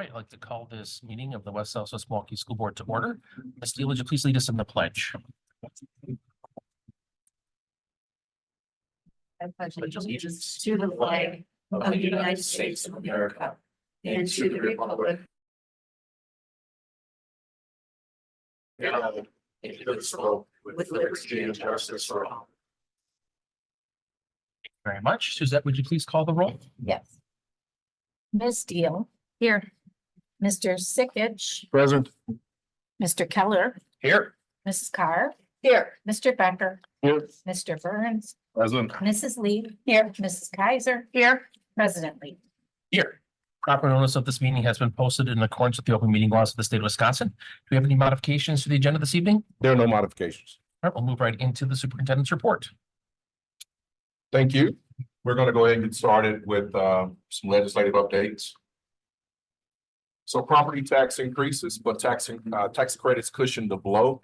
right, I'd like to call this meeting of the West Southwest Milwaukee School Board to order. Ms. Steele, would you please lead us in the pledge? I pledge allegiance to the flag of the United States of America and to the republic with liberty and justice for all. Very much. Suzette, would you please call the roll? Yes. Ms. Steele. Here. Mr. Sikich. Present. Mr. Keller. Here. Mrs. Carr. Here. Mr. Becker. Here. Mr. Burns. Present. Mrs. Lee. Here. Mrs. Kaiser. Here. President Lee. Here. Proper notice of this meeting has been posted in accordance with the open meeting laws of the state of Wisconsin. Do we have any modifications to the agenda this evening? There are no modifications. All right, we'll move right into the superintendent's report. Thank you. We're going to go ahead and get started with some legislative updates. So property tax increases, but tax credits cushion the blow.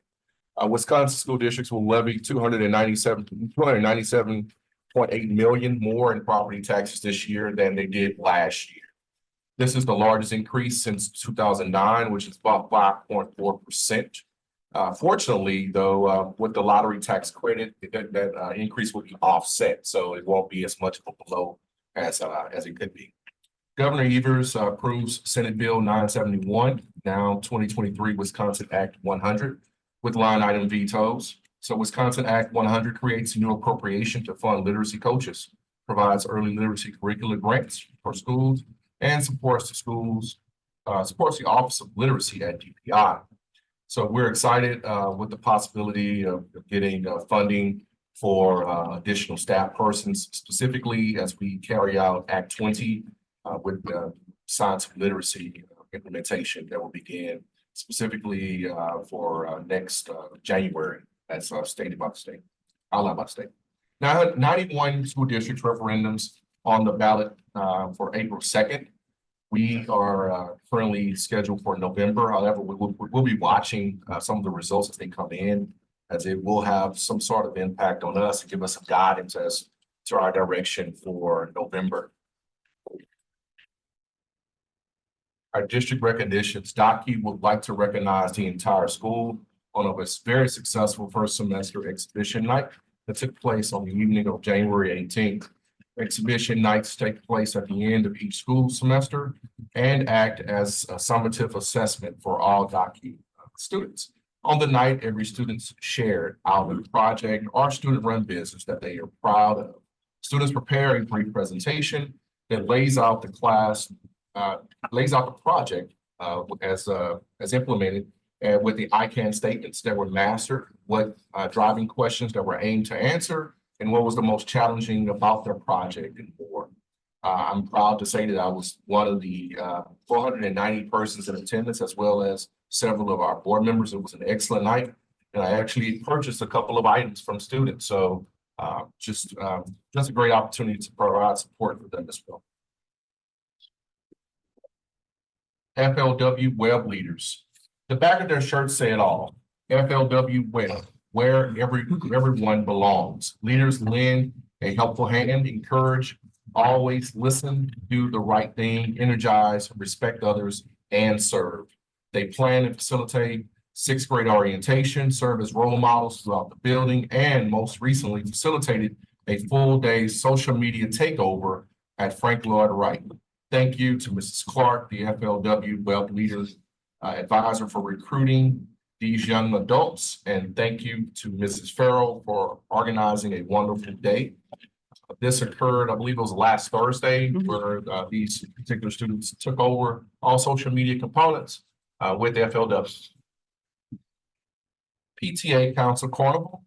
Wisconsin school districts will levy 297.8 million more in property taxes this year than they did last year. This is the largest increase since 2009, which is about 5.4%. Fortunately, though, with the lottery tax credit, that increase will be offset, so it won't be as much of a blow as it could be. Governor Evers approves Senate Bill 971, now 2023 Wisconsin Act 100, with line item vetoes. So Wisconsin Act 100 creates a new appropriation to fund literacy coaches, provides early literacy curricular grants for schools, and supports the Office of Literacy at DPI. So we're excited with the possibility of getting funding for additional staff persons, specifically as we carry out Act 20 with science of literacy implementation that will begin specifically for next January, as stated by the state, outlined by the state. Now, 91 school districts referendums on the ballot for April 2nd. We are currently scheduled for November. However, we'll be watching some of the results as they come in, as it will have some sort of impact on us and give us some guidance as to our direction for November. Our district recognitions, DOCU would like to recognize the entire school on a very successful first semester exhibition night that took place on the evening of January 18th. Exhibition nights take place at the end of each school semester and act as a summative assessment for all DOCU students. On the night, every student shared out a project or student-run business that they are proud of. Students prepare a brief presentation that lays out the project as implemented with the I can statements that were mastered, what driving questions that were aimed to answer, and what was the most challenging about their project and more. I'm proud to say that I was one of the 490 persons in attendance, as well as several of our board members. It was an excellent night, and I actually purchased a couple of items from students. So just a great opportunity to provide support for them as well. FLW Web Leaders. The back of their shirt say it all. FLW Web, where everyone belongs. Leaders lend a helpful hand, encourage, always listen, do the right thing, energize, respect others, and serve. They plan and facilitate sixth grade orientation, serve as role models throughout the building, and most recently facilitated a full day social media takeover at Frank Lloyd Wright. Thank you to Mrs. Clark, the FLW Web Leaders Advisor, for recruiting these young adults, and thank you to Mrs. Farrell for organizing a wonderful day. This occurred, I believe it was last Thursday, where these particular students took over all social media components with the FLW. PTA Council Carnival.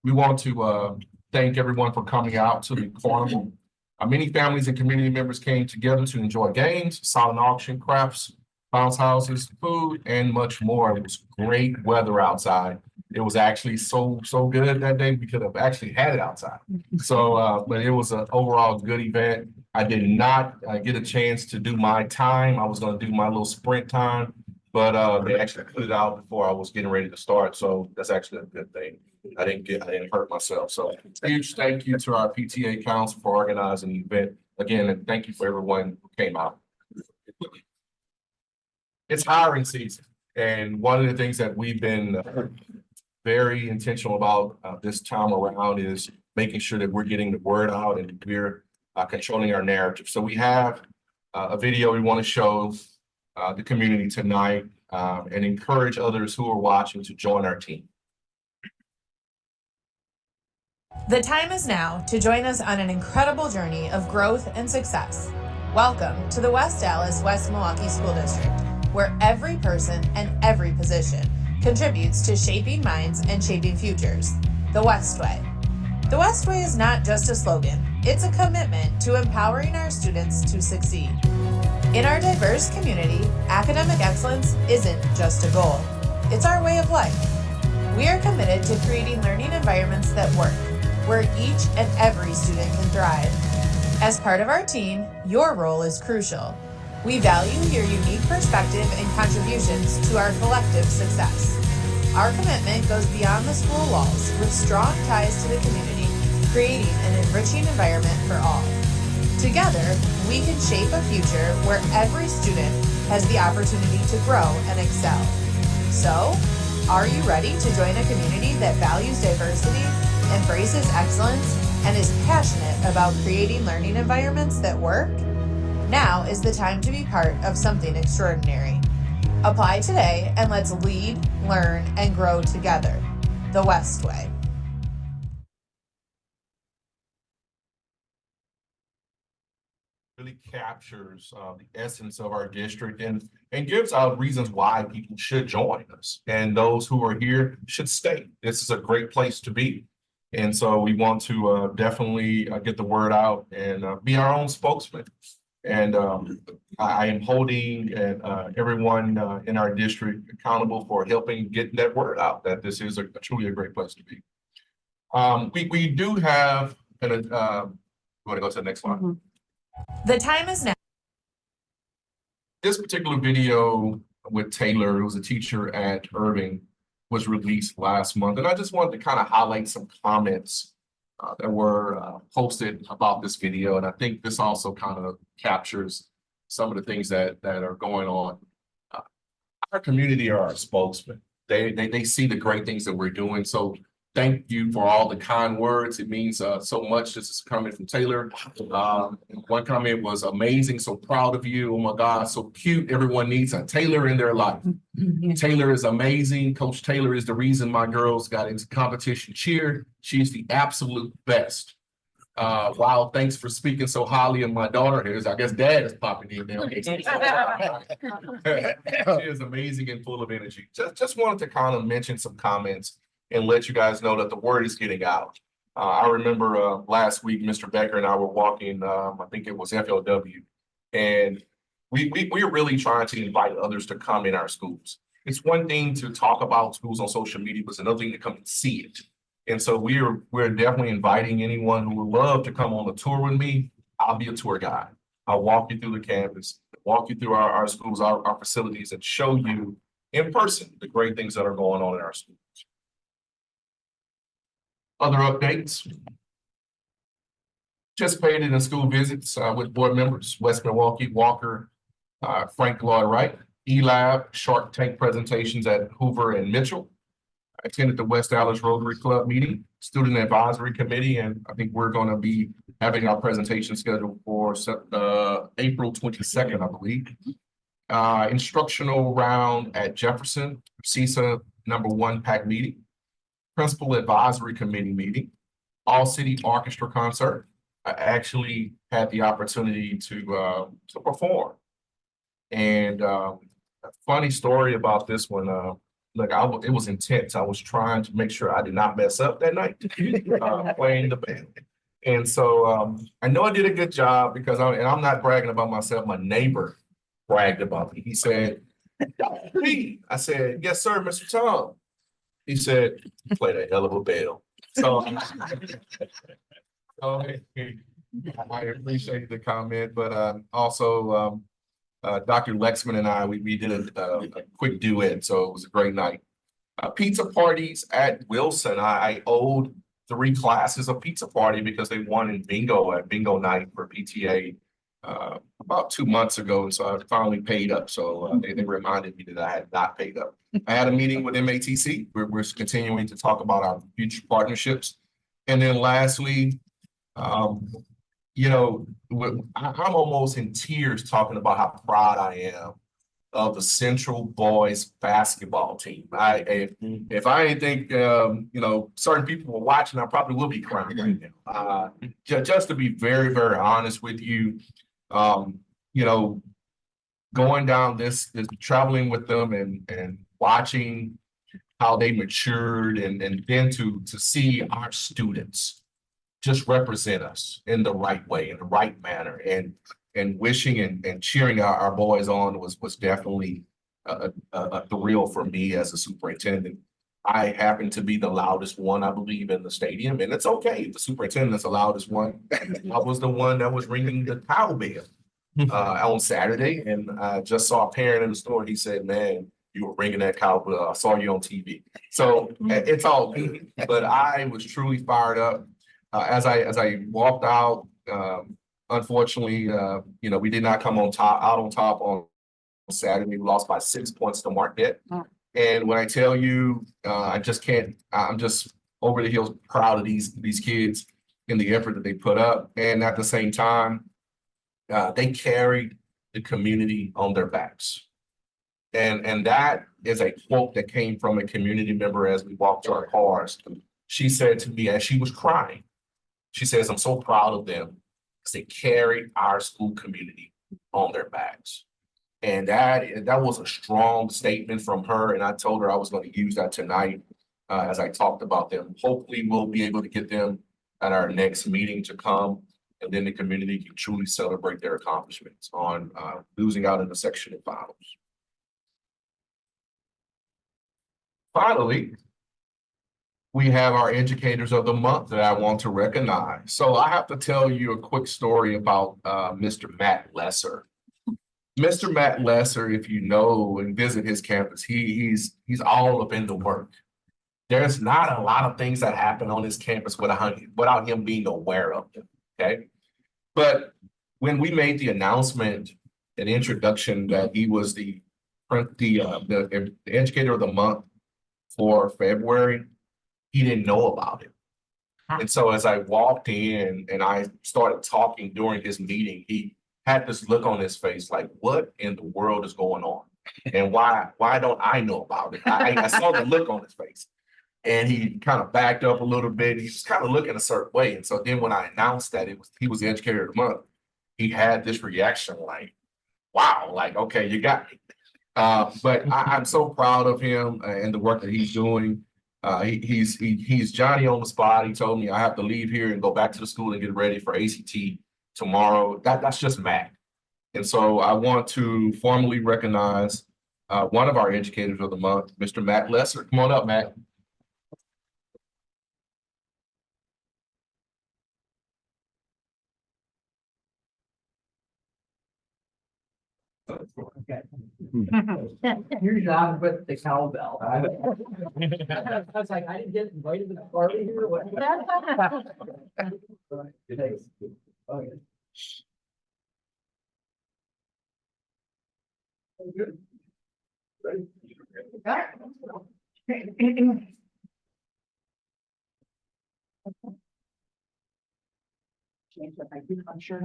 We want to thank everyone for coming out to the carnival. Many families and community members came together to enjoy games, silent auction, crafts, bounce houses, food, and much more. It was great weather outside. It was actually so good that day, we could have actually had it outside. So, but it was an overall good event. I did not get a chance to do my time. I was going to do my little sprint time, but they actually put it out before I was getting ready to start. So that's actually a good thing. I didn't hurt myself. So huge thank you to our PTA council for organizing the event again, and thank you for everyone who came out. It's hiring season, and one of the things that we've been very intentional about this time around is making sure that we're getting the word out and we're controlling our narrative. So we have a video we want to show the community tonight and encourage others who are watching to join our team. The time is now to join us on an incredible journey of growth and success. Welcome to the West Dallas West Milwaukee School District, where every person and every position contributes to shaping minds and shaping futures. The West Way. The West Way is not just a slogan, it's a commitment to empowering our students to succeed. In our diverse community, academic excellence isn't just a goal, it's our way of life. We are committed to creating learning environments that work, where each and every student can thrive. As part of our team, your role is crucial. We value your unique perspective and contributions to our collective success. Our commitment goes beyond the school walls with strong ties to the community, creating an enriching environment for all. Together, we can shape a future where every student has the opportunity to grow and excel. So, are you ready to join a community that values diversity, embraces excellence, and is passionate about creating learning environments that work? Now is the time to be part of something extraordinary. Apply today and let's lead, learn, and grow together. The West Way. Really captures the essence of our district and gives out reasons why people should join us. And those who are here should stay. This is a great place to be. And so we want to definitely get the word out and be our own spokesman. And I am holding everyone in our district accountable for helping get that word out that this is truly a great place to be. We do have, you want to go to the next slide? Mm-hmm. The time is now. This particular video with Taylor, who was a teacher at Irving, was released last month. And I just wanted to kind of highlight some comments that were posted about this video. And I think this also kind of captures some of the things that are going on. Our community are our spokesman. They see the great things that we're doing. So thank you for all the kind words. It means so much. This is coming from Taylor. One comment was amazing. So proud of you. Oh my God, so cute. Everyone needs a Taylor in their life. Taylor is amazing. Coach Taylor is the reason my girls got into competition cheer. She's the absolute best. Wow, thanks for speaking so highly of my daughter here. I guess dad is popping in there. She is amazing and full of energy. Just wanted to kind of mention some comments and let you guys know that the word is getting out. I remember last week, Mr. Becker and I were walking, I think it was FLW, and we're really trying to invite others to come in our schools. It's one thing to talk about schools on social media, but it's another thing to come and see it. And so we're definitely inviting anyone who would love to come on a tour with me. I'll be a tour guide. I'll walk you through the campus, walk you through our schools, our facilities, and show you in person the great things that are going on in our schools. Other updates. Participated in school visits with board members, West Milwaukee, Walker, Frank Lloyd Wright, E-Lab, Shark Tank presentations at Hoover and Mitchell. I attended the West Dallas Rotary Club meeting, Student Advisory Committee, and I think we're going to be having our presentation scheduled for April 22nd, I believe. Instructional round at Jefferson, CISA #1 PAC meeting. Principal Advisory Committee meeting, All City Orchestra concert. I actually had the opportunity to perform. And a funny story about this one, look, it was intense. I was trying to make sure I did not mess up that night playing the band. And so I know I did a good job because I'm not bragging about myself. My neighbor bragged about me. He said, I said, yes, sir, Mr. Tom. He said, you played a hell of a bell. So, I appreciate the comment, but also Dr. Lexman and I, we did a quick duet, so it was a great night. Pizza parties at Wilson. I owed 3 classes a pizza party because they won in bingo at bingo night for PTA. about 2 months ago, and so I finally paid up. So they reminded me that I had not paid up. I had a meeting with MATC. We're continuing to talk about our future partnerships. And then lastly, you know, I'm almost in tears talking about how proud I am of the Central boys basketball team. If I didn't think, you know, certain people were watching, I probably will be crying right now. Just to be very, very honest with you, you know, going down this traveling with them and watching how they matured and then to see our students just represent us in the right way, in the right manner, and wishing and cheering our boys on was definitely a thrill for me as a superintendent. I happen to be the loudest one, I believe, in the stadium, and it's okay if the superintendent's the loudest one. I was the one that was ringing the cowbell on Saturday, and I just saw a parent in the store. He said, "Man, you were ringing that cowbell. I saw you on TV." So it's all good, but I was truly fired up. As I walked out, unfortunately, you know, we did not come out on top on Saturday. We lost by 6 points to Marquette. And when I tell you, I just can't. I'm just over the hills proud of these kids and the effort that they put up. And at the same time, they carried the community on their backs. And that is a quote that came from a community member as we walked to our cars. She said to me as she was crying, she says, "I'm so proud of them because they carried our school community on their backs." And that was a strong statement from her. And I told her I was going to use that tonight as I talked about them. Hopefully we'll be able to get them at our next meeting to come. And then the community can truly celebrate their accomplishments on losing out in the sectional finals. Finally, we have our educators of the month that I want to recognize. So I have to tell you a quick story about Mr. Matt Lesser. Mr. Matt Lesser, if you know and visit his campus, he's all up in the work. There's not a lot of things that happen on his campus without him being aware of them. Okay. But when we made the announcement and introduction that he was the educator of the month for February, he didn't know about it. And so as I walked in and I started talking during his meeting, he had this look on his face like, what in the world is going on? And why don't I know about it? I saw the look on his face. And he kind of backed up a little bit. He was kind of looking a certain way. And so then when I announced that he was the educator of the month, he had this reaction like, wow, like, okay, you got me. But I'm so proud of him and the work that he's doing. He's Johnny on the spot. He told me I have to leave here and go back to the school and get ready for ACT tomorrow. That's just Matt. And so I want to formally recognize one of our educators of the month, Mr. Matt Lesser. Come on up, Matt. Your job with the cowbell. I was like, I didn't get invited to the party here. What? Okay. Good. Ready? Change what I do, I'm sure.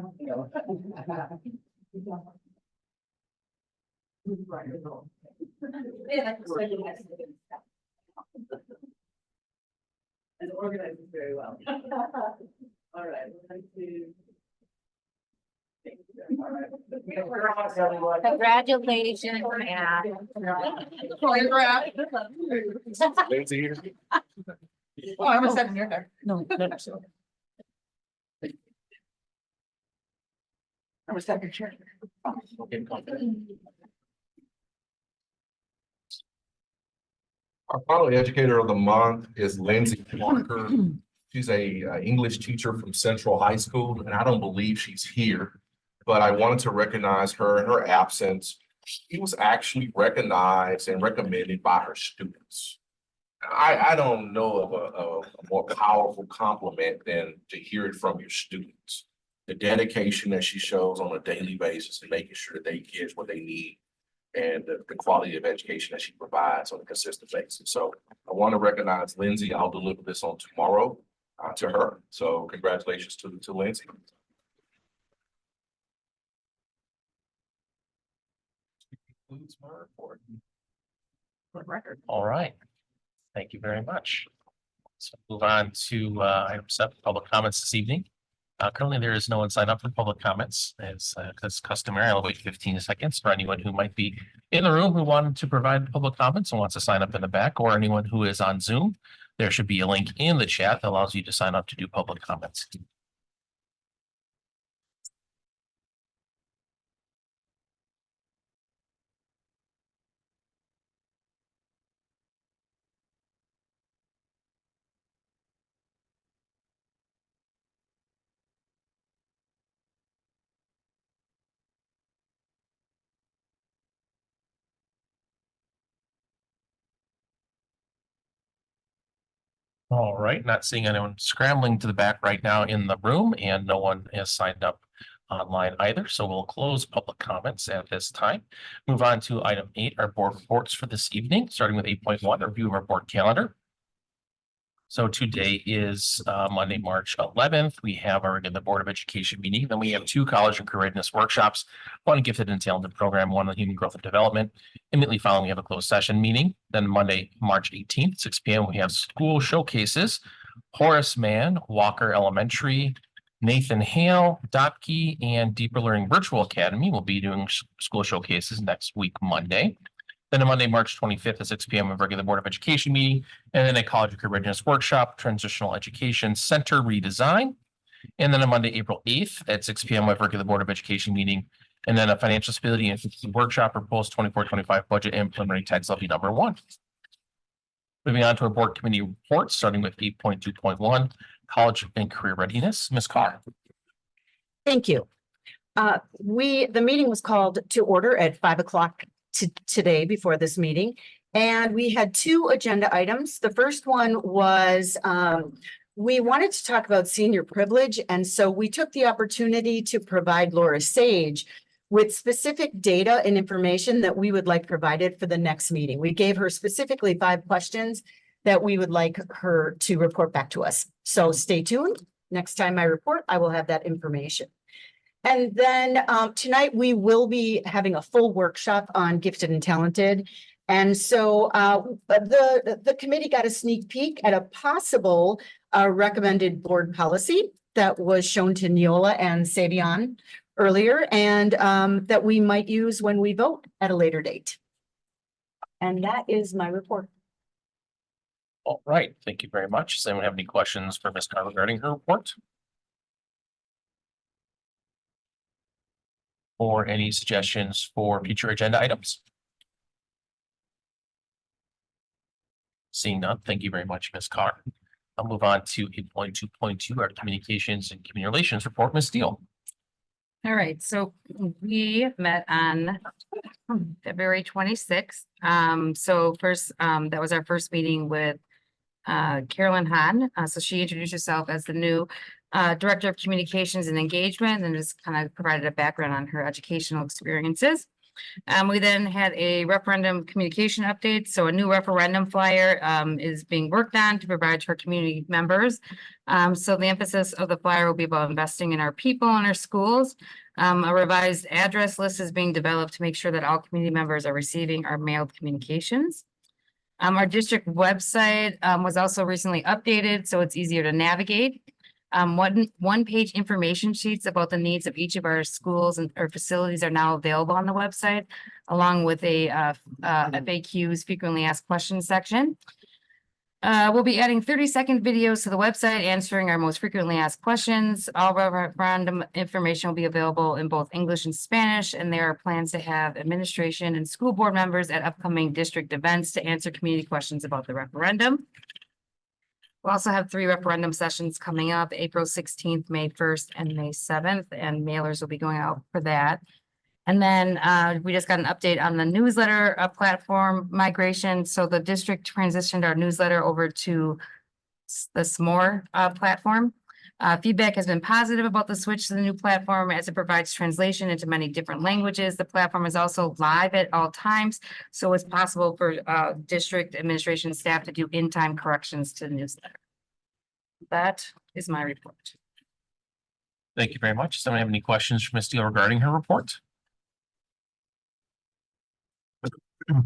And organizes very well. All right, let's do. Congratulations, Matt. Lindsay here. Oh, I almost said in your hair. No, no. I was second chair. Our final educator of the month is Lindsay Parker. She's a English teacher from Central High School, and I don't believe she's here, but I wanted to recognize her in her absence. She was actually recognized and recommended by her students. I don't know of a more powerful compliment than to hear it from your students. the dedication that she shows on a daily basis and making sure that they get what they need and the quality of education that she provides on a consistent basis. So I want to recognize Lindsay. I'll deliver this on tomorrow to her. So congratulations to Lindsay. Concludes my report. For the record. All right. Thank you very much. So move on to item 7, public comments this evening. Currently, there is no one signed up for public comments as customary. I'll wait 15 seconds for anyone who might be in the room who wanted to provide public comments and wants to sign up in the back, or anyone who is on Zoom. There should be a link in the chat that allows you to sign up to do public comments. All right, not seeing anyone scrambling to the back right now in the room, and no one has signed up online either. So we'll close public comments at this time. Move on to item 8, our board reports for this evening, starting with 8.1, review of our board calendar. So today is Monday, March 11th. We have our regular Board of Education meeting. Then we have 2 college and career readiness workshops, one gifted and talented program, one on human growth and development. Immediately following, we have a closed session meeting. Then Monday, March 18th, 6 p.m., we have school showcases. Horace Mann, Walker Elementary, Nathan Hale, Dopke, and Deeper Learning Virtual Academy will be doing school showcases next week, Monday. Then on Monday, March 25th at 6 p.m., a regular Board of Education meeting, and then a college and career readiness workshop, transitional education center redesign. And then on Monday, April 8th at 6 p.m., a regular Board of Education meeting, and then a financial stability and workshop, proposed 24-25 budget and preliminary tax levy number 1. Moving on to our board committee reports, starting with 8.2.1, college and career readiness. Ms. Carr. Thank you. The meeting was called to order at 5 o'clock today before this meeting. And we had 2 agenda items. The first one was we wanted to talk about senior privilege. And so we took the opportunity to provide Laura Sage with specific data and information that we would like provided for the next meeting. We gave her specifically 5 questions that we would like her to report back to us. So stay tuned. Next time I report, I will have that information. And then tonight we will be having a full workshop on gifted and talented. And so the committee got a sneak peek at a possible recommended board policy that was shown to Neola and Savion earlier, and that we might use when we vote at a later date. And that is my report. All right, thank you very much. Does anyone have any questions for Ms. Carr regarding her report? Or any suggestions for future agenda items? Seeing none, thank you very much, Ms. Carr. I'll move on to 8.2.2, our communications and community relations report. Ms. Steele. All right, so we met on February 26th. So first, that was our first meeting with Carolyn Hahn. So she introduced herself as the new Director of Communications and Engagement, and just kind of provided a background on her educational experiences. We then had a referendum communication update. So a new referendum flyer is being worked on to provide to our community members. So the emphasis of the flyer will be about investing in our people and our schools. A revised address list is being developed to make sure that all community members are receiving our mailed communications. Our district website was also recently updated, so it's easier to navigate. One-page information sheets about the needs of each of our schools and our facilities are now available on the website, along with a FAQs, frequently asked questions section. We'll be adding 30-second videos to the website answering our most frequently asked questions. All referendum information will be available in both English and Spanish, and there are plans to have administration and school board members at upcoming district events to answer community questions about the referendum. We'll also have 3 referendum sessions coming up, April 16th, May 1st, and May 7th, and mailers will be going out for that. And then we just got an update on the newsletter platform migration. So the district transitioned our newsletter over to the SMORE platform. Feedback has been positive about the switch to the new platform as it provides translation into many different languages. The platform is also live at all times, so it's possible for district administration staff to do in-time corrections to the newsletter. That is my report. Thank you very much. Does anyone have any questions for Ms. Steele regarding her report?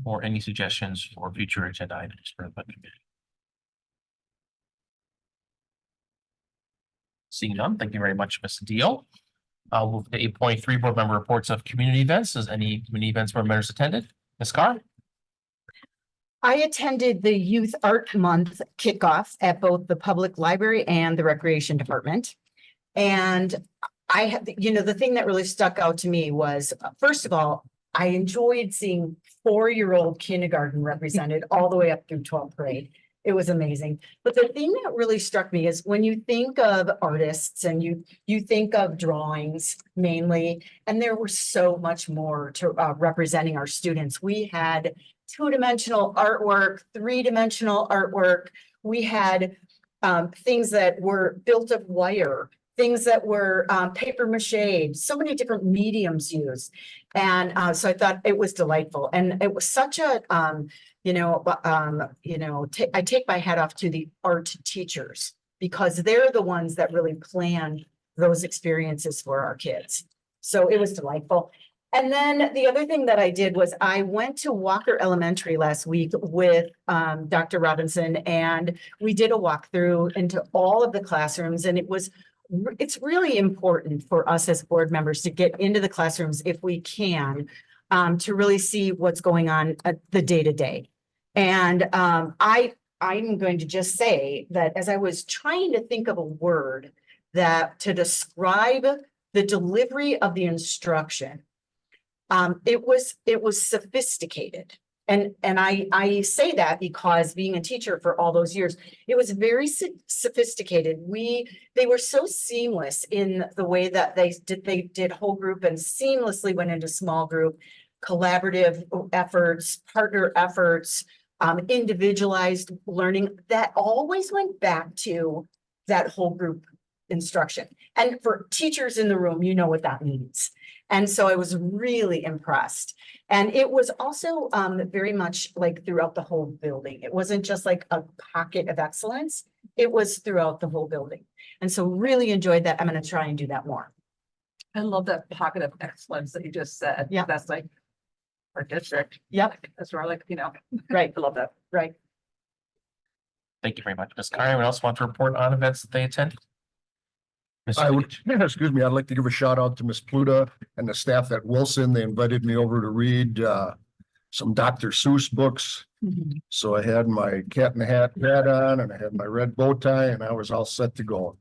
Or any suggestions for future agenda items for the committee? Seeing none, thank you very much, Ms. Deal. I'll move to 8.3 board member reports of community events. Has any community events board members attended? Ms. Carr? I attended the Youth Art Month kickoff at both the public library and the recreation department. And I had, the thing that really stuck out to me was, first of all, I enjoyed seeing 4-year-old kindergarten represented all the way up through 12th grade. It was amazing. But the thing that really struck me is when you think of artists and you think of drawings mainly, and there was so much more to representing our students. We had 2-dimensional artwork, 3-dimensional artwork. We had things that were built of wire, things that were paper mache, so many different mediums used. And so I thought it was delightful. And it was such a, I take my hat off to the art teachers because they're the ones that really plan those experiences for our kids. So it was delightful. And then the other thing that I did was I went to Walker Elementary last week with Dr. Robinson, and we did a walkthrough into all of the classrooms. And it's really important for us as board members to get into the classrooms if we can, to really see what's going on at the day-to-day. And I'm going to just say that as I was trying to think of a word that to describe the delivery of the instruction, it was sophisticated. And I say that because being a teacher for all those years, it was very sophisticated. They were so seamless in the way that they did whole group and seamlessly went into small group, collaborative efforts, partner efforts, individualized learning that always went back to that whole group instruction. And for teachers in the room, you know what that means. And so I was really impressed. And it was also very much like throughout the whole building. It wasn't just like a pocket of excellence. It was throughout the whole building. And so really enjoyed that. I'm going to try and do that more. I love that pocket of excellence that you just said. Yeah. That's like our district. Yep. That's where Right. I love that. Right. Thank you very much, Ms. Carr. Anyone else want to report on events that they attended? Mr. I would, Leach? excuse me, I'd like to give a shout out to Miss Pluta and the staff at Wilson. They invited me over to read some Dr. Seuss books. So I had my cat in the hat on and I had my red bow tie and I was all set to go.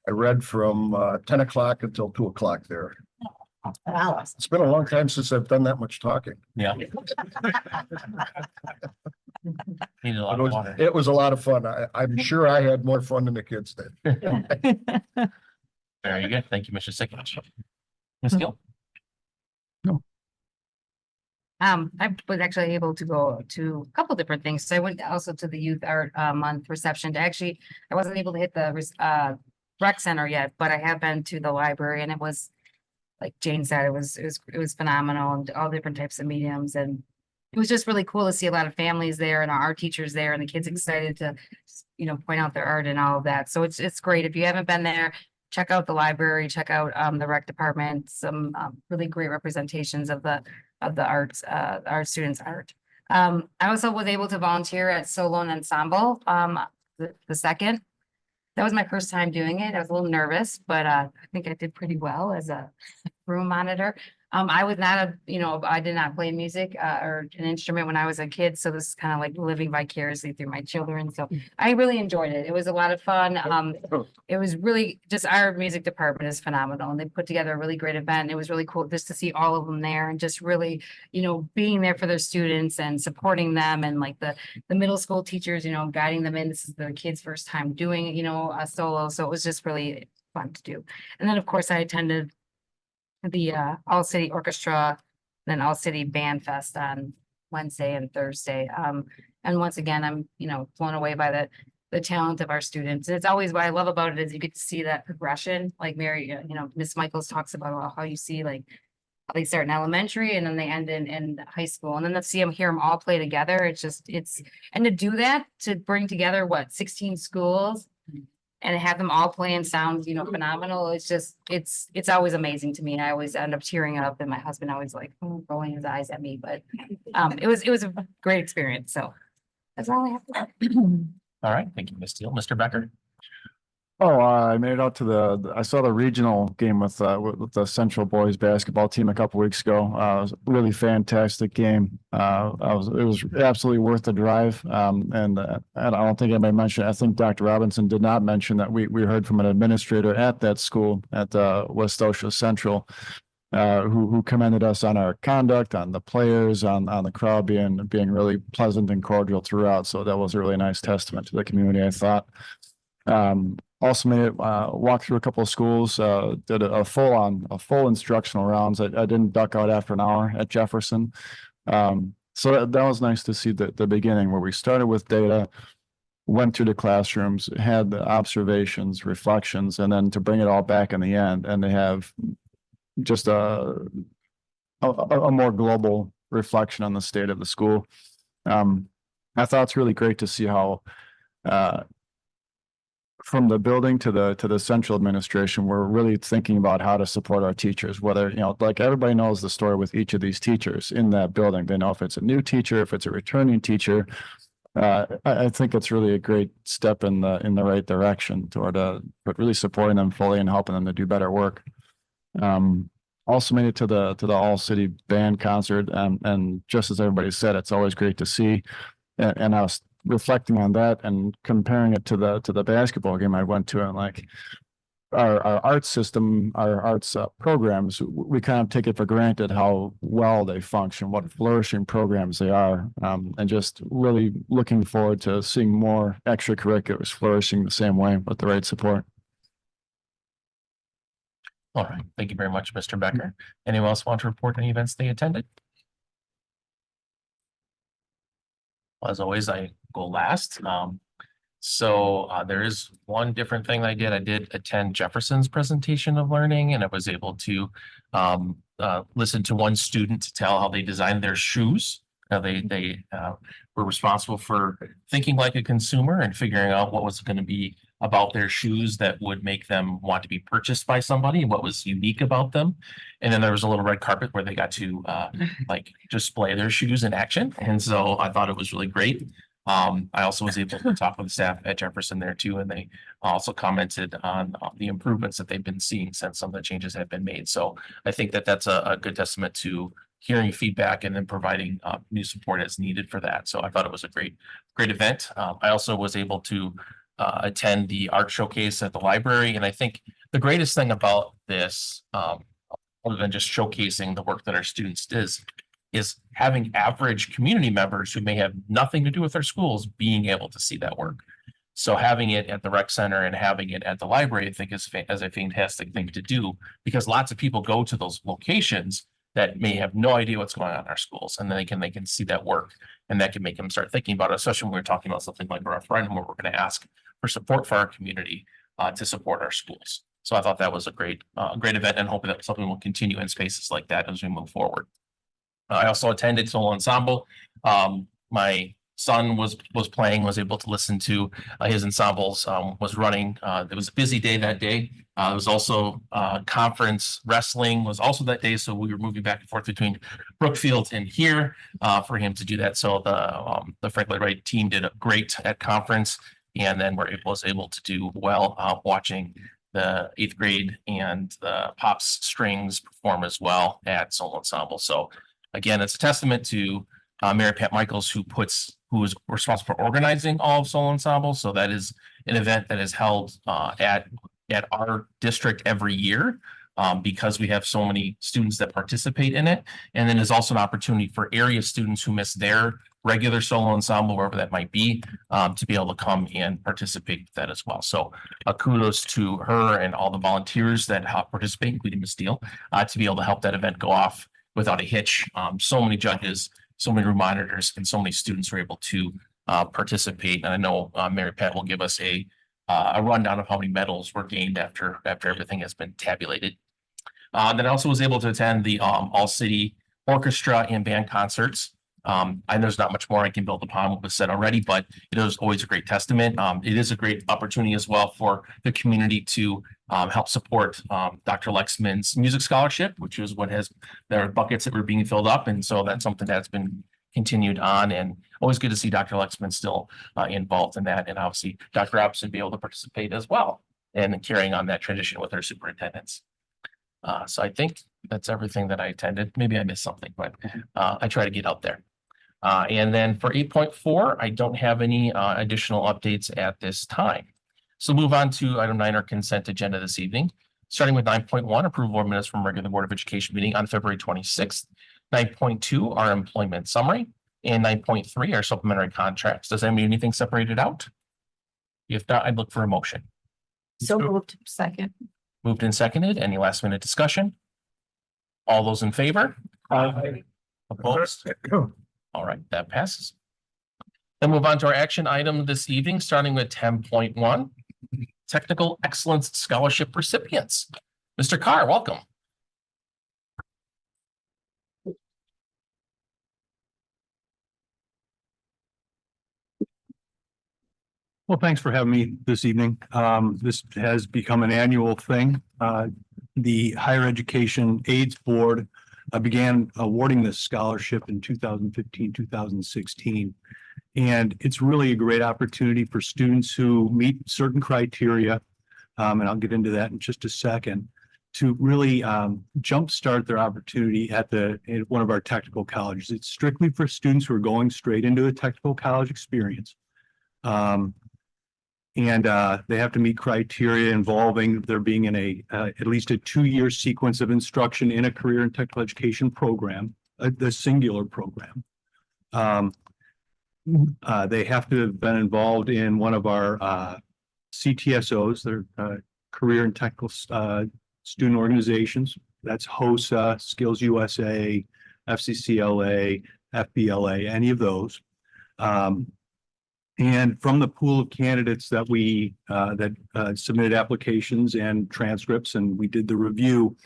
I read from 10 o'clock until 2 o'clock there. Wow. It's been a long time since I've done that much talking. Yeah. Needed a lot of water. It was a lot of fun. I'm sure I had more fun than the kids did. Very good. Thank you, Mr. Sikich. Ms. Gill? I was actually able to go to a couple different things. So I went also to the Youth Art Month reception to I wasn't able to hit the rec center yet, but I have been to the library and it was, like Jane said, it was phenomenal and all different types of mediums. And it was just really cool to see a lot of families there and our art teachers there and the kids excited to, point out their art and all of that. So it's great. If you haven't been there, check out the library, check out the rec department, some really great representations of the arts, our students' art. I also was able to volunteer at Solo and Ensemble, the second. That was my first time doing it. I was a little nervous, but I think I did pretty well as a room monitor. I was not I did not play music or an instrument when I was a kid. So this is kind of like living vicariously through my children. So I really enjoyed it. It was a lot of fun. It was really just our music department is phenomenal and they put together a really great event. It was really cool just to see all of them there and just really, being there for their students and supporting them and like the middle school teachers, guiding them in. This is their kids' first time doing, a solo. So it was just really fun to do. And then of course I attended the All City Orchestra, then All City Band Fest on Wednesday and Thursday. And once again, I'm, blown away by the talent of our students. It's always what I love about it is you get to see that progression, like Mary, you know, Miss Michaels talks about how you see like how they start in elementary and then they end in high school, and then to see them, hear them all play together. And to do that, to bring together what, 16 schools and have them all playing sounds, you know, phenomenal. It's always amazing to me. I always end up tearing up, and my husband always like rolling his eyes at me, but it was a great experience. So that's all I have to say. All right, thank you, Ms. Steele. Mr. Becker? Oh, I made it out to I saw the regional game with the Central boys basketball team a couple weeks ago. It was a really fantastic game. It was absolutely worth the drive. And I don't think anybody mentioned, I think Dr. Robinson did not mention that we heard from an administrator at that school at West Osha Central, who commended us on our conduct, on the players, on the crowd being really pleasant and cordial throughout. So that was a really nice testament to the community, I thought. Also made it walk through a couple of schools, did a full instructional rounds. I didn't duck out after an hour at Jefferson. So that was nice to see the beginning where we started with data, went through the classrooms, had the observations, reflections, and then to bring it all back in the end and to have just a more global reflection on the state of the school. I thought it's really great to see how from the building to the central administration, we're really thinking about how to support our teachers, whether, you know, like everybody knows the story with each of these teachers in that building. They know if it's a new teacher, if it's a returning teacher. I think it's really a great step in the right direction toward but really supporting them fully and helping them to do better work. Also made it to the all city band concert, and just as everybody said, it's always great to see. And I was reflecting on that and comparing it to the basketball game I went to, and like our arts system, our arts programs, we kind of take it for granted how well they function, what flourishing programs they are, and just really looking forward to seeing more extracurriculars flourishing the same way with the right support. All right, thank you very much, Mr. Becker. Anyone else want to report any events they attended? As always, I go last. So there is one different thing I did. I did attend Jefferson's presentation of learning, and I was able to listen to one student tell how they designed their shoes. They were responsible for thinking like a consumer and figuring out what was going to be about their shoes that would make them want to be purchased by somebody, what was unique about them. And then there was a little red carpet where they got to like display their shoes in action. And so I thought it was really great. I also was able to talk with the staff at Jefferson there too, and they also commented on the improvements that they've been seeing since some of the changes have been made. So I think that that's a good testament to hearing feedback and then providing new support as needed for that. So I thought it was a great event. I also was able to attend the art showcase at the library. And I think the greatest thing about this, other than just showcasing the work that our students is having average community members who may have nothing to do with their schools being able to see that work. So having it at the rec center and having it at the library, I think is a fantastic thing to do, because lots of people go to those locations that may have no idea what's going on in our schools, and then they can see that work, and that can make them start thinking about it, especially when we're talking about something like a referendum where we're going to ask for support for our community to support our schools. So I thought that was a great event, and hoping that something will continue in spaces like that as we move forward. I also attended solo ensemble. My son was playing, was able to listen to his ensembles, was running. It was a busy day that day. It was also conference wrestling was also that day. So we were moving back and forth between Brookfield and here for him to do that. So the Frank Lloyd Wright team did great at conference, and then was able to do well watching the 8th grade and the Pops Strings perform as well at solo ensemble. So again, it's a testament to Mary Pat Michaels, who is responsible for organizing all of solo ensemble. So that is an event that is held at our district every year because we have so many students that participate in it. And then there's also an opportunity for area students who miss their regular solo ensemble, wherever that might be, to be able to come and participate with that as well. So kudos to her and all the volunteers that help participate, including Ms. Steele, to be able to help that event go off without a hitch. So many judges, so many room monitors, and so many students were able to participate. And I know Mary Pat will give us a rundown of how many medals were gained after everything has been tabulated. Then I also was able to attend the all-city orchestra and band concerts. And there's not much more I can build upon what was said already, but it is always a great testament. It is a great opportunity as well for the community to help support Dr. Lexman's music scholarship, which is what has their buckets that were being filled up. And so that's something that's been continued on, and always good to see Dr. Lexman still involved in that. And obviously Dr. Robson be able to participate as well and carrying on that tradition with our superintendents. So I think that's everything that I attended. Maybe I missed something, but I try to get out there. And then for 8.4, I don't have any additional updates at this time. So move on to item 9, our consent agenda this evening. Starting with 9.1, approval of minutes from regular Board of Education meeting on February 26th. 9.2, our employment summary, and 9.3, our supplementary contracts. Does anybody need anything separated out? If not, I'd look for a motion. So moved. Second. Moved and seconded. Any last minute discussion? All those in favor? Opposed? All right, that passes. Then move on to our action item this evening, starting with 10.1, Technical Excellence Scholarship recipients. Mr. Carr, welcome. Well, thanks for having me this evening. This has become an annual thing. The Higher Education AIDS Board began awarding this scholarship in 2015, 2016. And it's really a great opportunity for students who meet certain criteria, and I'll get into that in just a second, to really jumpstart their opportunity at one of our technical colleges. It's strictly for students who are going straight into a technical college experience. And they have to meet criteria involving there being in at least a 2-year sequence of instruction in a career and technical education program, the singular program. They have to have been involved in one of our CTSOs, their career and technical student organizations. That's HOSA, Skills USA, FCCLA, FBLA, any of those. And from the pool of candidates that we submitted applications and transcripts, and we did the review,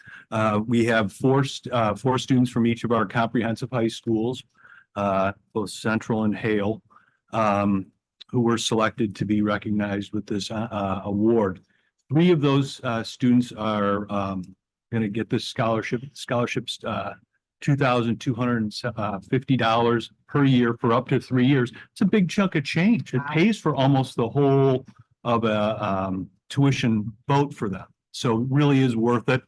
we have four students from each of our comprehensive high schools, both Central and Hale, who were selected to be recognized with this award. 3 of those students are going to get this scholarship. Scholarships $2,250 per year for up to 3 years. It's a big chunk of change. It pays for almost the whole of a tuition vote for them. So it really is worth it.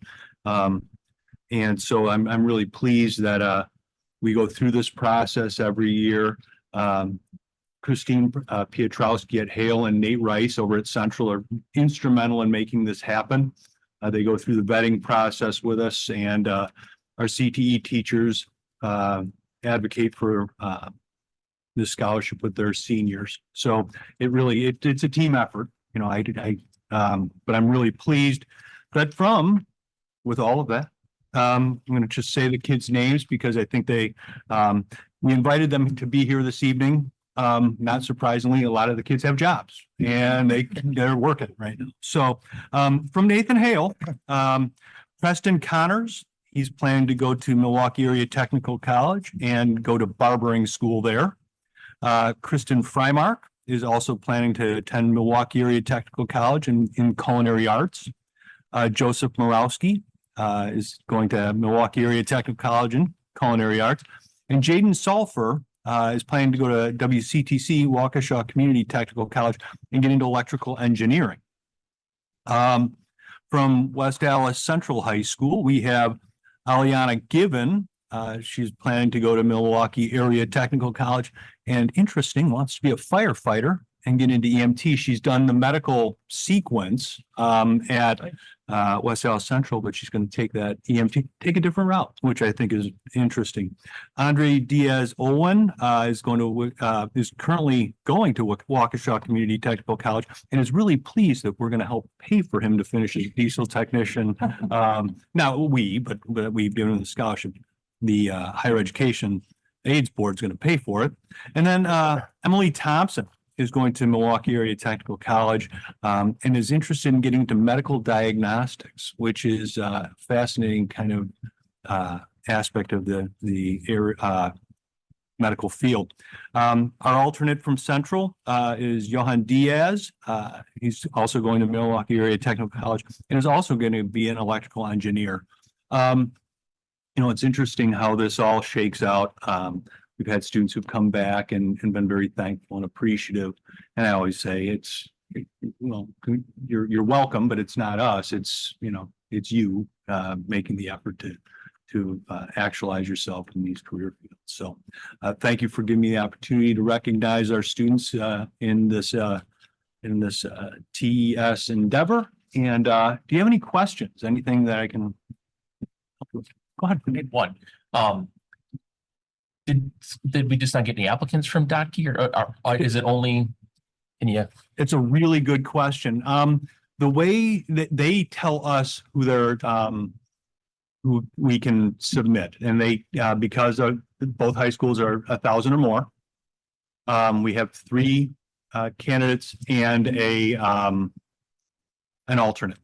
And so I'm really pleased that we go through this process every year. Christine Piotrowski at Hale and Nate Rice over at Central are instrumental in making this happen. They go through the vetting process with us, and our CTE teachers advocate for this scholarship with their seniors. So it's a team effort, you know. But I'm really pleased that with all of that, I'm going to just say the kids' names because I think we invited them to be here this evening. Not surprisingly, a lot of the kids have jobs and they're working right now. So from Nathan Hale, Preston Connors. He's planning to go to Milwaukee Area Technical College and go to barbering school there. Kristen Freimark is also planning to attend Milwaukee Area Technical College in culinary arts. Joseph Morawski is going to Milwaukee Area Technical College in culinary arts. And Jaden Sulfur is planning to go to WCTC, Waukesha Community Technical College, and get into electrical engineering. From West Dallas Central High School, we have Aliana Given. She's planning to go to Milwaukee Area Technical College, and interesting, wants to be a firefighter and get into EMT. She's done the medical sequence at West Dallas Central, but she's going to take that EMT, take a different route, which I think is interesting. Andre Diaz Owen is currently going to Waukesha Community Technical College, and is really pleased that we're going to help pay for him to finish his diesel technician. Not we, but we've given him the scholarship. The higher education AIDS board is going to pay for it. And then Emily Thompson is going to Milwaukee Area Technical College and is interested in getting into medical diagnostics, which is a fascinating kind of aspect of the area, medical field. Our alternate from Central is Johan Diaz. He's also going to Milwaukee Area Technical College and is also going to be an electrical engineer. You know, it's interesting how this all shakes out. We've had students who've come back and been very thankful and appreciative. And I always say well, you're welcome, but it's not us. It's, you know, it's you making the effort to actualize yourself in these career fields. So thank you for giving me the opportunity to recognize our students in this TES endeavor. And do you have any questions? Anything that I can help you with? Go ahead. We need one. Did we just not get any applicants from DOTKey or is it only any? It's a really good question. The way that they tell us who they're who we can submit, and they because both high schools are 1,000 or more. We have 3 candidates and an alternate.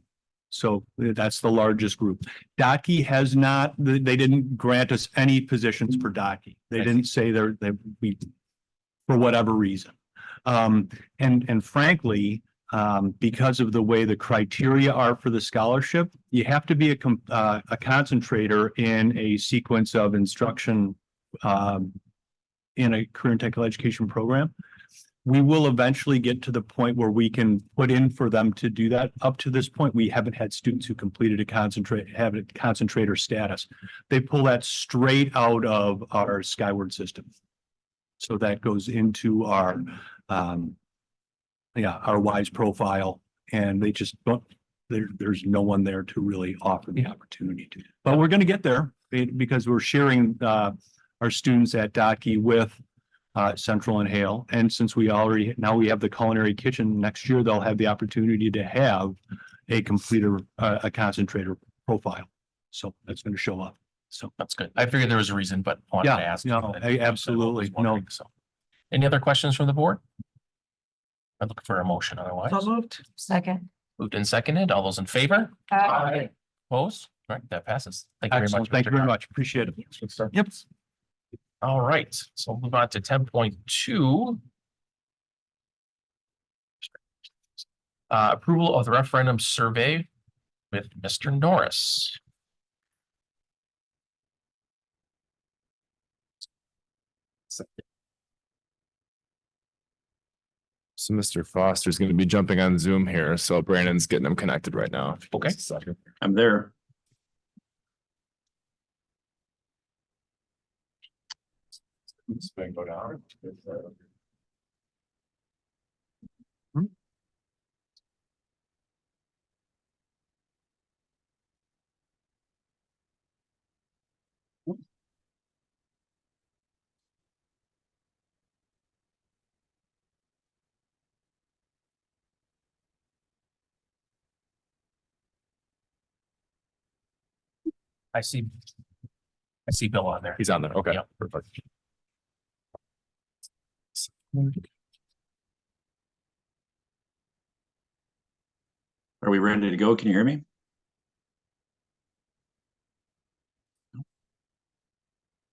So that's the largest group. DOTKey has not, they didn't grant us any positions for DOTKey. They didn't say we for whatever reason. And frankly, because of the way the criteria are for the scholarship, you have to be a concentrator in a sequence of instruction in a career and technical education program. We will eventually get to the point where we can put in for them to do that. Up to this point, we haven't had students who completed have a concentrator status. They pull that straight out of our Skyward system. So that goes into our WISE profile, and they just don't, there's no one there to really offer the opportunity to. But we're going to get there because we're sharing our students at DOTKey with Central and Hale. And since we have the culinary kitchen, next year they'll have the opportunity to have a completer, a concentrator profile. So that's going to show up. So that's good. I figured there was a reason, but I wanted to ask. No, absolutely. No. So, any other questions from the board? I look for a motion otherwise. So moved. Second. Moved and seconded. All those in favor? Aye. Opposed? All right, that passes. Thank you very much. Excellent. Thank you very much. Appreciate it. Yep. All right, so we'll move on to 10.2. Approval of the referendum survey with Mr. Norris. So Mr. Foster is going to be jumping on Zoom here. So Brandon's getting him connected right now. Okay. I'm there. Go down. I see Bill on there. He's on there. Okay, Yep. perfect. Are we ready to go? Can you hear me?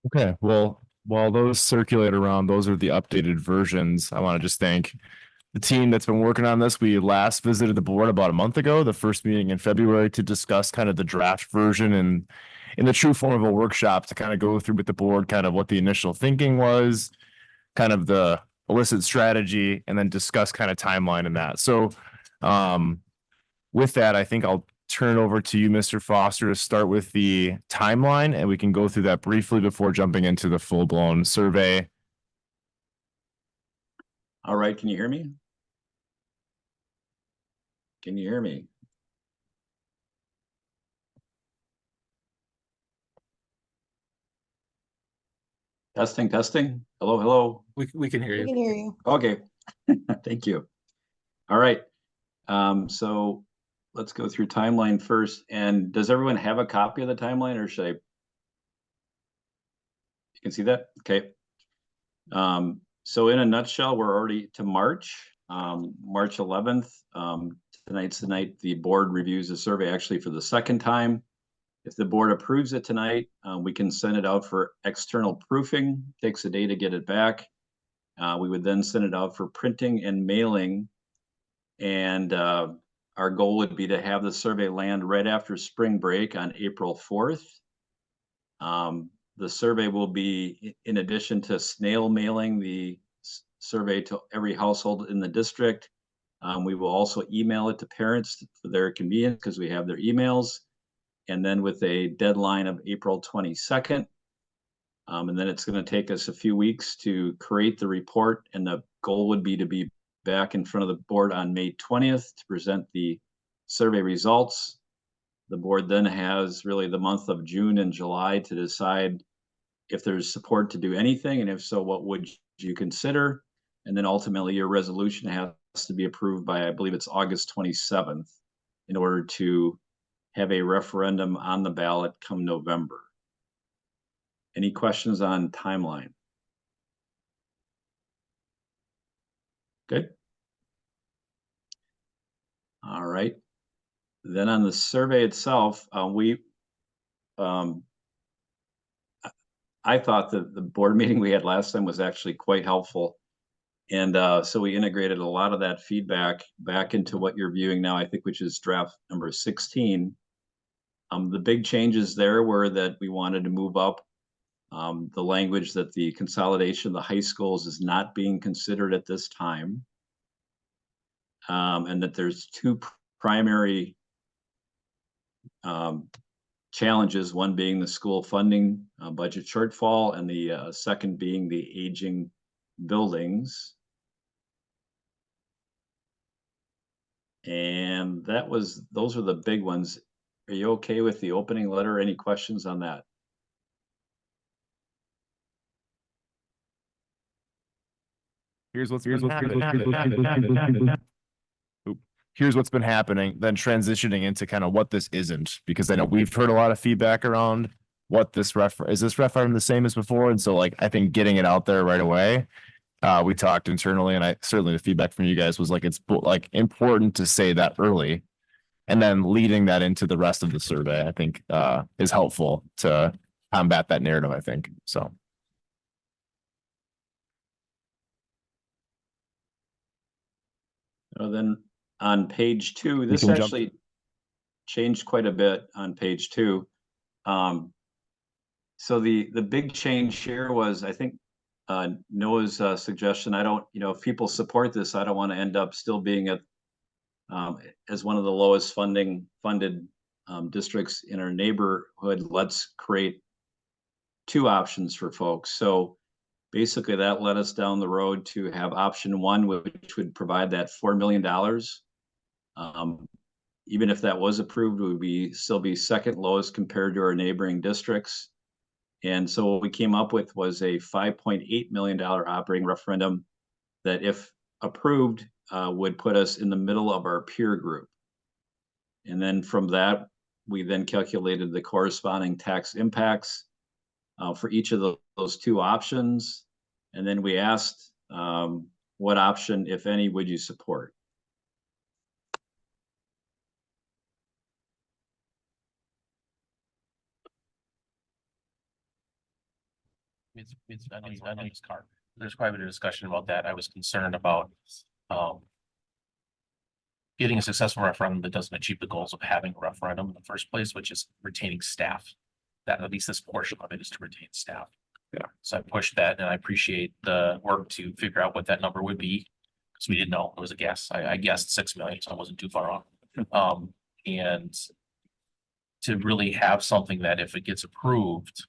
Okay, well, while those circulate around, those are the updated versions. I want to just thank the team that's been working on this. We last visited the board about a month ago, the first meeting in February, to discuss kind of the draft version and in the true form of a workshop to kind of go through with the board, kind of what the initial thinking was, kind of the illicit strategy, and then discuss kind of timeline in that. So with that, I think I'll turn it over to you, Mr. Foster, to start with the timeline, and we can go through that briefly before jumping into the full-blown survey. All right. Can you hear me? Can you hear me? Testing, testing. Hello, hello. We can hear you. We can hear you. Okay. Thank you. All right. So let's go through timeline first. And does everyone have a copy of the timeline, or should I? You can see that? Okay. So in a nutshell, we're already to March, March 11th. Tonight's the night the board reviews the survey actually for the second time. If the board approves it tonight, we can send it out for external proofing. Takes a day to get it back. We would then send it out for printing and mailing. And our goal would be to have the survey land right after spring break on April 4th. The survey will be, in addition to snail mailing the survey to every household in the district, we will also email it to parents for their convenience because we have their emails. And then with a deadline of April 22nd. And then it's going to take us a few weeks to create the report. And the goal would be to be back in front of the board on May 20th to present the survey results. The board then has really the month of June and July to decide if there's support to do anything. And if so, what would you consider? And then ultimately your resolution has to be approved by, I believe it's August 27th in order to have a referendum on the ballot come November. Any questions on timeline? Good. All right. Then on the survey itself, I thought that the board meeting we had last time was actually quite helpful. And so we integrated a lot of that feedback back into what you're viewing now, I think, which is draft number 16. The big changes there were that we wanted to move up the language that the consolidation of the high schools is not being considered at this time. And that there's two primary challenges, one being the school funding budget shortfall, and the second being the aging buildings. And those are the big ones. Are you okay with the opening letter? Any questions on that? Here's what's been happening, then transitioning into kind of what this isn't, because I know we've heard a lot of feedback around what this is this referendum the same as before? And so like, I think getting it out there right away, we talked internally, and certainly the feedback from you guys was like, it's like important to say that early. And then leading that into the rest of the survey, I think is helpful to combat that narrative, I think, so. Then on page 2, this can jump. actually changed quite a bit on page 2. So the big change here was, I think, Noah's suggestion. I don't, if people support this, I don't want to end up still being at as one of the lowest funded districts in our neighborhood. Let's create two options for folks. So basically that led us down the road to have option 1, which would provide that $4 million. Even if that was approved, it would still be second lowest compared to our neighboring districts. And so what we came up with was a $5.8 million operating referendum that, if approved, would put us in the middle of our peer group. And then from that, we then calculated the corresponding tax impacts for each of those two options. And then we asked, what option, if any, would you support? There's quite a bit of discussion about that. I was concerned about getting a successful referendum that doesn't achieve the goals of having a referendum in the first place, which is retaining staff. That, at least this portion of it, is to retain staff. Yeah. So I pushed that, and I appreciate the work to figure out what that number would be, because we didn't know. It was a guess. I guessed 6 million, so I wasn't too far off. And to really have something that, if it gets approved,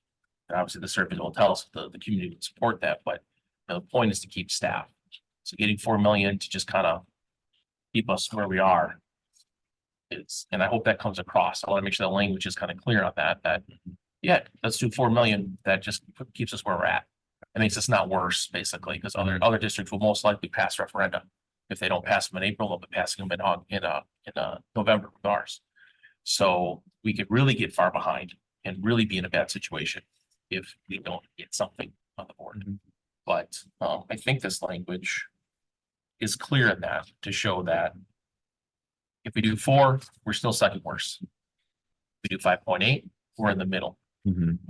and obviously the survey will tell us the community would support that, but the point is to keep staff. So getting 4 million to just kind of keep us where we are, and I hope that comes across. I want to make sure the language is kind of clear on that yeah, let's do 4 million. That just keeps us where we're at. It makes us not worse, basically, because other districts will most likely pass referenda. If they don't pass them in April, they'll be passing them in November with ours. So we could really get far behind and really be in a bad situation. if we don't get something on the board. But I think this language is clear in that to show that if we do 4, we're still second worst. If we do 5.8, we're in the middle,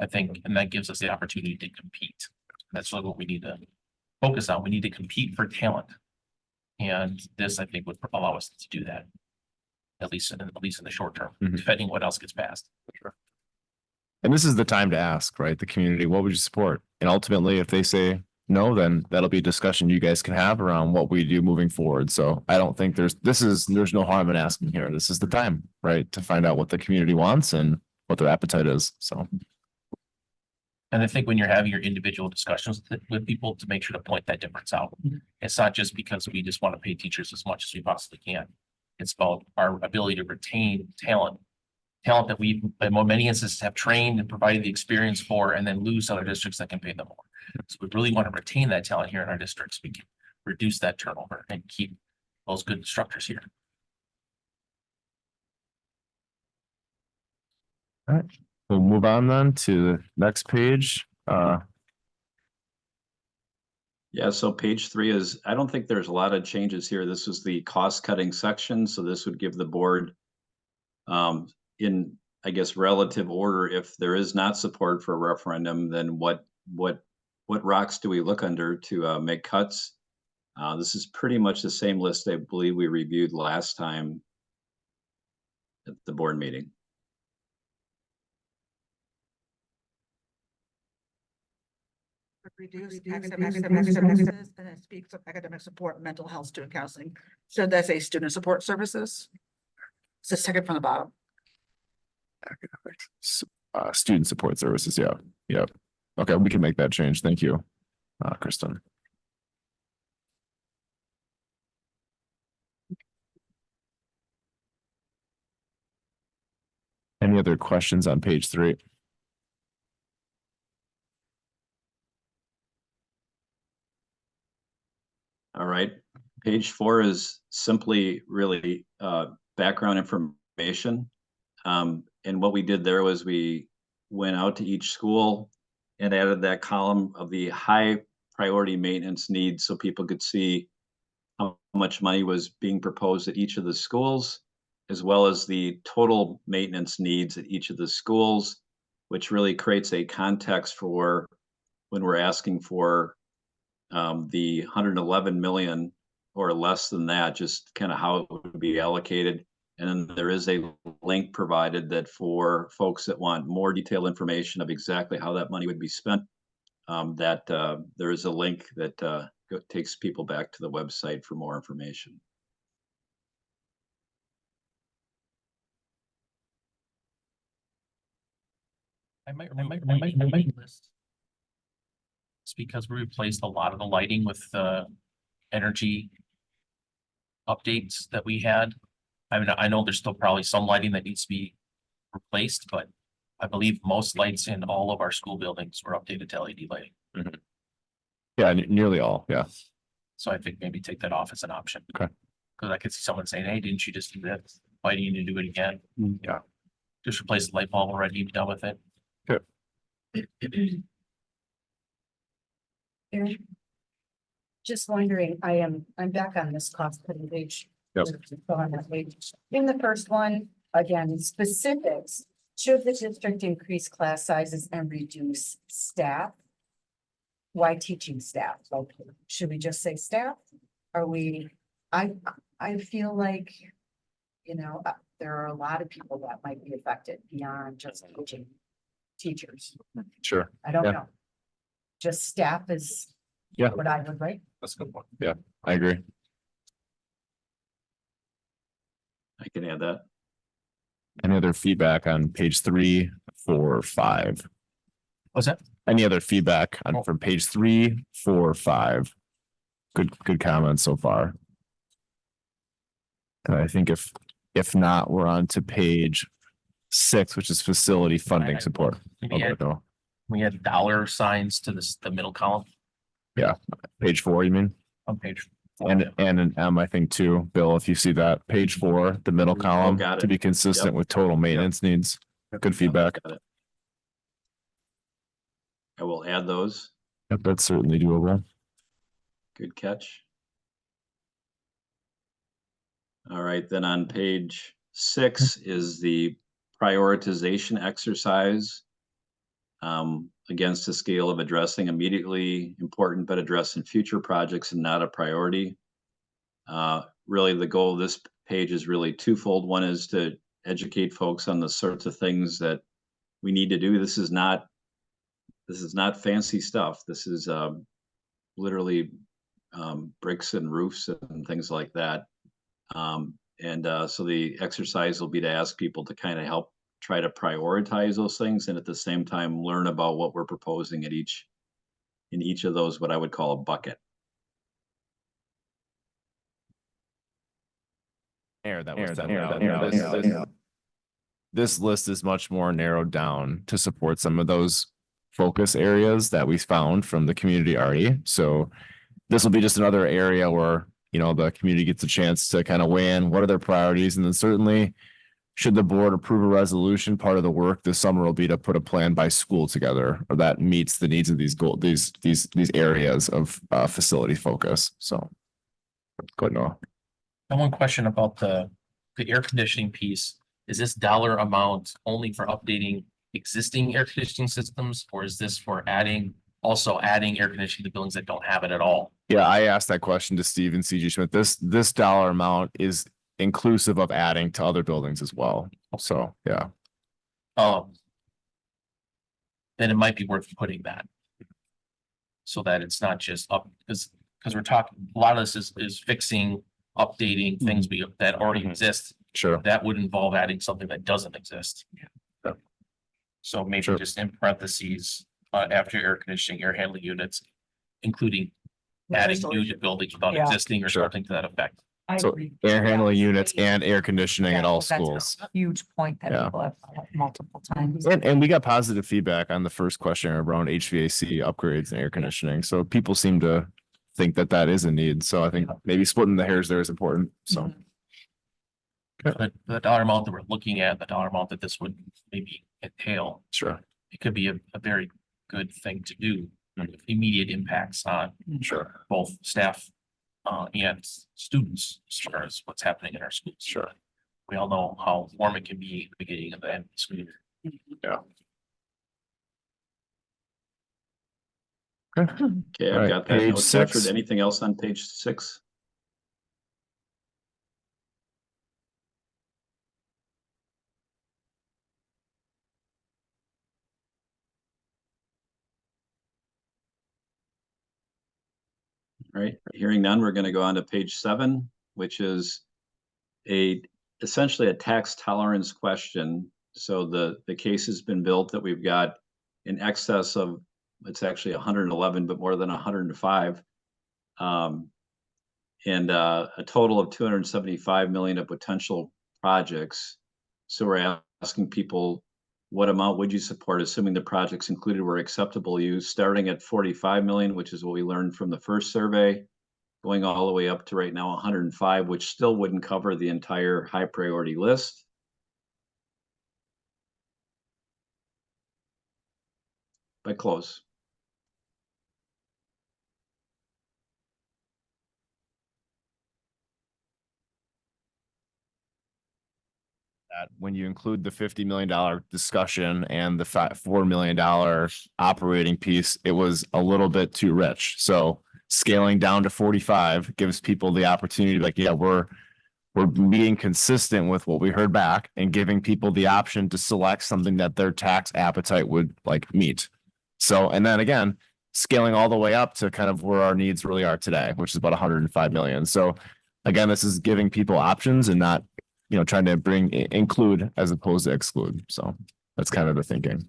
I think, and that gives us the opportunity to compete. That's really what we need to focus on. We need to compete for talent. And this, I think, would allow us to do that. At least in the short term, depending what else gets passed. And this is the time to ask, right? The community, what would you support? And ultimately, if they say no, then that'll be a discussion you guys can have around what we do moving forward. So I don't think there's no harm in asking here. This is the time, right? To find out what the community wants and what their appetite is. So. And I think when you're having your individual discussions with people, to make sure to point that difference out. It's not just because we just want to pay teachers as much as we possibly can. It's about our ability to retain talent that we, in many instances, have trained and provided the experience for, and then lose other districts that can pay them more. So we really want to retain that talent here in our districts. We can reduce that turnover and keep those good instructors here. All right, we'll move on then to the next page. Yeah, so page 3 is, I don't think there's a lot of changes here. This was the cost cutting section. So this would give the board in, I guess, relative order, if there is not support for a referendum, then what rocks do we look under to make cuts? This is pretty much the same list I believe we reviewed last time at the board meeting. Reduce academic services, and it speaks of academic support, mental health, student counseling. Should that say student support services? It's the second from the bottom. Student support services. Yeah. Yep. Okay, we can make that change. Thank you, Kristen. Any other questions on page 3? All right, page 4 is simply really background information. And what we did there was we went out to each school and added that column of the high priority maintenance needs so people could see how much money was being proposed at each of the schools, as well as the total maintenance needs at each of the schools, which really creates a context for when we're asking for the 111 million or less than that, just kind of how it would be allocated. And then there is a link provided that for folks that want more detailed information of exactly how that money would be spent, there is a link that takes people back to the website for more information. I might list. It's because we replaced a lot of the lighting with the energy updates that we had. I mean, I know there's still probably some lighting that needs to be replaced, but I believe most lights in all of our school buildings were updated to LED lighting. Yeah, nearly all. Yeah. So I think maybe take that off as an option. Okay. Because I could see someone saying, "Hey, didn't you just do that? Why do you need to do it again?" Yeah. Just replace the light bulb already, be done with it. Erin, just wondering, I'm back on this cost cutting page. Yep. So on that page. In the first one, again, specifics, should the district increase class sizes and reduce staff? Why teaching staff? Like, should we just say staff? Are we, I feel like, there are a lot of people that might be affected beyond just coaching teachers. Sure. I don't Yeah. know. Just staff is Yeah. what I would write. That's a good point. Yeah, I agree. I can add that. Any other feedback on page 3, 4, 5? What's that? Any other feedback on from page 3, 4, 5? Good comments so far. And I think if not, we're on to page 6, which is facility funding support. We had dollar signs to the middle column Page 4, you mean? on page 4. And an M, I think too, Bill, if you see that, page 4, the middle column, got it. to be consistent Yep. with total maintenance needs. Good feedback. Got it. I will add those. Yep, that's certainly doable. Good catch. All right, then on page 6 is the prioritization exercise. Against a scale of addressing immediately important but addressing future projects and not a priority. Really, the goal of this page is really twofold. One is to educate folks on the sorts of things that we need to do. This is not fancy stuff. This is literally bricks and roofs and things like that. So the exercise will be to ask people to kind of help try to prioritize those things, and at the same time learn about what we're proposing in each of those, what I would call a bucket. This list is much more narrowed down to support some of those focus areas that we found from the community already. So this will be just another area where, you know, the community gets a chance to kind of weigh in, what are their priorities? And then certainly, should the board approve a resolution, part of the work this summer will be to put a plan by school together or that meets the needs of these areas of facility focus. So go ahead, Noah. And one question about the air conditioning piece. Is this dollar amount only for updating existing air conditioning systems, or is this for also adding air conditioning to buildings that don't have it at all? Yeah, I asked that question to Steve and CG Schmidt. This dollar amount is inclusive of adding to other buildings as well. So, yeah. Then it might be worth putting that. So that it's not just up, because we're talking, a lot of this is fixing, updating things that already exist. Sure. That would involve adding something that doesn't exist. Yeah. So maybe Sure. just in parentheses, after air conditioning, air handling units, including adding new to buildings without Yeah. existing or Sure. something to that effect. I So agree. air handling units and air conditioning Yeah, at all that's a schools. Huge point that Yeah. people have multiple times. And we got positive feedback on the first question around HVAC upgrades and air conditioning. So people seem to think that is a need. So I think maybe splitting the hairs there is important. So. But the dollar amount that we're looking at, the dollar amount that this would maybe entail, Sure. it could be a very good thing to do. With immediate impacts on Sure. both staff and students as far as what's happening in our schools. Sure. We all know how warm it can be at the beginning of the end of the school year. Yeah. Okay, Right, I've got that page note captured. 6. Anything else on page 6? All right, hearing none, we're going to go on to page 7, which is essentially a tax tolerance question. So the case has been built that we've got in excess of, it's actually 111, but more than 105. And a total of 275 million of potential projects. So we're asking people, what amount would you support, assuming the projects included were acceptable use, starting at 45 million, which is what we learned from the first survey, going all the way up to right now 105, which still wouldn't cover the entire high priority list. But close. That when you include the $50 million discussion and the $4 million operating piece, it was a little bit too rich. So scaling down to 45 gives people the opportunity to be like, yeah, we're being consistent with what we heard back and giving people the option to select something that their tax appetite would like meet. So, and then again, scaling all the way up to kind of where our needs really are today, which is about 105 million. So again, this is giving people options and not, you know, trying to include as opposed to exclude. So that's kind of the thinking.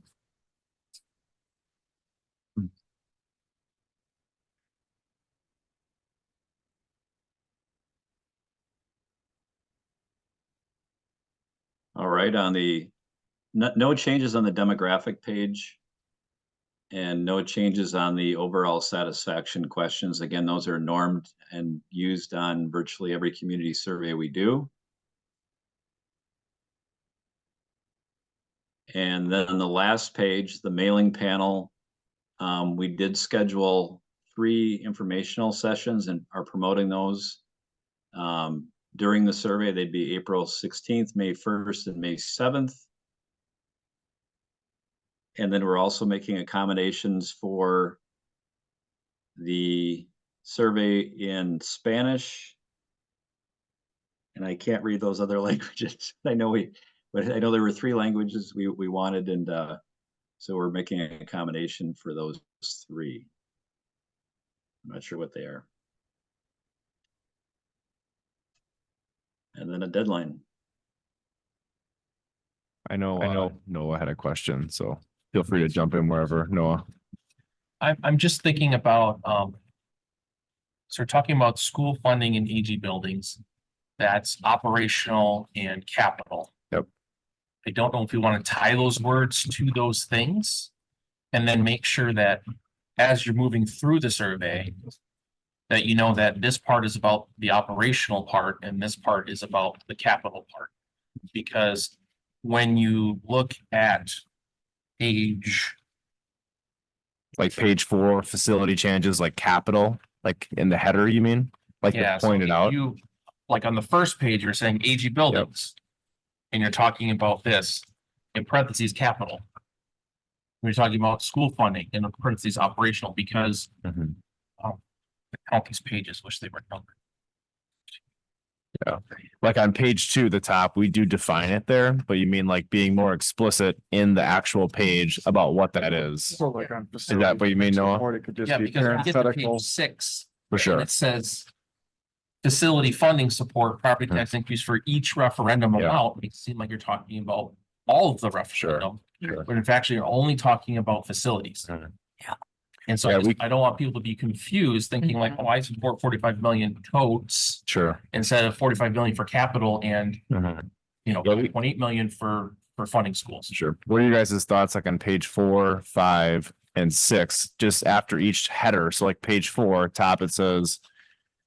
All right, on the no changes on the demographic page and no changes on the overall satisfaction questions. Again, those are normed and used on virtually every community survey we do. And then on the last page, the mailing panel, We did schedule 3 informational sessions and are promoting those. During the survey, they'd be April 16th, May 1st, and May 7th. And then we're also making accommodations for the survey in Spanish. And I can't read those other languages. I know there were 3 languages we wanted, and so we're making an accommodation for those 3. I'm not sure what they are. And then a deadline. I know Noah had a question, so feel free to jump in wherever, Noah. I'm just thinking about, so we're talking about school funding in AG buildings. That's operational and capital. Yep. I don't know if we want to tie those words to those things. And then make sure that as you're moving through the survey, that you know that this part is about the operational part and this part is about the capital part. Because when you look at age, Like page 4, facility changes, like capital, like in the header, you mean? Like they yeah, so pointed if out. you, like on the first page, you're saying AG buildings. And you're talking about this in parentheses, capital. We're talking about school funding in parentheses, operational, because Mhm. I count these pages, wish they were numbered. Like on page 2, the top, we do define it there, but you mean like being more explicit in the actual page about what that is. So like on. Is that what you mean, Noah? It could just Yeah, be because when you get to parenthetical. page 6, For and sure. it says facility funding support, property tax increase for each referendum Yeah. amount, it seems like you're talking about all of the referendum. Sure. But in fact, you're only talking about facilities. Mhm. Yeah. And so Yeah, I don't want people to be confused, thinking like, oh, I support 45 million totes Sure. instead of 45 million for capital and, Mhm. you know, Yeah, we- 1.8 million for funding schools. Sure. What are you guys' thoughts like on page 4, 5, and 6, just after each header? So like page 4, top, it says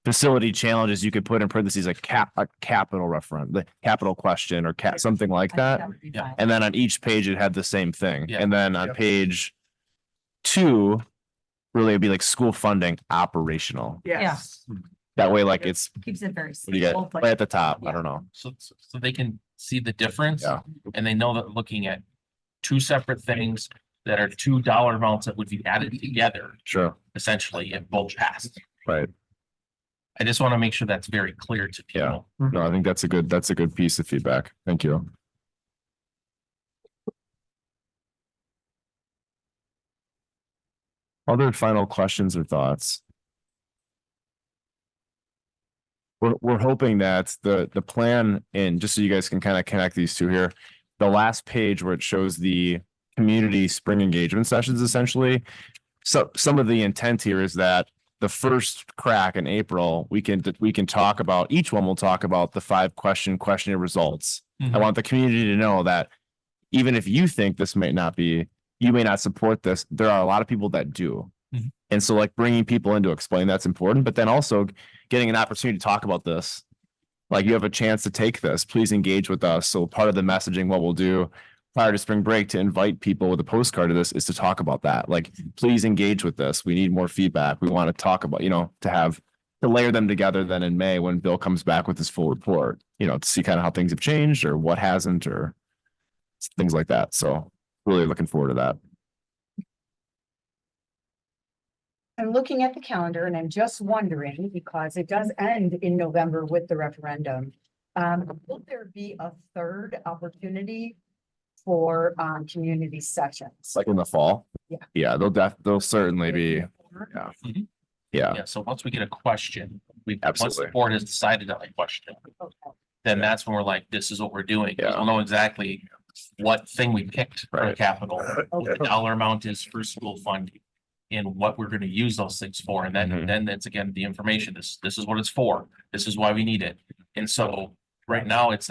facility challenges, you could put in parentheses a capital referendum, the capital question or something like that. Yeah. And then on each page, it had the same thing. Yeah. And then on Yep. page 2, really it'd be like school funding operational. Yes. That way, like it's, Keeps it very what do you get? simple, Right but at the top. I don't know. So they can see the difference. Yeah. And they know that looking at 2 separate things that are $2 amounts that would be added together, Sure. essentially, if both passed. Right. I just want to make sure that's very clear to Yeah. people. No, I think that's a good piece of feedback. Thank you. Other final questions or thoughts? We're hoping that the plan, and just so you guys can kind of connect these two here, the last page where it shows the community spring engagement sessions, essentially. So some of the intent here is that the first crack in April, we can talk about, each one will talk about the 5 questionnaire results. I want the community to know that even if you think this may not be, you may not support this, there are a lot of people that do. Mhm. And so like bringing people in to explain that's important, but then also getting an opportunity to talk about this. Like you have a chance to take this, please engage with us. So part of the messaging, what we'll do prior to spring break to invite people with a postcard to this is to talk about that. Like, please engage with this. We need more feedback. We want to talk about, to layer them together then in May when Bill comes back with his full report, to see kind of how things have changed or what hasn't or things like that. So really looking forward to that. I'm looking at the calendar and I'm just wondering, because it does end in November with the referendum. Will there be a third opportunity for community sessions? Like in the fall? Yeah. Yeah, they'll certainly be. Yeah. Mhm. Yeah. Yeah, so once we get a question, once Absolutely. the board has decided on a question, Okay. then that's when we're like, this is what we're doing. 'Cause Yeah. We'll know exactly what thing we picked for Right. capital, what the dollar amount is for school funding. And what we're gonna use those things for, and Mhm. then it's again, the information, this is what it's for, this is why we need it. And so, right now, it's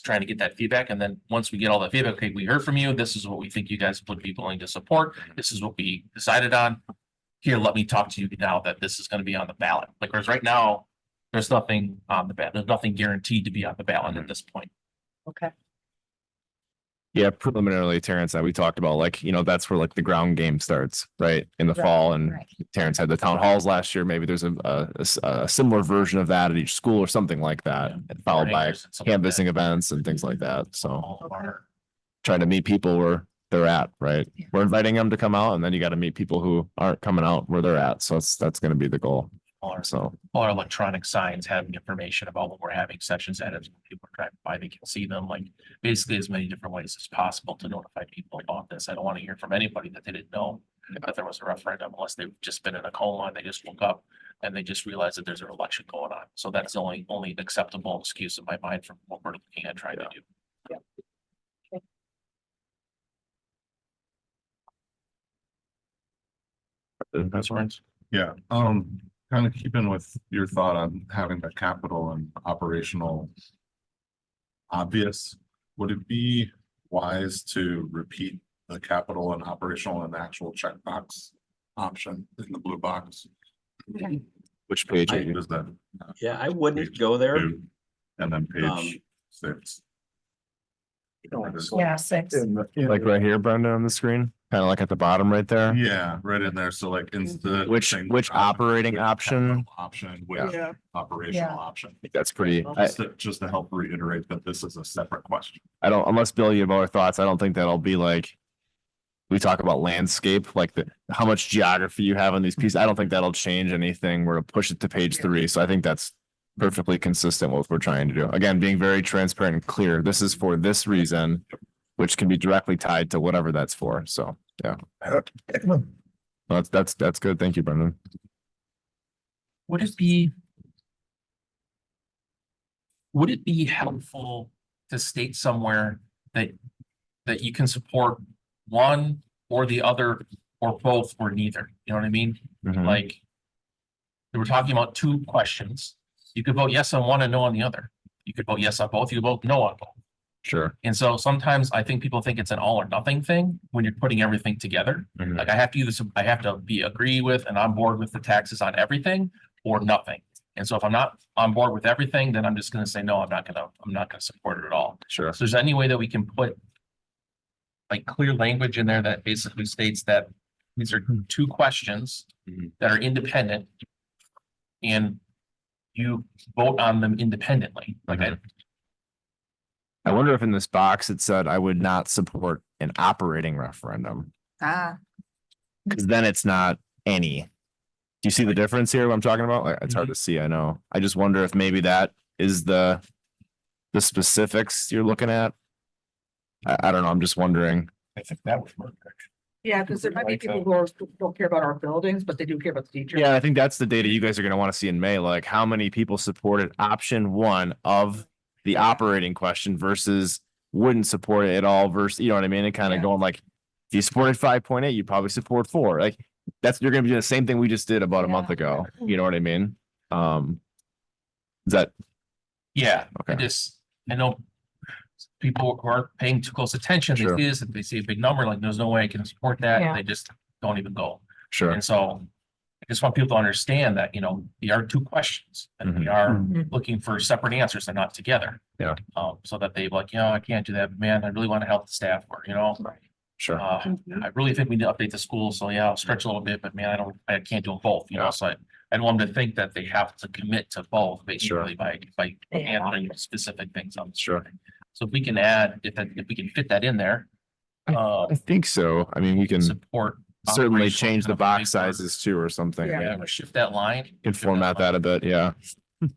trying to get that feedback, and then once we get all that feedback, okay, we heard from you, this is what we think you guys would be willing to support, this is what we decided on. Here, let me talk to you now that this is gonna be on the ballot, like, whereas right now, there's nothing on the ballot, there's nothing guaranteed to be on the ballot at this point. Okay. Yeah, preliminarily, Terrence and I, we talked about like, that's where like the ground game starts, right? In the Right, fall, and right. Terrence had the town halls last year. Maybe there's a similar version of that at each school or something like that, Yeah. and followed by Hangers and stuff like that. canvassing events and things like that. So All of our- trying to meet people where they're at, right? Yeah. We're inviting them to come out, and then you got to meet people who aren't coming out where they're at. So that's going to be the goal. So all our electronic signs having information about when we're having sessions at it. When people are driving by, they can see them, like basically as many different ways as possible to notify people about this. I don't want to hear from anybody that they didn't know that there was a referendum unless they've just been in a coma and they just woke up and they just realized that there's an election going on. So that's the only acceptable excuse in my mind from what we're looking at trying to do. Concerns? Yeah, kind of keeping with your thought on having the capital and operational obvious, would it be wise to repeat the capital and operational and actual checkbox option in the blue box? which page are you? What is that? Yeah, I wouldn't go there. Two, and then page 6. Yeah, 6. Like right here, Brenda, on the screen, kind of like at the bottom right there. Yeah, right in there. So like instead. Which operating option? Option, which Yeah. operational option. I think that's pretty. Just to help reiterate that this is a separate question. I don't, unless Bill, you have other thoughts, I don't think that'll be like. We talk about landscape, like how much geography you have on these pieces. I don't think that'll change anything. We're to push it to page 3. So I think that's perfectly consistent with what we're trying to do. Again, being very transparent and clear. This is for this reason, which can be directly tied to whatever that's for. So, yeah. Well, that's good. Thank you, Brendan. Would it be helpful to state somewhere that you can support one or the other or both or neither? You know what I mean? Mhm. Like, we were talking about 2 questions. You could vote yes on one and no on the other. You could vote yes on both. You could vote no on both. Sure. And so sometimes I think people think it's an all or nothing thing when you're putting everything together. Mhm. Like I have to I have to agree with and on board with the taxes on everything or nothing. And so if I'm not on board with everything, then I'm just gonna say, no, I'm not gonna support it at all. Sure. So is there any way that we can put like clear language in there that basically states that these are 2 questions Mhm. that are independent and you vote on them independently? Like I wonder if in this box it said I would not support an operating referendum, because then it's not any. Do you see the difference here? What I'm talking about? Like, it's hard to see. I know. I just wonder if maybe that is the specifics you're looking at. I don't know. I'm just wondering. I think that would work. Yeah, because there might be people who don't care about our buildings, but they do care about the teachers. Yeah, I think that's the data you guys are going to want to see in May. Like how many people supported option 1 of the operating question versus wouldn't support it at all versus, you know what I mean? And kind of Yeah. going like, if you supported 5.8, you probably support 4. Like you're going to be doing the same thing we just did about a month ago. You know what I mean? Is that? Yeah, I Okay. know people who aren't paying too close attention, Sure. they see a big number, like there's no way I can support that, Yeah. and they just don't even go. Sure. And so I just want people to understand that, they are 2 questions and we are looking for separate answers and not together. Yeah. So that they like, I can't do that, but man, I really want to help the staff or, Sure. I really think we need to update the school. So yeah, I'll stretch a little bit, but man, I can't do them both, Yeah. so I don't want them to think that they have to commit to both Sure. basically by answering specific things on the Sure. survey. So if we can add, if we can fit that in there, I think so. I mean, we can support. certainly operational change the kind of a big box sizes too or something. Yeah. Yeah, or shift that line. Can format that a bit. Yeah.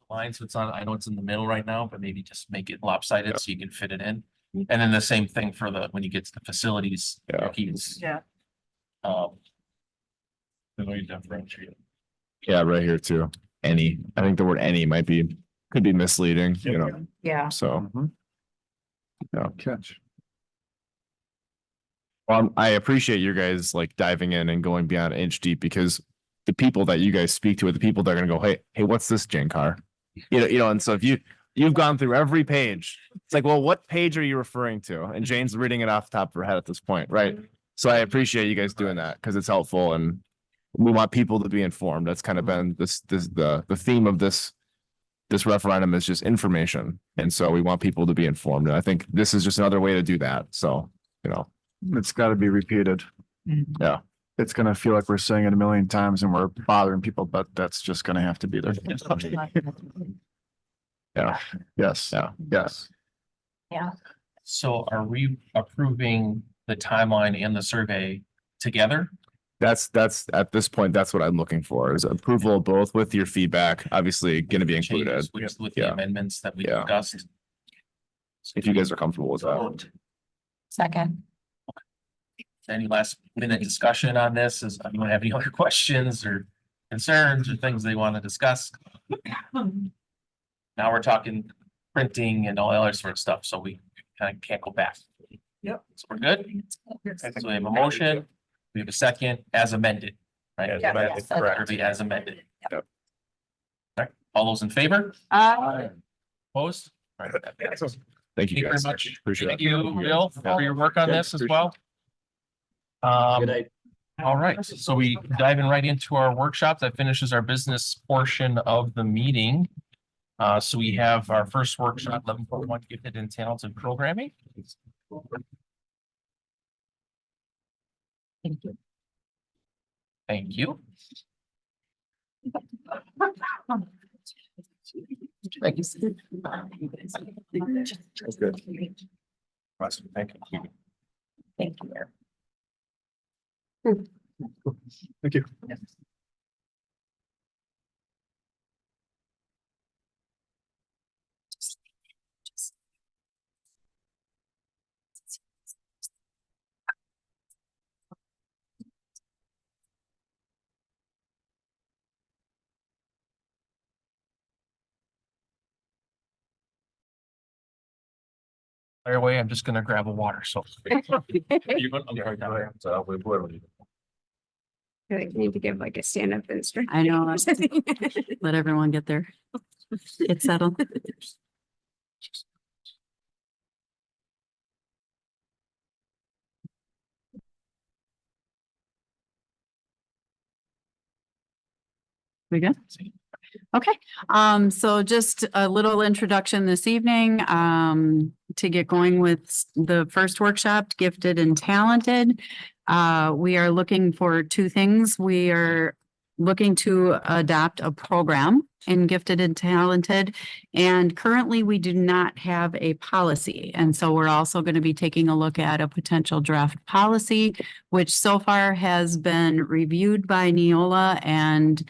Line, so it's on, I know it's in the middle right now, but maybe just make it lopsided so you can fit it in. And then the same thing for when you get to the facilities. Yeah. Keys. Yeah. The way you differentiate. Yeah. Right here too. I think the word any could be misleading, Yeah. so. Yeah. Catch. Well, I appreciate you guys like diving in and going beyond inch deep because the people that you guys speak to are the people that are going to go, Hey, what's this Jane car? And so if you've gone through every page, it's like, well, what page are you referring to? And Jane's reading it off the top of her head at this point. Right. So I appreciate you guys doing that because it's helpful and we want people to be informed. That's kind of been the theme of this this referendum is just information. And so we want people to be informed. And I think this is just another way to do that. So, you know, It's got to be repeated. Yeah. It's going to feel like we're saying it a million times and we're bothering people, but that's just going to have to be there. Yeah. Yes. Yeah. Yes. So are we approving the timeline and the survey together? That's at this point, that's what I'm looking for is approval of both with your feedback, obviously going to be included. Changes with the Yeah. amendments that we Yeah. discussed. If you guys are comfortable with that. Second. Any last minute discussion on this? Is anyone have any other questions or concerns or things they want to discuss? Now we're talking printing and all the other sort of stuff, so we kind of can't go back. Yep. So we're good? So we have a motion, we have a second as amended, right? As amended, Yes, correct. Kirby, as amended. Yep. All right, all those in favor? Opposed? All right, that passes. Thank you Thank you very guys. much. Appreciate Thank it. you, Bill, for your work on Yeah, this as appreciate well. Good night. All right, so we diving right into our workshop. That finishes our business portion of the meeting. So we have our first workshop, 11.1 gifted and talented programming. Thank you. That's good. Awesome, thank you. Thank you. Thank you. By the way, I'm just gonna grab a water, so. You're gonna- I'm sorry, Diane, so we put it- Need to give like a stand-up instruction. I know. Let everyone get there. Get settled. We good? Okay, so just a little introduction this evening, to get going with the first workshop, Gifted and Talented. We are looking for two things. We are looking to adopt a program in Gifted and Talented. And currently we do not have a policy. And so we're also going to be taking a look at a potential draft policy, which so far has been reviewed by Neola. And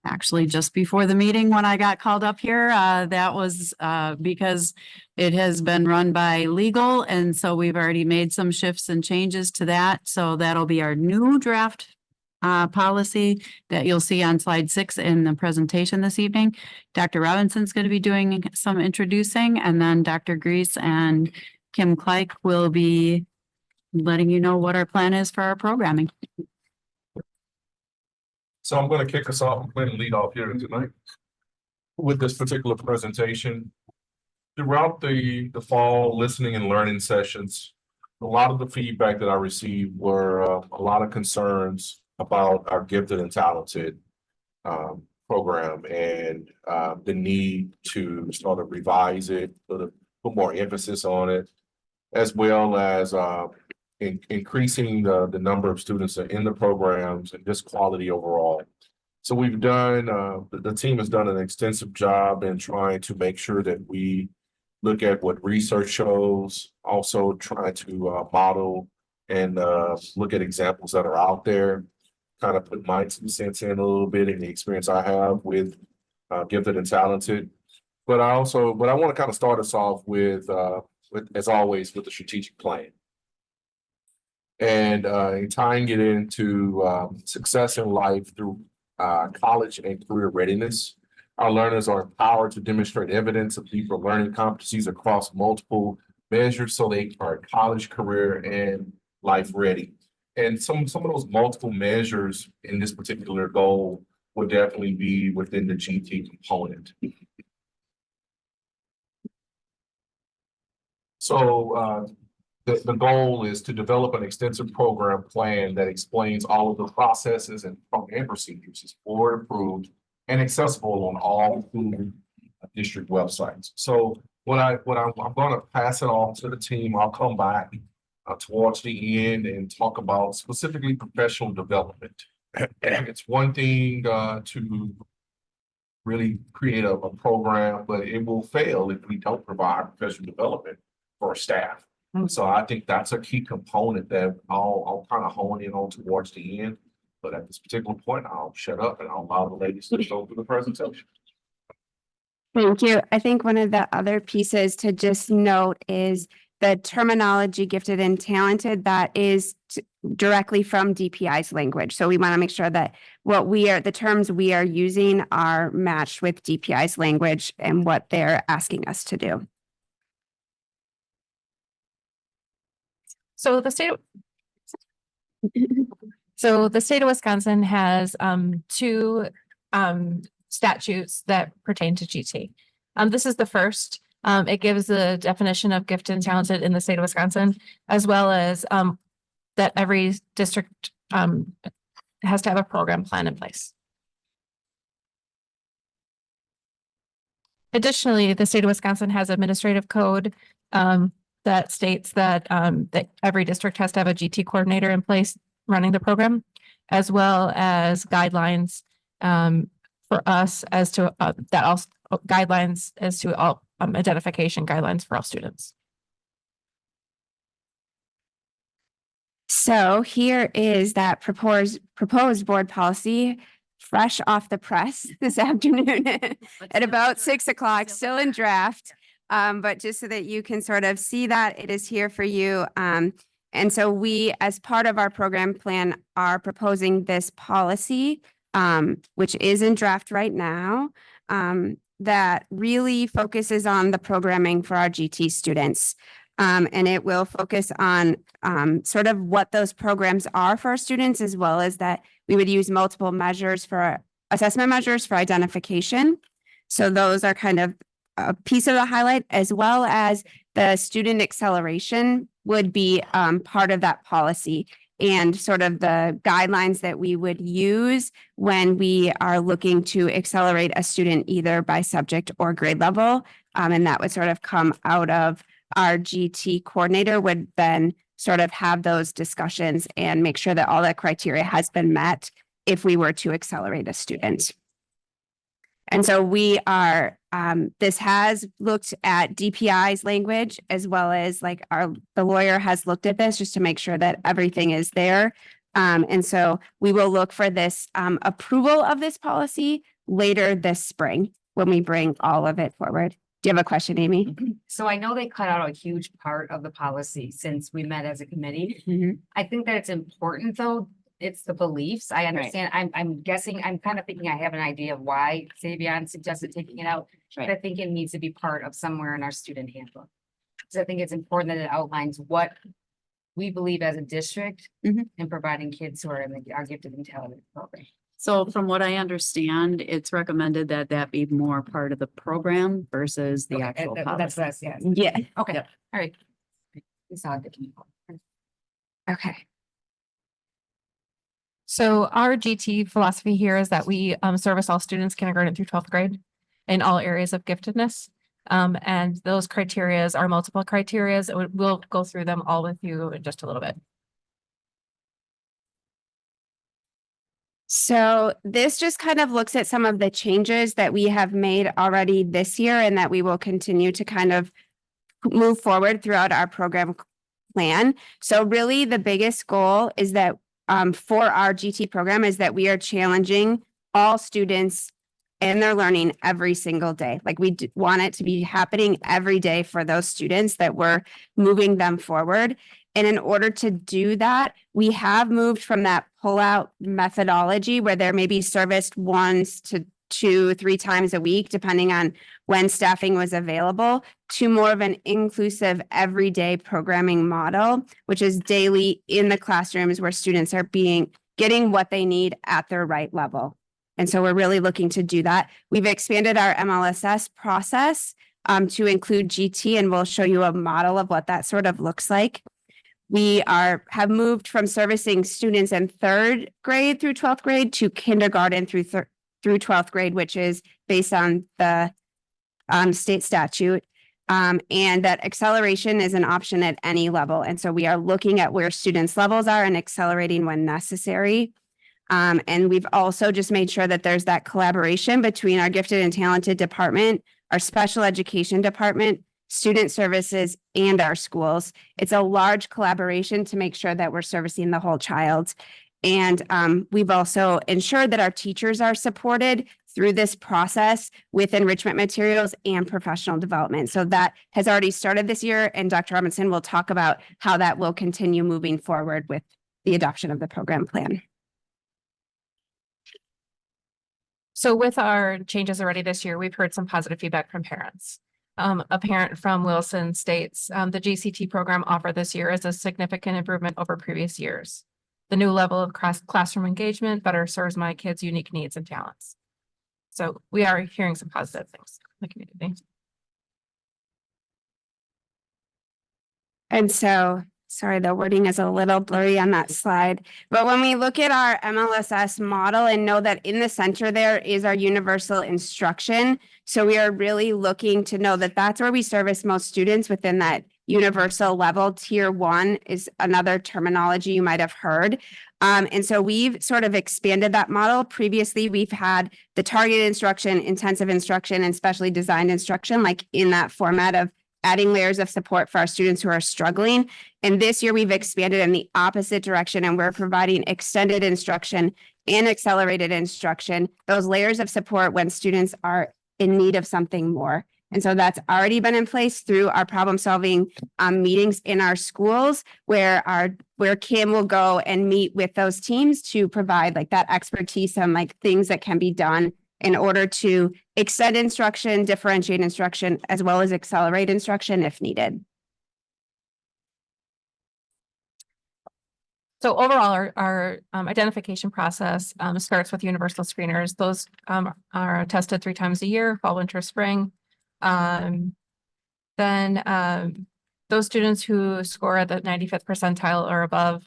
actually just before the meeting, when I got called up here, that was because it has been run by legal. And so we've already made some shifts and changes to that. So that'll be our new draft policy that you'll see on slide 6 in the presentation this evening. Dr. Robinson's going to be doing some introducing, and then Dr. Grease and Kim Kleik will be letting you know what our plan is for our programming. So I'm gonna kick us off, I'm going to lead off here tonight with this particular presentation. Throughout the fall listening and learning sessions, a lot of the feedback that I received were a lot of concerns about our gifted and talented program and the need to sort of revise it, put more emphasis on it, as well as increasing the number of students that are in the programs and just quality overall. So we've done, the team has done an extensive job in trying to make sure that we look at what research shows, also try to model and look at examples that are out there, kind of put my 2 cents in a little bit in the experience I have with gifted and talented. But I want to kind of start us off with, as always, with the strategic plan. And tying it into success in life through college and career readiness. Our learners are empowered to demonstrate evidence of deeper learning competencies across multiple measures so they are college, career, and life ready. And some of those multiple measures in this particular goal would definitely be within the GT component. So the goal is to develop an extensive program plan that explains all of the processes and procedures is board approved and accessible on all who district websites. So I'm gonna pass it on to the team. I'll come back towards the end and talk about specifically professional development. It's one thing to really create a program, but it will fail if we don't provide professional development for our staff. So I think that's a key component that I'll kind of hone in on towards the end. But at this particular point, I'll shut up and I'll allow the ladies to go through the presentation. Thank you. I think one of the other pieces to just note is the terminology gifted and talented that is directly from DPI's language. So we want to make sure that the terms we are using are matched with DPI's language and what they're asking us to do. So the state of Wisconsin has two statutes that pertain to GT. This is the first. It gives the definition of gifted and talented in the state of Wisconsin, as well as that every district has to have a program plan in place. Additionally, the state of Wisconsin has administrative code that states that that every district has to have a GT coordinator in place running the program, as well as guidelines for us as to that also guidelines as to all identification guidelines for all students. So here is that proposed board policy fresh off the press this afternoon at about 6 o'clock, still in draft. But just so that you can sort of see that it is here for you. And so we, as part of our program plan, are proposing this policy, which is in draft right now, that really focuses on the programming for our GT students. And it will focus on sort of what those programs are for our students, as well as that we would use multiple measures for assessment measures for identification. So those are kind of a piece of the highlight, as well as the student acceleration would be part of that policy and sort of the guidelines that we would use when we are looking to accelerate a student either by subject or grade level. And that would sort of come out of our GT coordinator would then sort of have those discussions and make sure that all the criteria has been met if we were to accelerate a student. And so we are, this has looked at DPI's language as well as like the lawyer has looked at this just to make sure that everything is there. And so we will look for this approval of this policy later this spring when we bring all of it forward. Do you have a question, Amy? So I know they cut out a huge part of the policy since we met as a committee. I think that it's important though. It's the beliefs. I understand. I'm guessing, I'm kind of thinking I have an idea of why Savion suggested taking it out. But I think it needs to be part of somewhere in our student handbook. So I think it's important that it outlines what we believe as a district in providing kids who are in our gifted and talented program. So from what I understand, it's recommended that that be more part of the program versus the actual That's policy. yes. Yeah. Okay, Yep. all right. We saw it. Okay. So our GT philosophy here is that we service all students kindergarten through 12th grade in all areas of giftedness. And those criterias are multiple criterias. We'll go through them all with you in just a little bit. So this just kind of looks at some of the changes that we have made already this year and that we will continue to kind of move forward throughout our program plan. So really the biggest goal is that for our GT program is that we are challenging all students in their learning every single day. Like we want it to be happening every day for those students that we're moving them forward. And in order to do that, we have moved from that pull-out methodology where there may be serviced 1 to 2, 3 times a week, depending on when staffing was available, to more of an inclusive everyday programming model, which is daily in the classrooms where students are getting what they need at their right level. And so we're really looking to do that. We've expanded our MLSS process to include GT, and we'll show you a model of what that sort of looks like. We have moved from servicing students in 3rd grade through 12th grade to kindergarten through 12th grade, which is based on the state statute. And that acceleration is an option at any level. And so we are looking at where students' levels are and accelerating when necessary. And we've also just made sure that there's that collaboration between our gifted and talented department, our special education department, student services, and our schools. It's a large collaboration to make sure that we're servicing the whole child. And we've also ensured that our teachers are supported through this process with enrichment materials and professional development. So that has already started this year, and Dr. Robinson will talk about how that will continue moving forward with the adoption of the program plan. So with our changes already this year, we've heard some positive feedback from parents. A parent from Wilson states, the GCT program offered this year is a significant improvement over previous years. The new level of classroom engagement better serves my kids' unique needs and talents. So we are hearing some positive things in the community. And so, sorry, the wording is a little blurry on that slide, but when we look at our MLSS model and know that in the center there is our universal instruction. So we are really looking to know that that's where we service most students within that universal level. Tier 1 is another terminology you might have heard. And so we've sort of expanded that model. Previously, we've had the targeted instruction, intensive instruction, and specially designed instruction, like in that format of adding layers of support for our students who are struggling. And this year we've expanded in the opposite direction, and we're providing extended instruction and accelerated instruction, those layers of support when students are in need of something more. And so that's already been in place through our problem solving meetings in our schools, where Kim will go and meet with those teams to provide like that expertise and like things that can be done in order to extend instruction, differentiate instruction, as well as accelerate instruction if needed. So overall, our identification process starts with universal screeners. Those are tested 3 times a year, fall, winter, spring. Then those students who score at the 95th percentile or above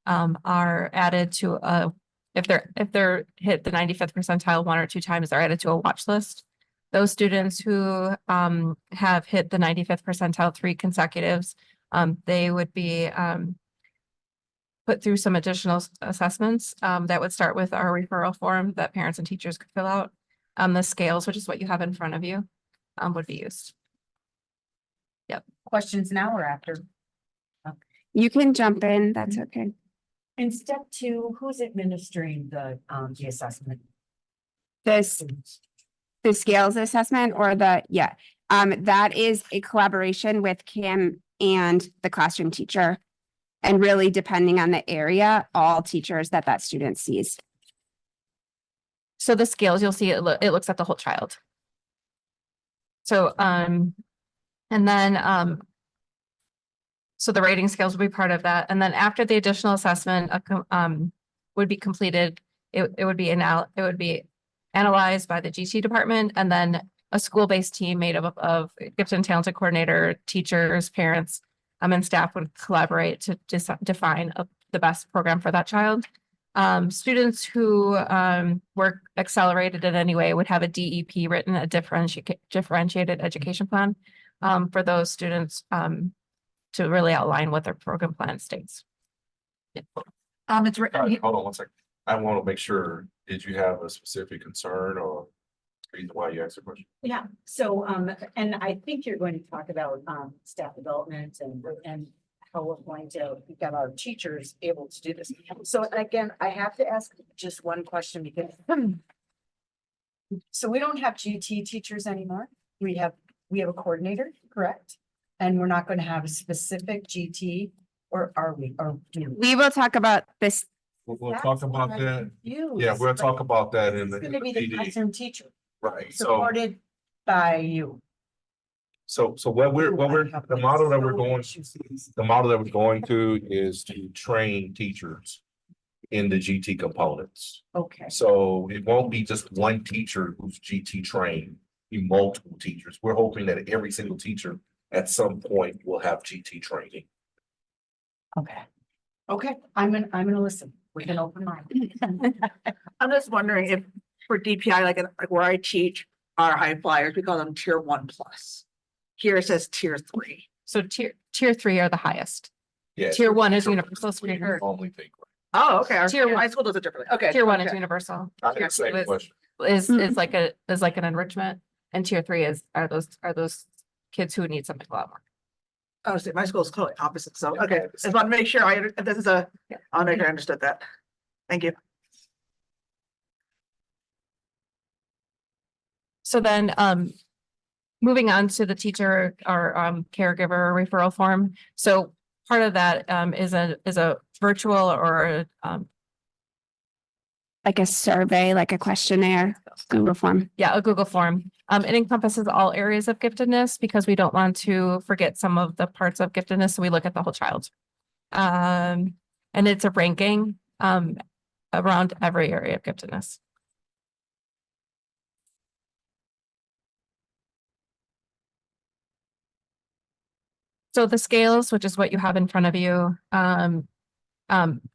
are added to a, if they're hit the 95th percentile 1 or 2 times, they're added to a watch list. Those students who have hit the 95th percentile 3 consecutives, they would be put through some additional assessments that would start with our referral form that parents and teachers could fill out. The scales, which is what you have in front of you, would be used. Yep. Questions now or after? You can jump in, that's okay. In step 2, who's administering the assessment? The scales assessment or that is a collaboration with Kim and the classroom teacher. And really depending on the area, all teachers that student sees. So the scales, you'll see it looks at the whole child. So, and then, so the rating scales will be part of that. And then after the additional assessment would be completed, it would be analyzed by the GT department, and then a school-based team made up of gifted and talented coordinator, teachers, parents, and staff would collaborate to define the best program for that child. Students who were accelerated in any way would have a DEP written, a differentiated education plan for those students to really outline what their program plan states. It's written. Hold on one second. I want to make sure, did you have a specific concern or reason why you asked the question? Yeah, so, and I think you're going to talk about, staff development and how we're going to get our teachers able to do this. So again, I have to ask just one question because so we don't have GT teachers anymore. We have a coordinator, correct? And we're not going to have a specific GT, or are we, or do We will talk about this. We'll talk about that. you? Yeah, we'll talk about that in the It's gonna be the PD. classroom teacher, Right, so, supported by you. so the model that we're going to is to train teachers in the GT components. Okay. So it won't be just one teacher who's GT trained, be multiple teachers. We're hoping that every single teacher at some point will have GT training. Okay. Okay, I'm gonna listen with an open mind. I'm just wondering if for DPI, like where I teach, our high flyers, we call them tier 1+. Here it says tier 3. So tier 3 are the highest. Yes. Tier 1 is universal screener. Only think. Oh, okay. Tier My school does it differently. Okay. Tier 1 is okay. universal. I Tier had the same 2 question. is like an enrichment, and tier 3 are those kids who need something a lot more. Oh, see, my school is totally opposite. So, okay. I just want to make sure this is I want to make sure I understood that. Thank you. So then, moving on to the teacher or caregiver referral form. So part of that is a virtual or Like a survey, like a questionnaire, Google form. a Google form. It encompasses all areas of giftedness because we don't want to forget some of the parts of giftedness. So we look at the whole child. And it's a ranking around every area of giftedness. So the scales, which is what you have in front of you,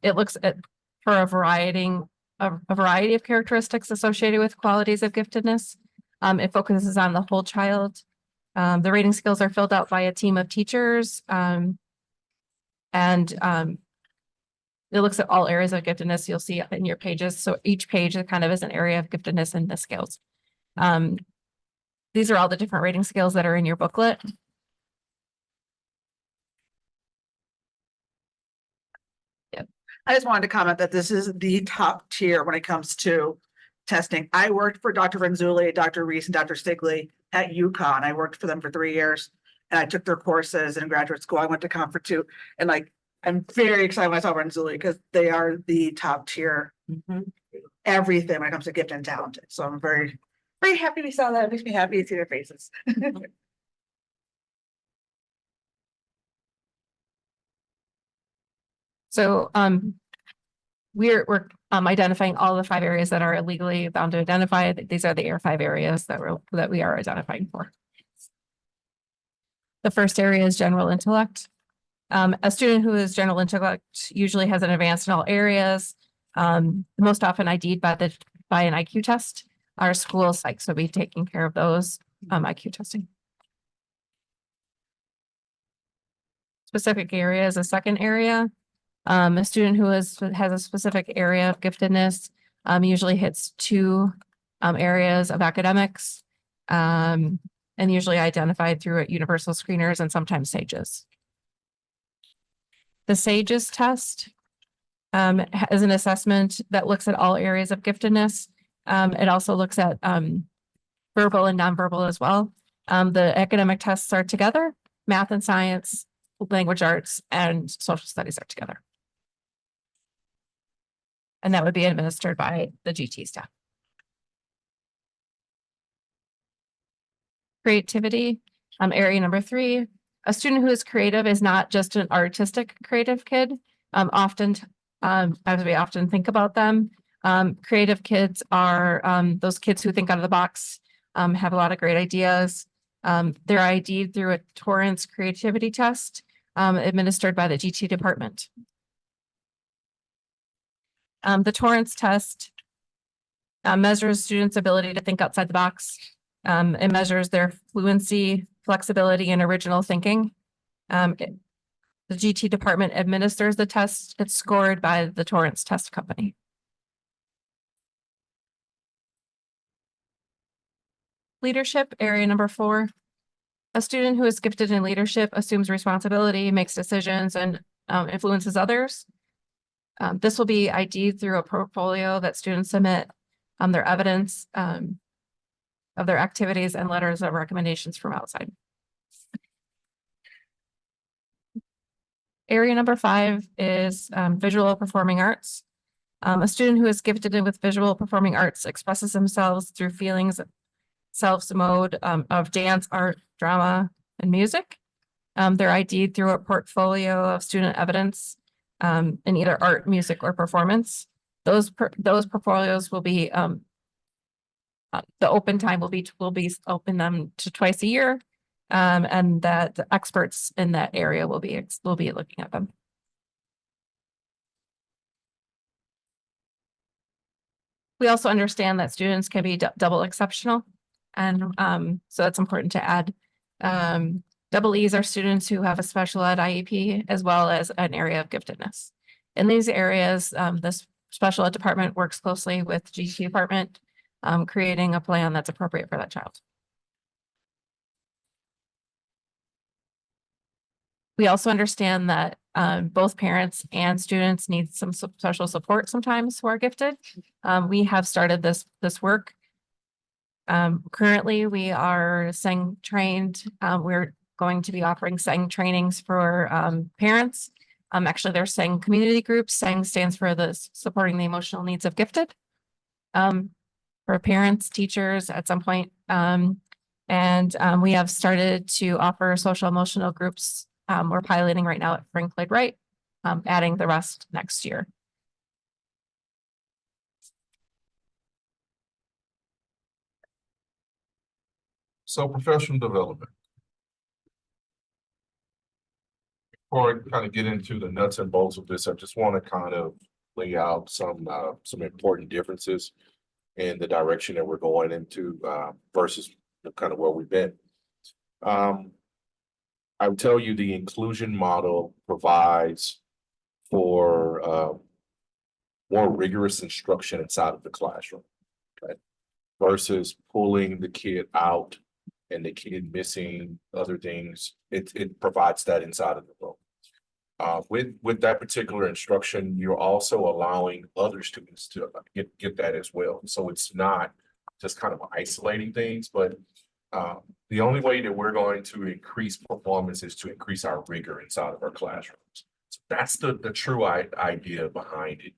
it looks at for a variety of characteristics associated with qualities of giftedness. It focuses on the whole child. The rating scales are filled out by a team of teachers. And it looks at all areas of giftedness. You'll see in your pages. So each page kind of is an area of giftedness in the scales. These are all the different rating scales that are in your booklet. I just wanted to comment that this is the top tier when it comes to testing. I worked for Dr. Renzulli, Dr. Reese, and Dr. Stigley at UConn. I worked for them for 3 years and I took their courses in graduate school. I went to Conference 2 and I'm very excited when I saw Renzulli because they are the top tier. Everything when it comes to gifted and talented. So I'm very, very happy we saw that. It makes me happy to see their faces. So we're identifying all the 5 areas that are legally bound to identify. These are the 5 areas that we are identifying for. The first area is general intellect. A student who is general intellect usually has an advanced in all areas. Most often ID'd by an IQ test. Our school psychs will be taking care of those IQ testing. Specific area is a second area. A student who has a specific area of giftedness usually hits 2 areas of academics and usually identified through universal screeners and sometimes SAGES. The SAGES test is an assessment that looks at all areas of giftedness. It also looks at verbal and nonverbal as well. The academic tests are together, math and science, language arts, and social studies are together. And that would be administered by the GT staff. Creativity, area number 3. A student who is creative is not just an artistic creative kid. Often, as we often think about them, creative kids are those kids who think out of the box, have a lot of great ideas. They're ID'd through a Torrance creativity test administered by the GT department. The Torrance test measures students' ability to think outside the box. It measures their fluency, flexibility, and original thinking. The GT department administers the test. It's scored by the Torrance test company. Leadership, area number 4. A student who is gifted in leadership assumes responsibility, makes decisions, and influences others. This will be ID'd through a portfolio that students submit their evidence of their activities and letters of recommendations from outside. Area number 5 is visual performing arts. A student who is gifted with visual performing arts expresses themselves through feelings, self-mode of dance, art, drama, and music. They're ID'd through a portfolio of student evidence in either art, music, or performance. Those portfolios will be the open time will be open them to twice a year, and that the experts in that area will be looking at them. We also understand that students can be double exceptional. And so that's important to add. Double E's are students who have a special ed IEP as well as an area of giftedness. In these areas, this special ed department works closely with GT department, creating a plan that's appropriate for that child. We also understand that both parents and students need some special support sometimes who are gifted. We have started this work. Currently, we are SENG trained. We're going to be offering SENG trainings for parents. Actually, they're SENG community groups. SENG stands for the Supporting the Emotional Needs of Gifted. For parents, teachers at some point. We have started to offer social emotional groups. We're piloting right now at Frank Lloyd Wright, adding the rest next year. So professional development. Before I kind of get into the nuts and bolts of this, I just want to kind of lay out some important differences in the direction that we're going into versus kind of where we've been. I would tell you the inclusion model provides for more rigorous instruction inside of the classroom, okay? Versus pulling the kid out and the kid missing other things. It provides that inside of the room. With that particular instruction, you're also allowing other students to get that as well. So it's not just kind of isolating things, but the only way that we're going to increase performance is to increase our rigor inside of our classrooms. So that's the true idea behind it,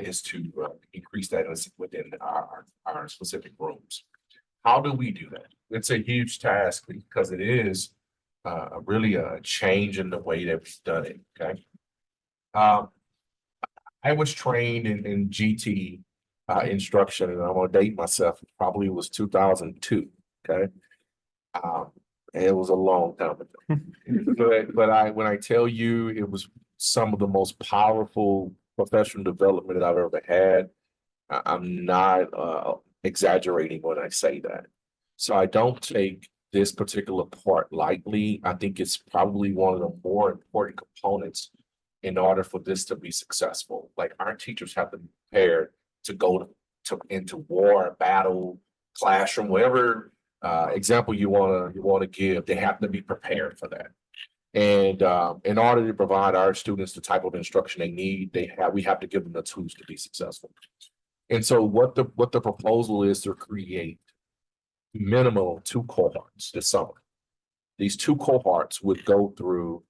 is to increase that within our specific rooms. How do we do that? It's a huge task because it is really a change in the way that we've done it, okay? I was trained in GT instruction, and I'm gonna date myself, it probably was 2002, okay? It was a long time ago. But when I tell you it was some of the most powerful professional development that I've ever had, I'm not exaggerating when I say that. So I don't take this particular part lightly. I think it's probably one of the more important components in order for this to be successful. Like, our teachers have to be prepared to go into war, battle, classroom, whatever example you wanna give. They have to be prepared for that. And in order to provide our students the type of instruction they need, we have to give them the tools to be successful. And so what the proposal is to create minimum 2 cohorts this summer. These 2 cohorts would go through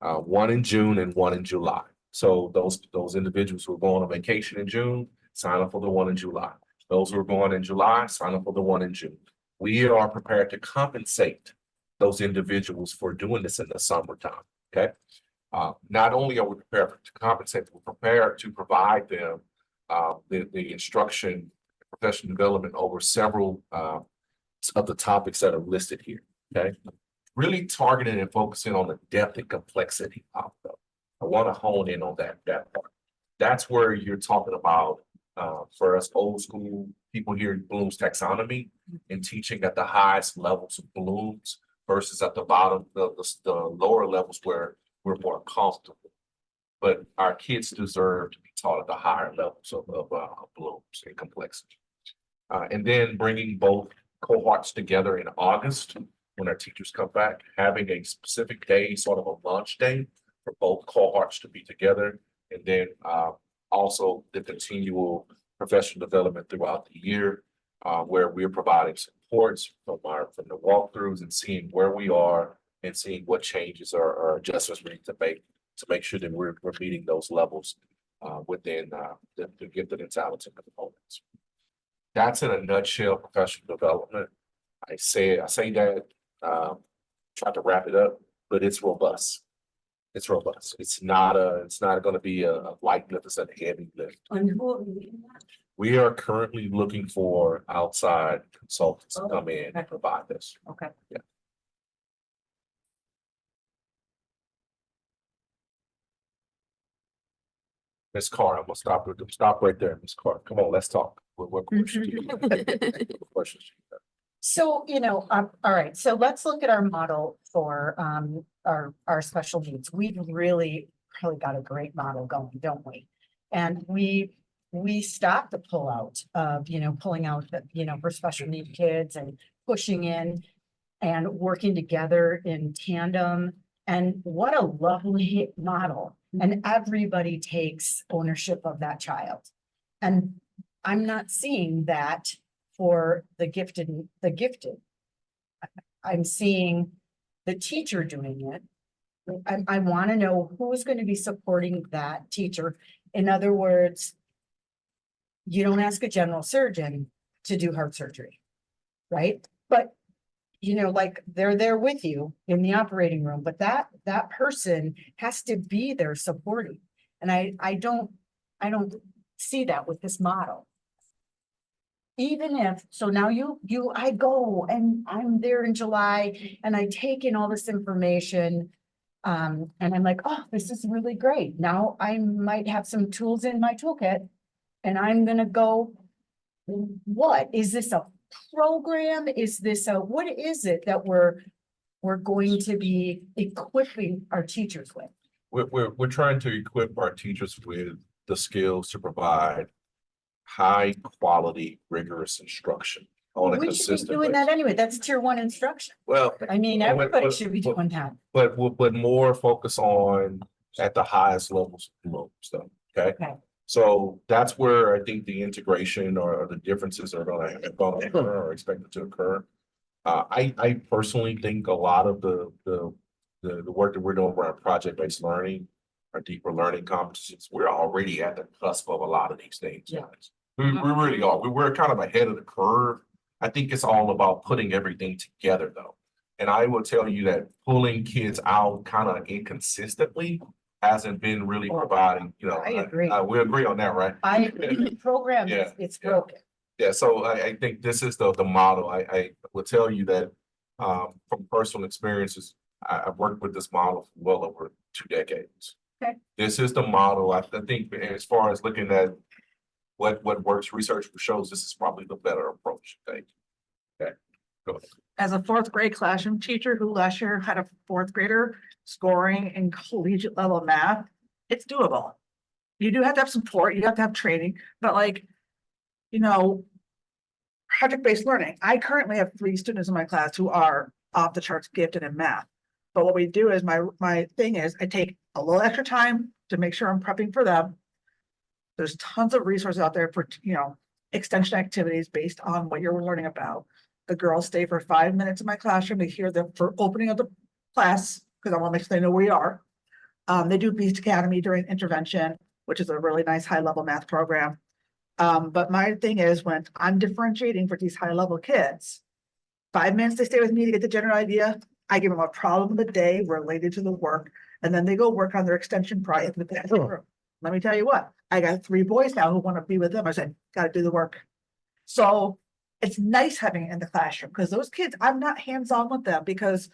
one in June and one in July. So those individuals who are going on vacation in June, sign up for the one in July. Those who are going in July, sign up for the one in June. We are prepared to compensate those individuals for doing this in the summertime, okay? Not only are we prepared to compensate, we're prepared to provide them the instruction, professional development over several of the topics that are listed here, okay? Really targeting and focusing on the depth and complexity of them. I want to hone in on that part. That's where you're talking about, for us old school people here, Bloom's taxonomy, and teaching at the highest levels of Bloom's versus at the bottom, the lower levels where we're more comfortable. But our kids deserve to be taught at the higher levels of Bloom's and complexity. And then bringing both cohorts together in August when our teachers come back, having a specific day, sort of a launch day for both cohorts to be together. And then also the continual professional development throughout the year, where we're providing supports from the walkthroughs and seeing where we are and seeing what changes or adjustments we need to make sure that we're meeting those levels within the gifted and talented components. That's in a nutshell professional development. I say that, try to wrap it up, but it's robust. It's robust. It's not going to be a light lift, it's a heavy lift. We are currently looking for outside consultants to come in and provide this. Okay. Yeah. Ms. Carr, I'm gonna stop right there, Ms. Carr. Come on, let's talk. What questions do you have? What questions do you have? So, all right, so let's look at our model for our special needs. We've really got a great model going, don't we? And we stopped the pullout of, pulling out for special need kids and pushing in and working together in tandem. And what a lovely model. And everybody takes ownership of that child. And I'm not seeing that for the gifted. I'm seeing the teacher doing it. I want to know who's going to be supporting that teacher. In other words, you don't ask a general surgeon to do heart surgery, right? But like they're there with you in the operating room, but that person has to be there supporting. And I don't see that with this model. Even if, so now I go and I'm there in July and I take in all this information. And I'm like, oh, this is really great. Now I might have some tools in my toolkit and I'm gonna go, what is this, a program? Is this what is it that we're going to be equipping our teachers with? We're trying to equip our teachers with the skills to provide high quality, rigorous instruction on a We should be consistent doing basis. that anyway. That's tier 1 instruction. Well, I mean, everybody should be doing that. but more focus on at the highest levels of stuff. Okay. Okay. So that's where I think the integration or the differences are going to occur or expected to occur. I personally think a lot of the work that we're doing around project-based learning, our deeper learning competencies, we're already at the cusp of a lot of these things. Yeah. We really are. We're kind of ahead of the curve. I think it's all about putting everything together though. And I will tell you that pulling kids out kind of inconsistently hasn't been really providing, I agree. We agree on that, right? I agree. The program, it's broken. Yeah, so I think this is the model. I will tell you that from personal experiences, I've worked with this model for well over 2 decades. Okay. This is the model. I think as far as looking at what works, research shows this is probably the better approach to take. Okay, go ahead. As a 4th grade classroom teacher who last year had a 4th grader scoring in collegiate level math, it's doable. You do have to have support, you have to have training, but project-based learning. I currently have 3 students in my class who are off the charts gifted in math. But what we do is my thing is I take a little extra time to make sure I'm prepping for them. There's tons of resources out there for, extension activities based on what you're learning about. The girls stay for 5 minutes in my classroom to hear them for opening of the class, because I want to make sure they know where we are. They do Beast Academy during intervention, which is a really nice high-level math program. But my thing is when I'm differentiating for these high-level kids, 5 minutes they stay with me to get the general idea. I give them a problem of the day related to the work, and then they go work on their extension project in the back room. Let me tell you what, I got 3 boys now who want to be with them. I said, got to do the work. So it's nice having it in the classroom because those kids, I'm not hands-on with them because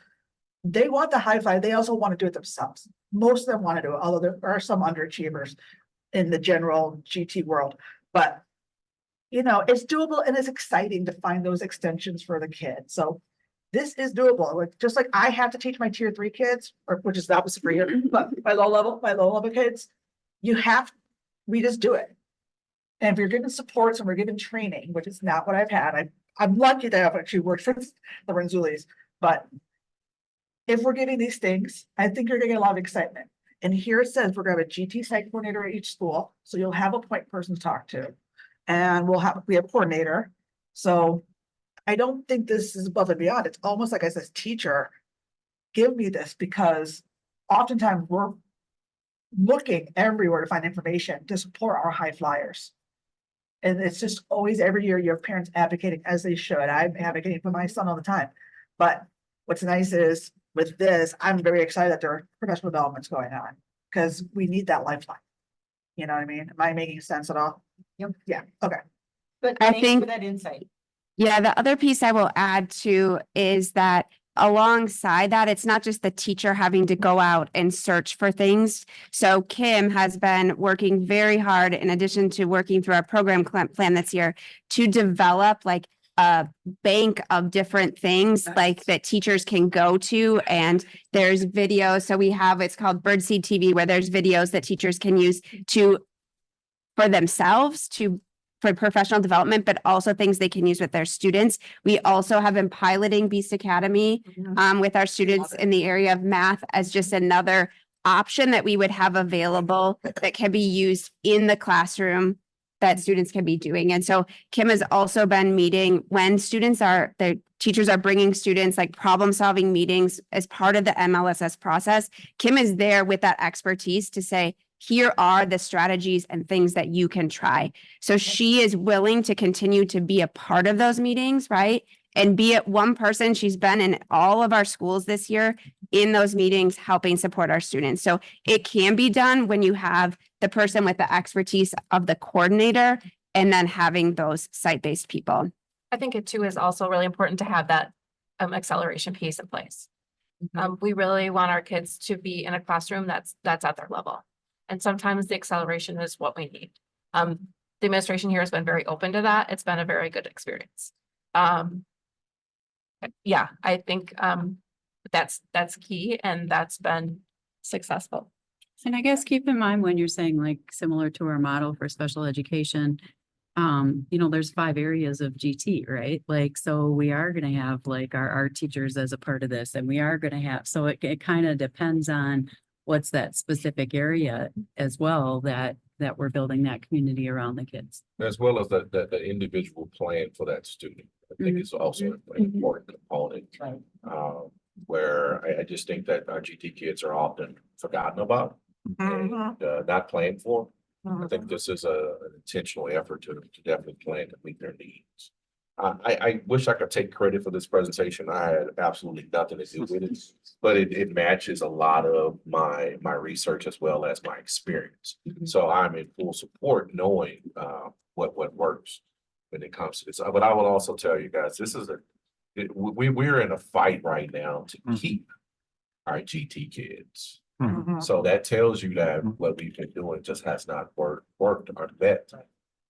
they want the high five. They also want to do it themselves. Most of them want to do it, although there are some underachievers in the general GT world. But, it's doable and it's exciting to find those extensions for the kids. So this is doable. Like, just like I have to teach my tier 3 kids, which is the opposite for you, but my low level kids, we just do it. And if you're given supports and we're given training, which is not what I've had, I'm lucky that I've actually worked for the Renzulis, but if we're getting these things, I think you're gonna get a lot of excitement. And here it says we're gonna have a GT site coordinator at each school, so you'll have a point person to talk to. And we have a coordinator. So I don't think this is above and beyond. It's almost like I said, teacher, give me this, because oftentimes we're looking everywhere to find information to support our high flyers. And it's just always every year you have parents advocating as they should. I'm advocating for my son all the time. But what's nice is with this, I'm very excited that there are professional developments going on because we need that lifeline. You know what I mean? Am I making sense at all? Yep. Yeah, okay. But I thanks think- for that insight. Yeah, the other piece I will add to is that alongside that, it's not just the teacher having to go out and search for things. So Kim has been working very hard, in addition to working through our program plan this year, to develop like a bank of different things like that teachers can go to, and there's videos. So we have, it's called Birdseed TV, where there's videos that teachers can use for themselves for professional development, but also things they can use with their students. We also have been piloting Beast Academy with our students in the area of math as just another option that we would have available that can be used in the classroom that students can be doing. And so Kim has also been meeting when the teachers are bringing students, like problem solving meetings as part of the MLSS process. Kim is there with that expertise to say, here are the strategies and things that you can try. So she is willing to continue to be a part of those meetings, right? And be it one person. She's been in all of our schools this year in those meetings, helping support our students. So it can be done when you have the person with the expertise of the coordinator and then having those site-based people. I think it too is also really important to have that acceleration piece in place. We really want our kids to be in a classroom that's at their level. And sometimes the acceleration is what we need. The administration here has been very open to that. It's been a very good experience. Yeah, I think that's key, and that's been successful. And I guess keep in mind when you're saying like similar to our model for special education, there's 5 areas of GT, right? Like, so we are going to have like our art teachers as a part of this, and we are going to have, so it kind of depends on what's that specific area as well that we're building that community around the kids. As well as the individual plan for that student. I think is also an important component. Where I just think that our GT kids are often forgotten about and not planned for. I think this is an intentional effort to definitely plan to meet their needs. I wish I could take credit for this presentation. I had absolutely nothing to do with it, but it matches a lot of my research as well as my experience. So I'm in full support knowing what works when it comes to this. But I will also tell you guys, this is we're in a fight right now to keep our GT kids. So that tells you that what we've been doing just has not worked or met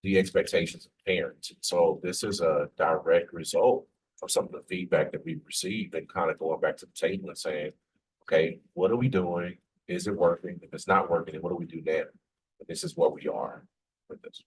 the expectations of parents. So this is a direct result of some of the feedback that we've received and kind of going back to the table and saying, okay, what are we doing? Is it working? If it's not working, then what do we do now? And this is what we are with this.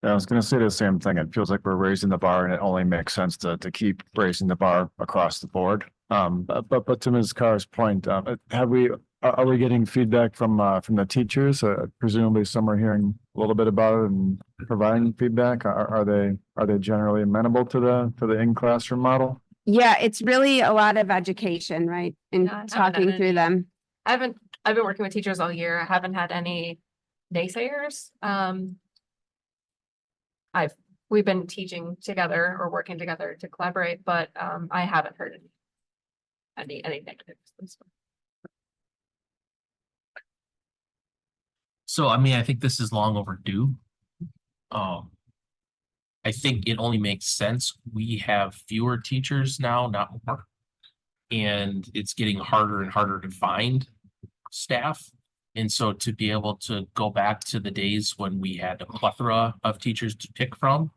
I was gonna say the same thing. It feels like we're raising the bar, and it only makes sense to keep raising the bar across the board. But to Ms. Carr's point, are we getting feedback from the teachers? Presumably some are hearing a little bit about it and providing feedback. Are they generally amenable to the in-classroom model? Yeah, it's really a lot of education, right? And talking through them. I've been working with teachers all year. I haven't had any naysayers. We've been teaching together or working together to collaborate, but I haven't heard any negatives. So, I mean, I think this is long overdue. I think it only makes sense. We have fewer teachers now, not more. And it's getting harder and harder to find staff. And so to be able to go back to the days when we had a plethora of teachers to pick from,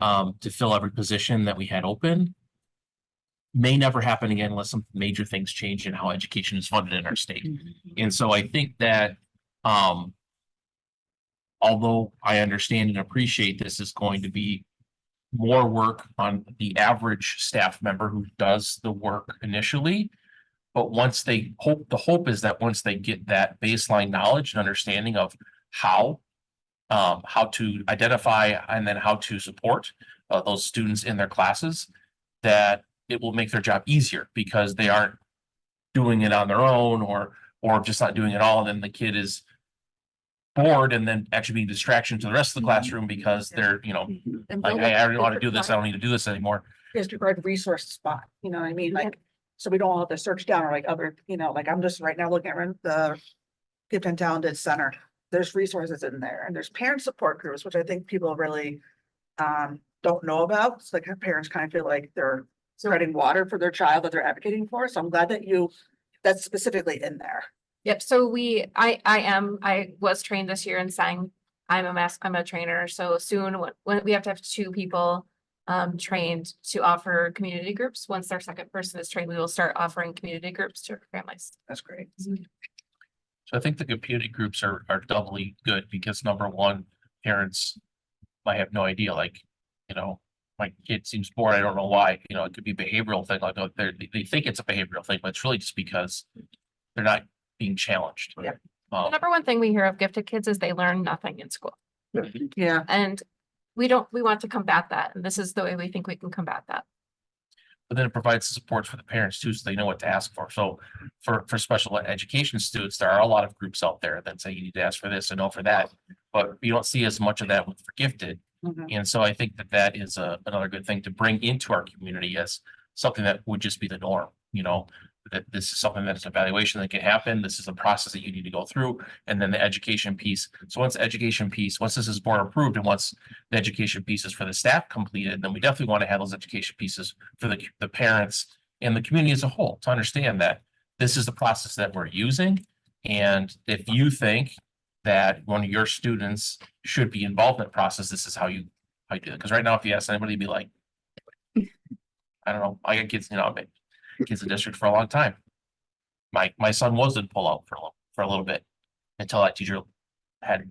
to fill every position that we had open, may never happen again unless some major things change in how education is funded in our state. And so I think that, although I understand and appreciate this is going to be more work on the average staff member who does the work initially, but the hope is that once they get that baseline knowledge and understanding of how to identify and then how to support those students in their classes, that it will make their job easier because they aren't doing it on their own or just not doing it all. And then the kid is bored and then actually being a distraction to the rest of the classroom because they're, like, I already want to do this. I don't need to do this anymore. Is required resource spot, you know what I mean? Like, so we don't all have to search down or like other, like I'm just right now looking at the Gifted and Talented Center. There's resources in there and there's parent support groups, which I think people really don't know about. It's like parents kind of feel like they're spreading water for their child that they're advocating for. So I'm glad that that's specifically in there. Yep. So I was trained this year in sang. I'm a trainer. So soon when we have to have 2 people trained to offer community groups. Once our second person is trained, we will start offering community groups to our families. That's great. So I think the community groups are doubly good because number one, parents might have no idea, like, you know, my kid seems bored. I don't know why, you know, it could be a behavioral thing, like they think it's a behavioral thing, but it's really just because they're not being challenged. Yeah. The number one thing we hear of gifted kids is they learn nothing in school. Yeah. And we want to combat that. And this is the way we think we can combat that. But then it provides support for the parents too, so they know what to ask for. So for special education students, there are a lot of groups out there that say you need to ask for this and no for that. But you don't see as much of that with for gifted. And so I think that is another good thing to bring into our community as something that would just be the norm, you know, that this is something that's an evaluation that can happen. This is a process that you need to go through. And then the education piece. So once this is board approved and once the education piece is for the staff completed, then we definitely want to have those education pieces for the parents and the community as a whole to understand that this is the process that we're using. And if you think that one of your students should be involved in that process, this is how you do it. Because right now, if you ask anybody, be like, I don't know, I got kids, you know, I've been kids in district for a long time. My son was in pull out for a little bit until that teacher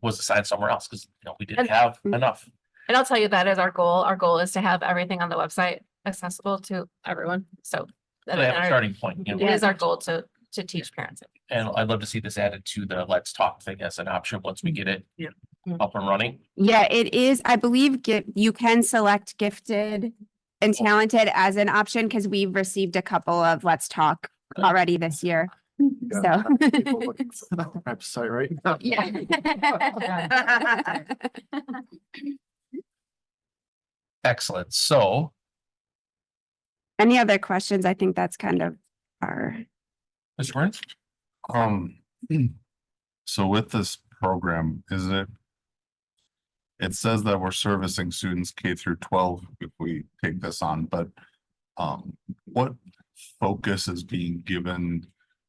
was assigned somewhere else because, you know, we didn't have enough. And I'll tell you, that is our goal. Our goal is to have everything on the website accessible to everyone. So So they have a starting point, you know. it is our goal to teach parents. And I'd love to see this added to the Let's Talk thing as an option once we get it up and running. Yeah, it is. I believe you can select gifted and talented as an option because we've received a couple of Let's Talk already this year. So. People looking for the website right now. Yeah. Excellent. So, Any other questions? I think that's kind of our. Mr. Burns? So with this program, it says that we're servicing students K through 12 if we take this on, but what focus is being given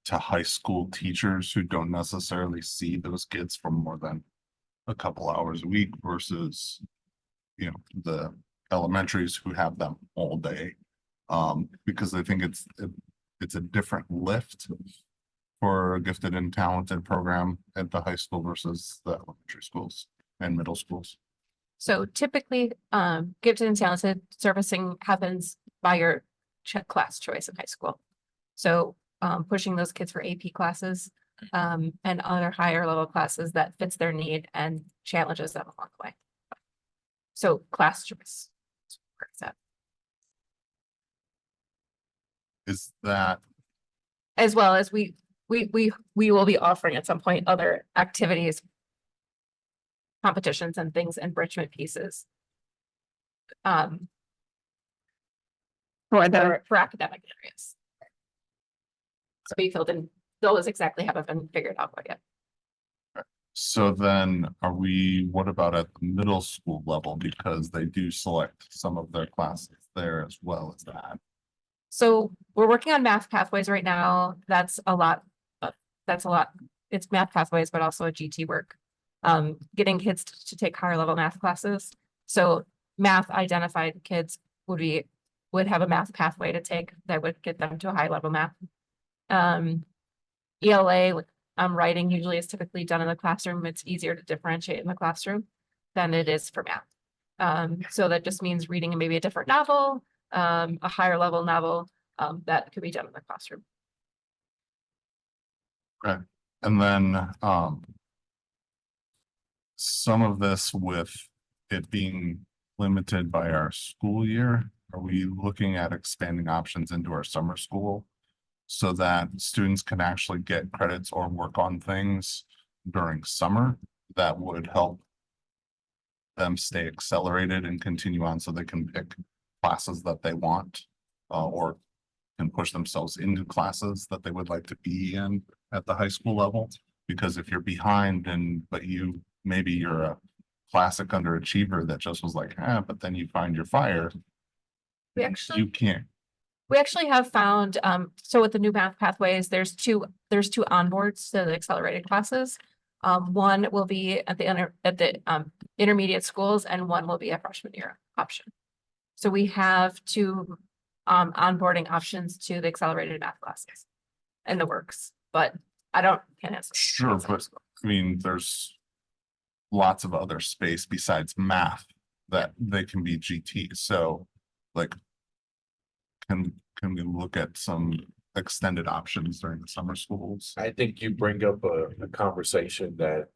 to high school teachers who don't necessarily see those kids for more than a couple hours a week versus, you know, the elementaries who have them all day? Because I think it's a different lift for a gifted and talented program at the high school versus the elementary schools and middle schools. So typically, gifted and talented servicing happens by your class choice in high school. So pushing those kids for AP classes and other higher level classes that fits their need and challenges them along the way. So class choice. Is that As well as we will be offering at some point other activities, competitions and things, enrichment pieces. For academic areas. So we filled in, those exactly haven't been figured out yet. so then what about at the middle school level? Because they do select some of their classes there as well as that. So we're working on math pathways right now. That's a lot. It's math pathways, but also a GT work. Getting kids to take higher level math classes. So math identified kids would have a math pathway to take that would get them to a high level math. ELA, writing usually is typically done in the classroom. It's easier to differentiate in the classroom than it is for math. So that just means reading maybe a different novel, a higher level novel, that could be done in the classroom. Okay, and then some of this with it being limited by our school year, are we looking at expanding options into our summer school so that students can actually get credits or work on things during summer that would help them stay accelerated and continue on so they can pick classes that they want or can push themselves into classes that they would like to be in at the high school level? Because if you're behind but maybe you're a classic underachiever that just was like, but then you find your fire. You can't. We actually have found, so with the new math pathways, there's two onboards to the accelerated classes. One will be at the intermediate schools and one will be a freshman year option. So we have two onboarding options to the accelerated math classes in the works, but can't answer. Sure, but I mean, there's lots of other space besides math that they can be GT. So like, can we look at some extended options during the summer schools? I think you bring up a conversation that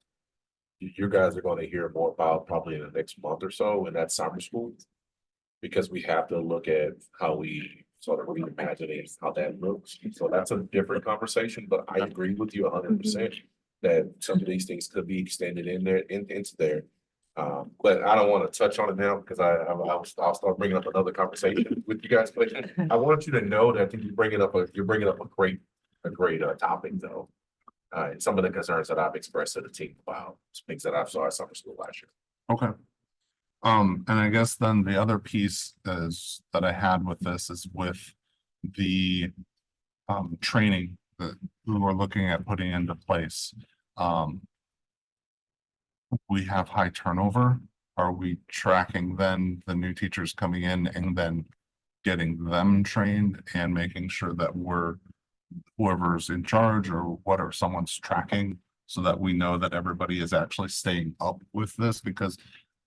you guys are going to hear more about probably in the next month or so, and that's summer school. Because we have to look at how we sort of reimagine how that looks. So that's a different conversation, but I agree with you 100% that some of these things could be extended in there, into there. But I don't want to touch on it now because I'll start bringing up another conversation with you guys. But I want you to know that I think you're bringing up a great topic though. And some of the concerns that I've expressed to the team about things that I saw at summer school last year. Okay. And I guess then the other piece is that I had with this is with the training that we were looking at putting into place. We have high turnover. Are we tracking then the new teachers coming in and then getting them trained and making sure that whoever's in charge or whatever someone's tracking so that we know that everybody is actually staying up with this? Because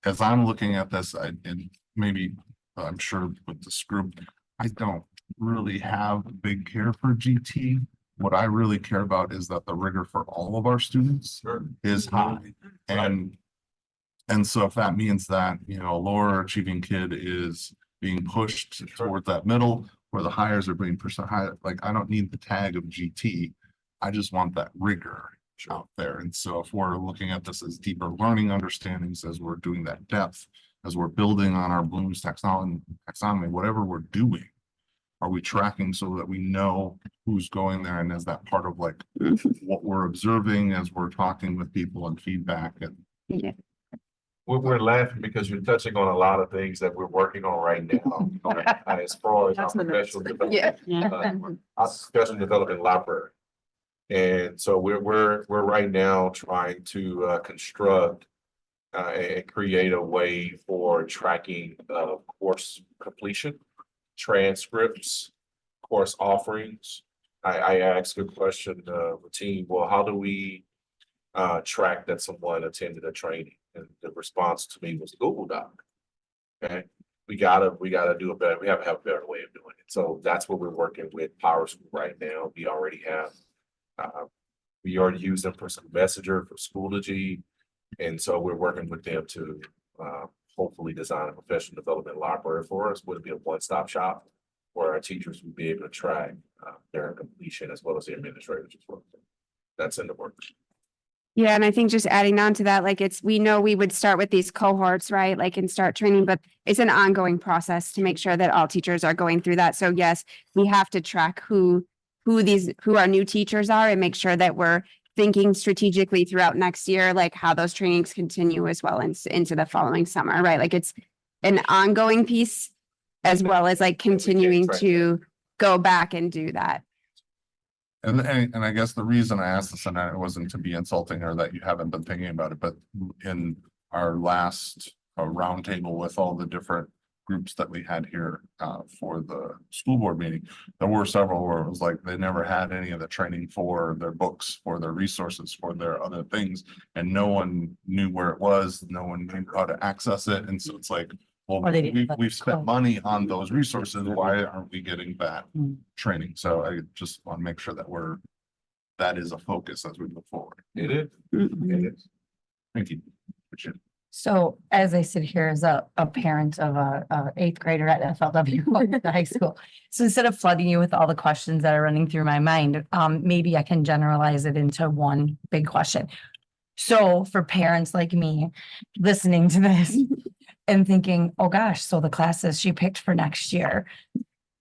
as I'm looking at this, and maybe I'm sure with this group, I don't really have a big care for GT. What I really care about is that the rigor for all of our students is high. And so if that means that, you know, a lower achieving kid is being pushed toward that middle where the hires are being pushed higher, like I don't need the tag of GT. I just want that rigor out there. And so if we're looking at this as deeper learning understandings, as we're doing that depth, as we're building on our Bloom's taxonomy, whatever we're doing, are we tracking so that we know who's going there? And is that part of like what we're observing as we're talking with people and feedback? And Yeah. We're laughing because you're touching on a lot of things that we're working on right now. As far as our professional development, our professional development library. And so we're right now trying to construct and create a way for tracking course completion, transcripts, course offerings. I asked a question the team, well, how do we track that someone attended a training? And the response to me was Google Doc. Okay, we gotta do a better. We have to have a better way of doing it. So that's what we're working with Power School right now. We already have. We already use them for School Messenger, for Schoology, and so we're working with them to hopefully design a professional development library for us. Would it be a one-stop shop where our teachers would be able to track their completion as well as the administrators as well. That's in the works. Yeah, and I think just adding on to that, like we know we would start with these cohorts, right? Like and start training, but it's an ongoing process to make sure that all teachers are going through that. So yes, we have to track who our new teachers are and make sure that we're thinking strategically throughout next year, like how those trainings continue as well into the following summer, right? Like it's an ongoing piece as well as like continuing to go back and do that. And I guess the reason I asked this, and it wasn't to be insulting or that you haven't been thinking about it, but in our last roundtable with all the different groups that we had here for the school board meeting, there were several where it was like they never had any of the training for their books, for their resources, for their other things, and no one knew where it was, no one knew how to access it, and so it's like, well, we've spent money on those resources, why aren't we getting that training? So I just want to make sure that that is a focus as we move forward. It is. It is. Thank you. Appreciate it. So as I sit here as a parent of a 8th grader at FLW at the high school, so instead of flooding you with all the questions that are running through my mind, maybe I can generalize it into one big question. So for parents like me listening to this and thinking, oh gosh, so the classes she picked for next year,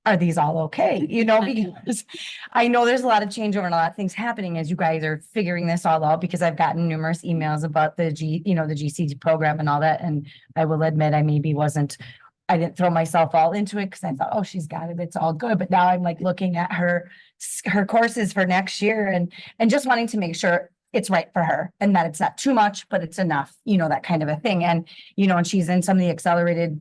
are these all okay? You know, because I know there's a lot of changeover and a lot of things happening as you guys are figuring this all out, because I've gotten numerous emails about the GC program and all that. And I will admit, I didn't throw myself all into it because I thought, oh, she's got it, it's all good. But now I'm like looking at her courses for next year and just wanting to make sure it's right for her and that it's not too much, but it's enough, that kind of a thing. And, and she's in some of the accelerated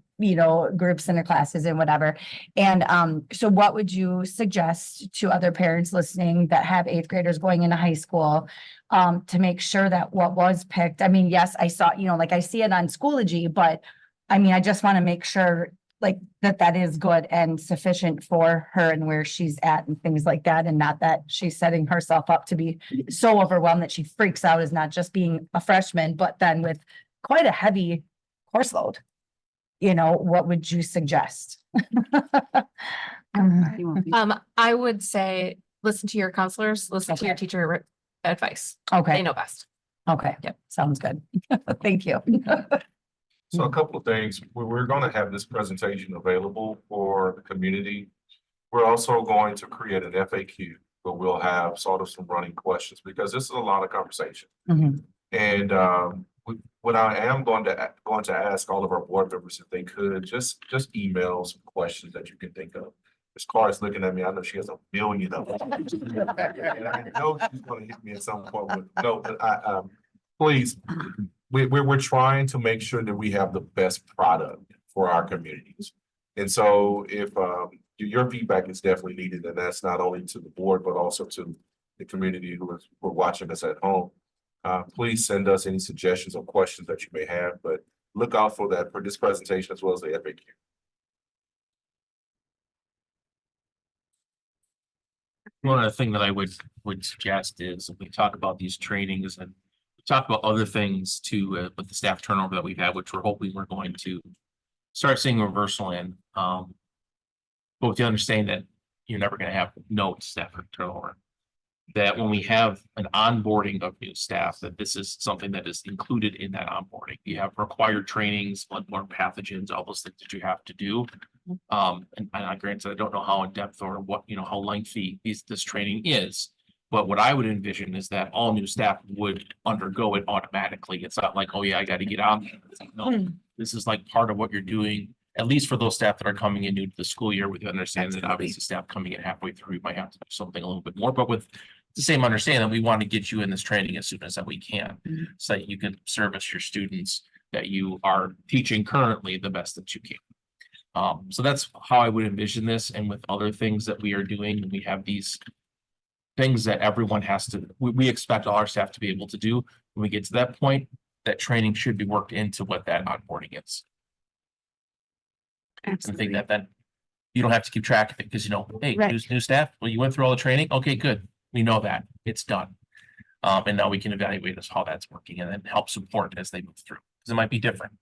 groups in the classes and whatever. And so what would you suggest to other parents listening that have eighth graders going into high school? To make sure that what was picked, I mean, yes, I saw, like I see it on Schoology, but I mean, I just want to make sure like that is good and sufficient for her and where she's at and things like that. And not that she's setting herself up to be so overwhelmed that she freaks out as not just being a freshman, but then with quite a heavy course load. What would you suggest? I would say, listen to your counselors, listen to your teacher advice. Okay. They know best. Okay. Yep. Sounds good. Thank you. So a couple of things, we're going to have this presentation available for the community. We're also going to create an FAQ, but we'll have sort of some running questions because this is a lot of conversation. And what I am going to ask all of our board members, if they could, just email some questions that you can think of. As Cara is looking at me, I know she has a million of them. And I know she's going to hit me at some point with no, but please, we're trying to make sure that we have the best product for our communities. And so if your feedback is definitely needed, and that's not only to the board, but also to the community who are watching us at home. Please send us any suggestions or questions that you may have, but look out for that for this presentation as well as the FAQ. One other thing that I would suggest is if we talk about these trainings and we talk about other things too, with the staff turnover that we've had, which we're hoping we're going to start seeing reversal in. But with the understanding that you're never going to have no staff turnover, that when we have an onboarding of new staff, that this is something that is included in that onboarding. You have required trainings, bloodborne pathogens, all those things that you have to do. And I granted, I don't know how in depth or what, how lengthy this training is. But what I would envision is that all new staff would undergo it automatically. It's not like, oh yeah, I got to get on. No, this is like part of what you're doing, at least for those staff that are coming in new to the school year, with the understanding that obviously staff coming in halfway through, we might have to do something a little bit more, but with the same understanding that we want to get you in this training as soon as that we can, so that you can service your students that you are teaching currently the best that you can. So that's how I would envision this. And with other things that we are doing, we have these things that everyone has to, we expect all our staff to be able to do. When we get to that point, that training should be worked into what that onboarding is. I think that then you don't have to keep track of it because, hey, new staff, well, you went through all the training. Okay, good. We know that it's done. And now we can evaluate as how that's working and then help support as they move through. Because it might be different.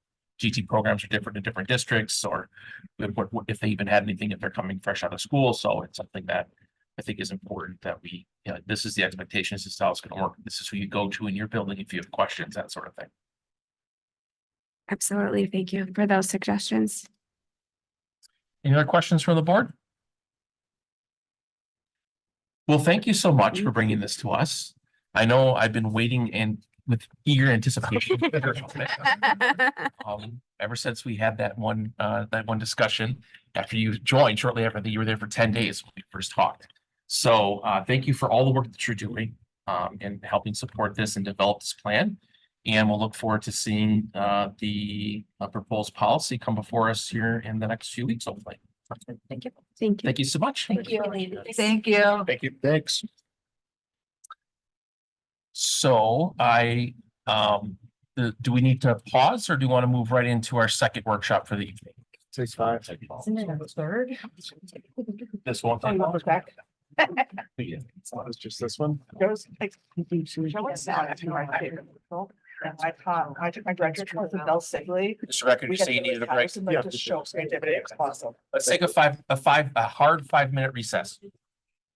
GT programs are different in different districts, or if they even had anything, if they're coming fresh out of school. So it's something that I think is important that we, this is the expectation. This is how it's going to work. This is who you go to in your building if you have questions, that sort of thing. Absolutely. Thank you for those suggestions. Any other questions from the board? Well, thank you so much for bringing this to us. I know I've been waiting and with eager anticipation. Ever since we had that one discussion after you joined shortly after you were there for 10 days when we first talked. So thank you for all the work that you're doing and helping support this and develop this plan. And we'll look forward to seeing the proposed policy come before us here in the next few weeks, hopefully. Thank you. Thank you. Thank you so much. Thank you. Thank you. Thank you. Thanks. So do we need to pause or do you want to move right into our second workshop for the evening? Takes 5. Isn't it a third? This one. Back. It's just this one. I took my graduate course with Bell Sigley. Just for record, you say you needed a break. Like to show creativity. It's awesome. Let's take a hard 5-minute recess.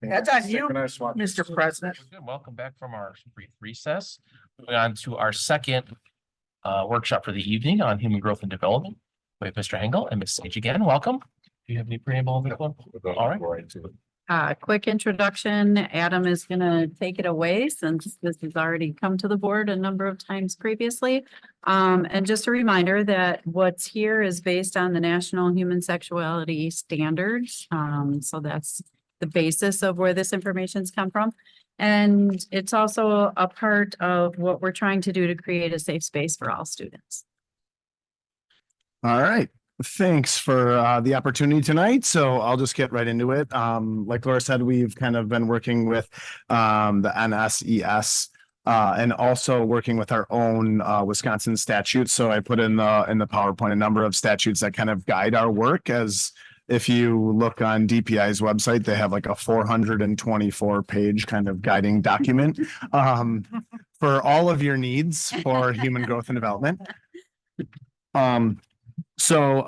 That's on you, Can I swap? Mr. President. Good. Welcome back from our brief recess. Moving on to our second workshop for the evening on human growth and development. We have Mr. Hengel and Ms. Sage again. Welcome. Do you have any preamble on this one? All right. Quick introduction. Adam is going to take it away since this has already come to the board a number of times previously. And just a reminder that what's here is based on the National Human Sexuality Standards. So that's the basis of where this information's come from. And it's also a part of what we're trying to do to create a safe space for all students. All right. thanks for the opportunity tonight. So I'll just get right into it. Like Laura said, we've kind of been working with the NSES and also working with our own Wisconsin statutes. So I put in the PowerPoint a number of statutes that kind of guide our work. As if you look on DPI's website, they have like a 424 page kind of guiding document for all of your needs for human growth and development. So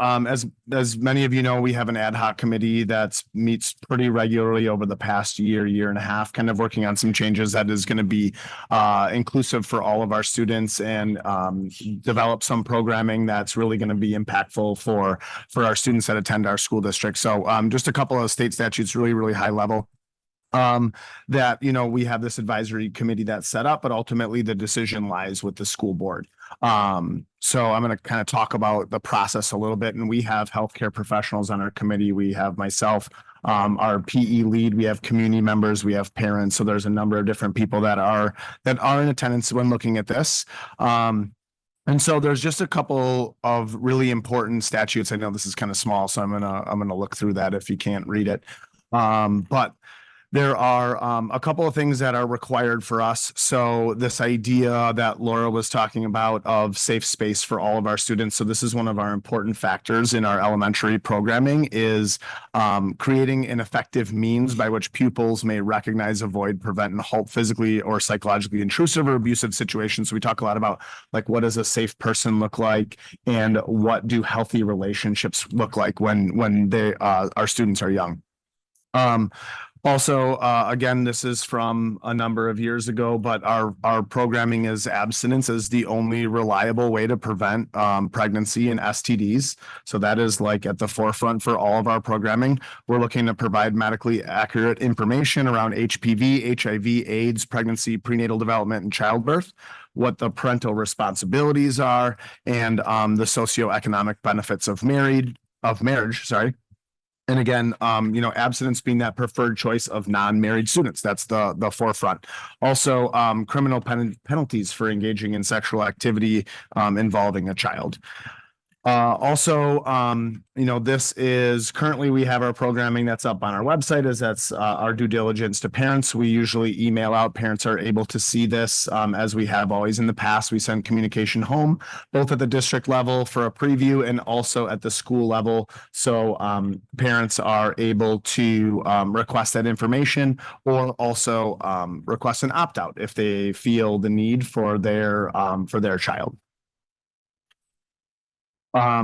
as many of you know, we have an ad hoc committee that meets pretty regularly over the past year and a half, kind of working on some changes that is going to be inclusive for all of our students and develop some programming that's really going to be impactful for our students that attend our school district. So just a couple of state statutes, really high level. That, you know, we have this advisory committee that's set up, but ultimately the decision lies with the school board. So I'm going to kind of talk about the process a little bit, and we have healthcare professionals on our committee. We have myself, our PE lead, we have community members, we have parents. So there's a number of different people that are in attendance when looking at this. And so there's just a couple of really important statutes. I know this is kind of small, so I'm gonna look through that if you can't read it. But there are a couple of things that are required for us. So this idea that Laura was talking about of safe space for all of our students. So this is one of our important factors in our elementary programming is creating an effective means by which pupils may recognize, avoid, prevent, and halt physically or psychologically intrusive or abusive situations. So we talk a lot about like, what does a safe person look like, and what do healthy relationships look like when they our students are young. Also, again, this is from a number of years ago, but our programming is abstinence is the only reliable way to prevent pregnancy and STDs. So that is like at the forefront for all of our programming. We're looking to provide medically accurate information around HPV, HIV, AIDS, pregnancy, prenatal development, and childbirth, what the parental responsibilities are, and the socioeconomic benefits of marriage. And again, you know, abstinence being that preferred choice of non-married students. That's the forefront. Also, criminal penalties for engaging in sexual activity involving a child. Also, you know, this is currently we have our programming that's up on our website that's our due diligence to parents. We usually email out. Parents are able to see this as we have always in the past. We send communication home, both at the district level for a preview and also at the school level. So parents are able to request that information, or also request an opt-out if they feel the need for their child.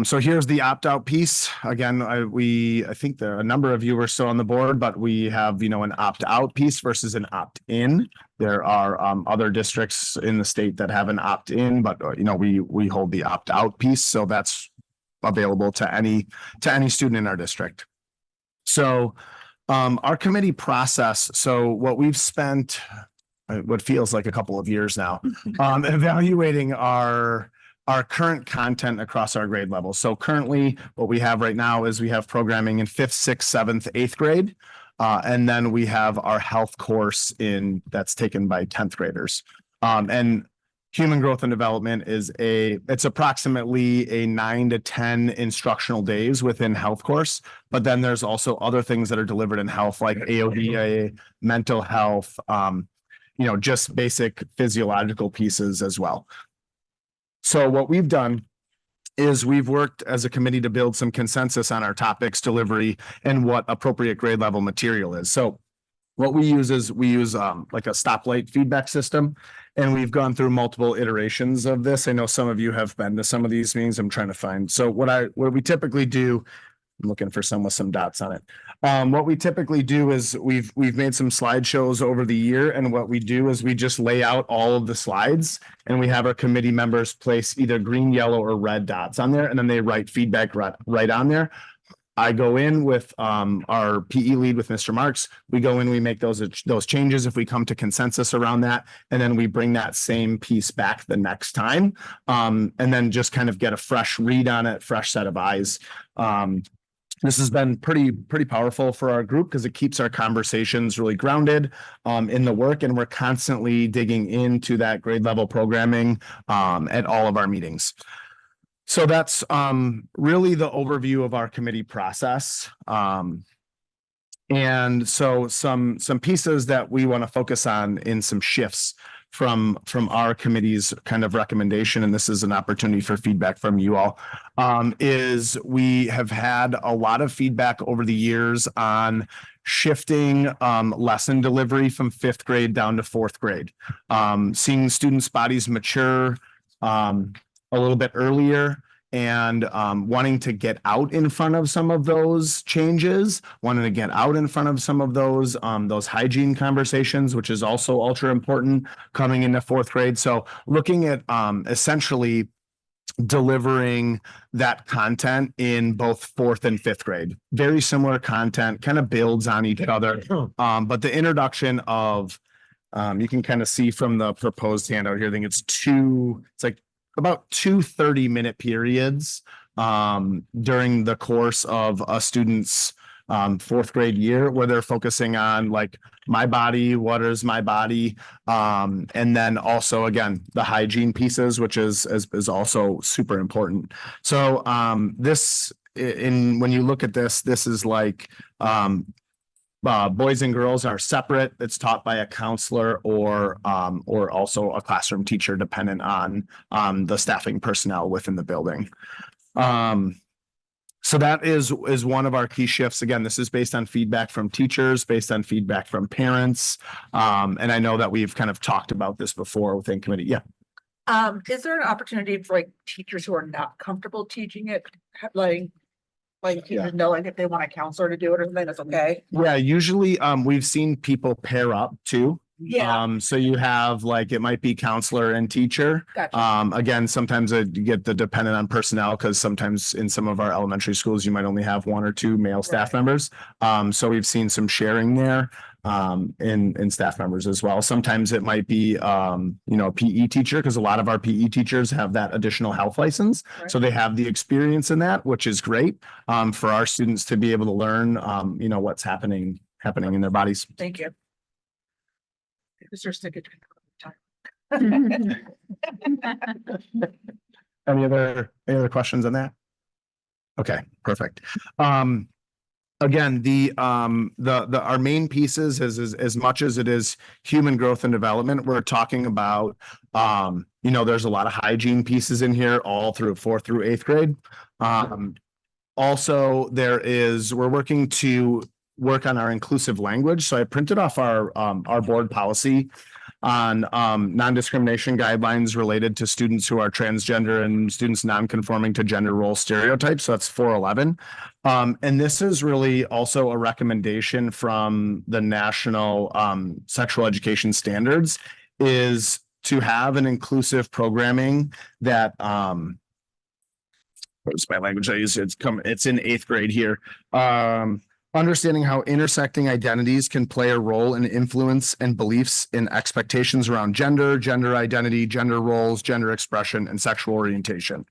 So here's the opt-out piece. Again, I think there are a number of you are still on the board, but we have, you know, an opt-out piece versus an opt-in. There are other districts in the state that have an opt-in, but you know, we hold the opt-out piece. So that's available to any student in our district. So our committee process. So what we've spent what feels like a couple of years now evaluating our current content across our grade level. So currently what we have right now is we have programming in 5th, 6th, 7th, 8th grade. And then we have our health course that's taken by 10th graders. And human growth and development it's approximately a 9 to 10 instructional days within health course. But then there's also other things that are delivered in health, like AODA, mental health, you know, just basic physiological pieces as well. So what we've done is we've worked as a committee to build some consensus on our topics, delivery, and what appropriate grade level material is. So what we use is like a stoplight feedback system, and we've gone through multiple iterations of this. I know some of you have been to some of these meetings. I'm trying to find. So what we typically do, I'm looking for some with some dots on it. What we typically do is we've made some slideshows over the year, and what we do is we just lay out all of the slides, and we have our committee members place either green, yellow, or red dots on there, and then they write feedback right on there. I go in with our PE lead with Mr. Marks. We go in, we make those changes if we come to consensus around that, and then we bring that same piece back the next time, and then just kind of get a fresh read on it, fresh set of eyes. This has been pretty powerful for our group because it keeps our conversations really grounded in the work, and we're constantly digging into that grade level programming at all of our meetings. So that's really the overview of our committee process. And so some pieces that we want to focus on in some shifts from our committee's kind of recommendation, and this is an opportunity for feedback from you all, is we have had a lot of feedback over the years on shifting lesson delivery from 5th grade down to 4th grade. Seeing students' bodies mature a little bit earlier, and wanting to get out in front of some of those changes, wanting to get out in front of some of those hygiene conversations, which is also ultra important coming into 4th grade. So looking at essentially delivering that content in both 4th and 5th grade. Very similar content, kind of builds on each other. But the introduction of, you can kind of see from the proposed handout here, I think it's like about 2 30-minute periods during the course of a student's 4th grade year, where they're focusing on like my body, what is my body, and then also again the hygiene pieces, which is also super important. So when you look at this is like boys and girls are separate. It's taught by a counselor or also a classroom teacher, dependent on the staffing personnel within the building. So that is one of our key shifts. Again, this is based on feedback from teachers, based on feedback from parents. And I know that we've kind of talked about this before within committee. Yeah. Is there an opportunity for like teachers who are not comfortable teaching it, like teachers know, like if they want a counselor to do it or something, that's okay? Yeah, usually we've seen people pair up too. Yeah. So you have like, it might be counselor and teacher. Gotcha. Again, sometimes you get the dependent on personnel, because sometimes in some of our elementary schools, you might only have 1 or 2 male staff members. So we've seen some sharing there in staff members as well. Sometimes it might be, a PE teacher, because a lot of our PE teachers have that additional health license. Right. So they have the experience in that, which is great for our students to be able to learn, what's happening in their bodies. Thank you. Mr. Stickett. Any other questions on that? Okay, perfect. Again, our main pieces is as much as it is human growth and development, we're talking about, there's a lot of hygiene pieces in here all through 4th through 8th grade. Also, we're working to work on our inclusive language. So I printed off our board policy on non-discrimination guidelines related to students who are transgender and students non-conforming to gender role stereotypes. So that's 411. And this is really also a recommendation from the National Sexual Education Standards, is to have an inclusive programming that what's my language I use? It's in 8th grade here. Understanding how intersecting identities can play a role in influence and beliefs in expectations around gender identity, gender roles, gender expression, and sexual orientation.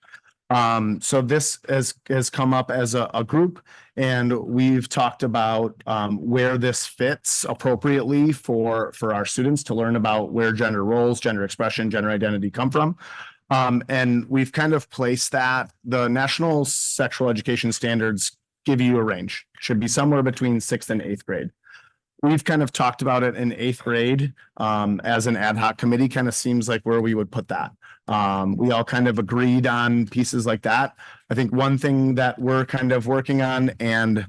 So this has come up as a group, and we've talked about where this fits appropriately for our students to learn about where gender roles, gender expression, gender identity come from. And we've kind of placed that. The National Sexual Education Standards give you a range, should be somewhere between 6th and 8th grade. We've kind of talked about it in 8th grade as an ad hoc committee, kind of seems like where we would put that. We all kind of agreed on pieces like that. I think one thing that we're kind of working on and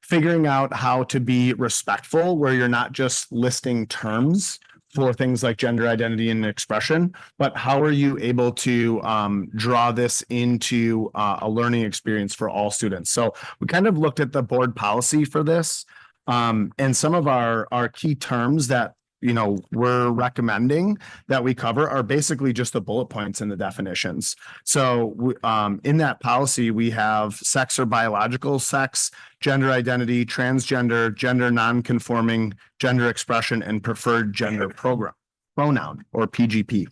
figuring out how to be respectful, where you're not just listing terms for things like gender identity and expression, but how are you able to draw this into a learning experience for all students? So we kind of looked at the board policy for this, and some of our key terms that we're recommending that we cover are basically just the bullet points in the definitions. So in that policy, we have sex or biological sex, gender identity, transgender, gender nonconforming, gender expression, and preferred gender pronoun or PGP.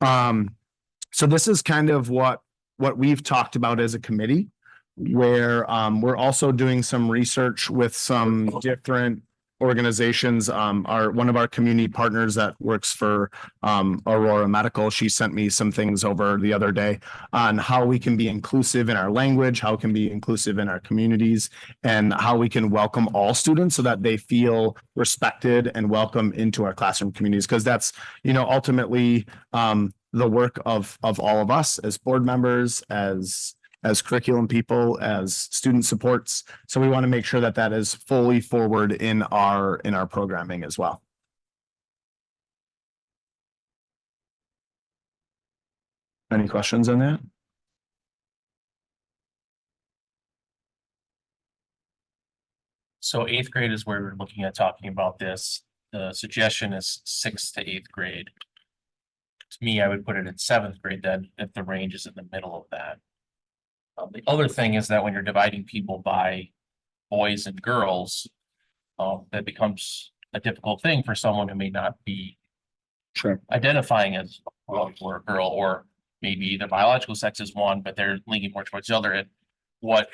So this is kind of what we've talked about as a committee, where we're also doing some research with some different organizations, one of our community partners that works for Aurora Medical, she sent me some things over the other day on how we can be inclusive in our language, how we can be inclusive in our communities, and how we can welcome all students so that they feel respected and welcome into our classroom communities. Because that's, ultimately the work of all of us as board members, as curriculum people, as student supports. So we want to make sure that that is fully forward in our programming as well. Any questions on that? So 8th grade is where we're looking at talking about this. The suggestion is 6th to 8th grade. To me, I would put it in 7th grade then, if the range is in the middle of that. The other thing is that when you're dividing people by boys and girls, that becomes a difficult thing for someone who may not be identifying as a boy or a girl, or maybe their biological sex is one, but they're leaning more towards the other. And what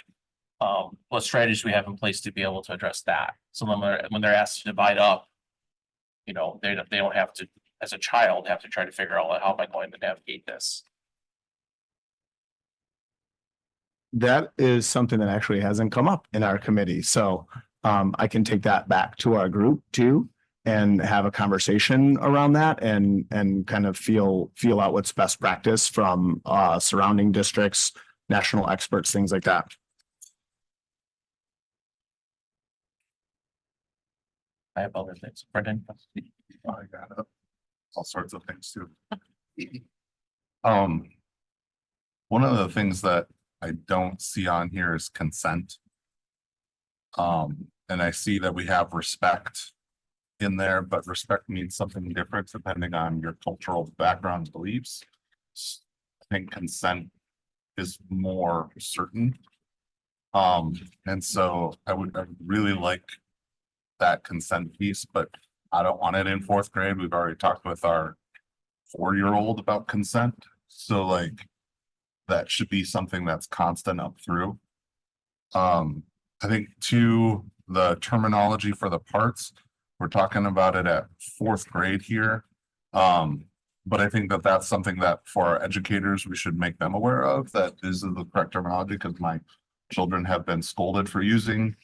strategies we have in place to be able to address that? So when they're asked to divide up, they don't have to, as a child, have to try to figure out how am I going to navigate this. That is something that actually hasn't come up in our committee. So I can take that back to our group too and have a conversation around that and kind of feel out what's best practice from surrounding districts, national experts, things like that. I have other things. Brendan? I got all sorts of things too. One of the things that I don't see on here is consent. And I see that we have respect in there, but respect means something different depending on your cultural background and beliefs. I think consent is more certain. And so I would really like that consent piece, but I don't want it in 4th grade. We've already talked with our 4-year-old about consent. So like that should be something that's constant up through. I think too, the terminology for the parts, we're talking about it at 4th grade here. But I think that that's something that for our educators, we should make them aware of, that this is the correct terminology, because my children have been scolded for using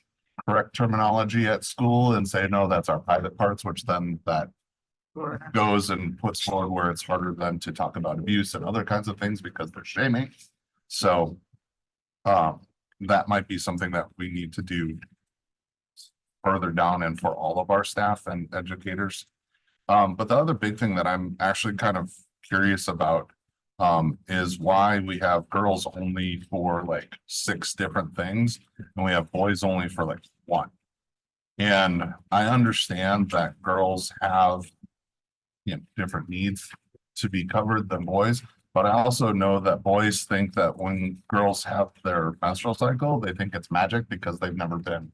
correct terminology at school and say, no, that's our private parts, which then that goes and puts forward where it's harder then to talk about abuse and other kinds of things because they're shaming. So that might be something that we need to do further down and for all of our staff and educators. But the other big thing that I'm actually kind of curious about is why we have girls only for like 6 different things and we have boys only for like 1. And I understand that girls have different needs to be covered than boys, but I also know that boys think that when girls have their menstrual cycle, they think it's magic because they've never been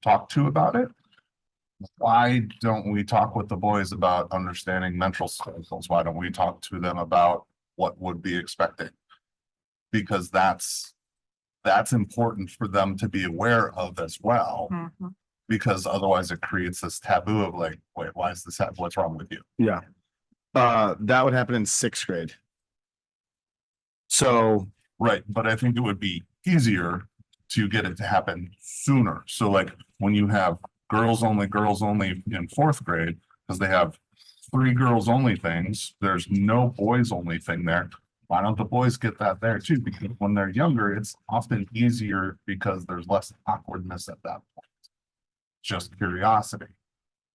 talked to about it. Why don't we talk with the boys about understanding menstrual cycles? Why don't we talk to them about what would be expected? Because that's important for them to be aware of as well. Because otherwise it creates this taboo of like, wait, why is this happening? What's wrong with you? Yeah. That would happen in 6th grade. So, right. But I think it would be easier to get it to happen sooner. So like when you have girls only in 4th grade, because they have 3 girls only things, there's no boys only thing there. Why don't the boys get that there too? Because when they're younger, it's often easier because there's less awkwardness at that point. Just curiosity.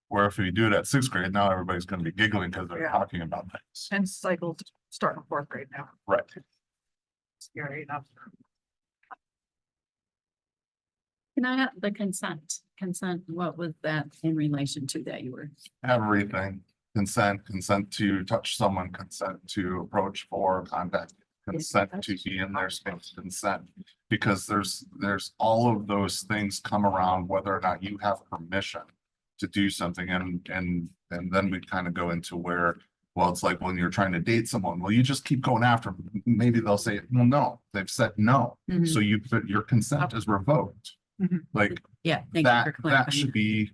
Where if we do it at 6th grade, now everybody's going to be giggling because they're talking about things. And cycles start in 4th grade now. Right. Scary enough. Can I have the consent? What was that in relation to that you were? Everything. Consent to touch someone, consent to approach for contact, consent to be in their space, consent. Because there's all of those things come around whether or not you have permission to do something. And then we kind of go into where, well, it's like when you're trying to date someone, well, you just keep going after them. Maybe they'll say, well, no, they've said no. So your consent is revoked. Like Yeah. that should be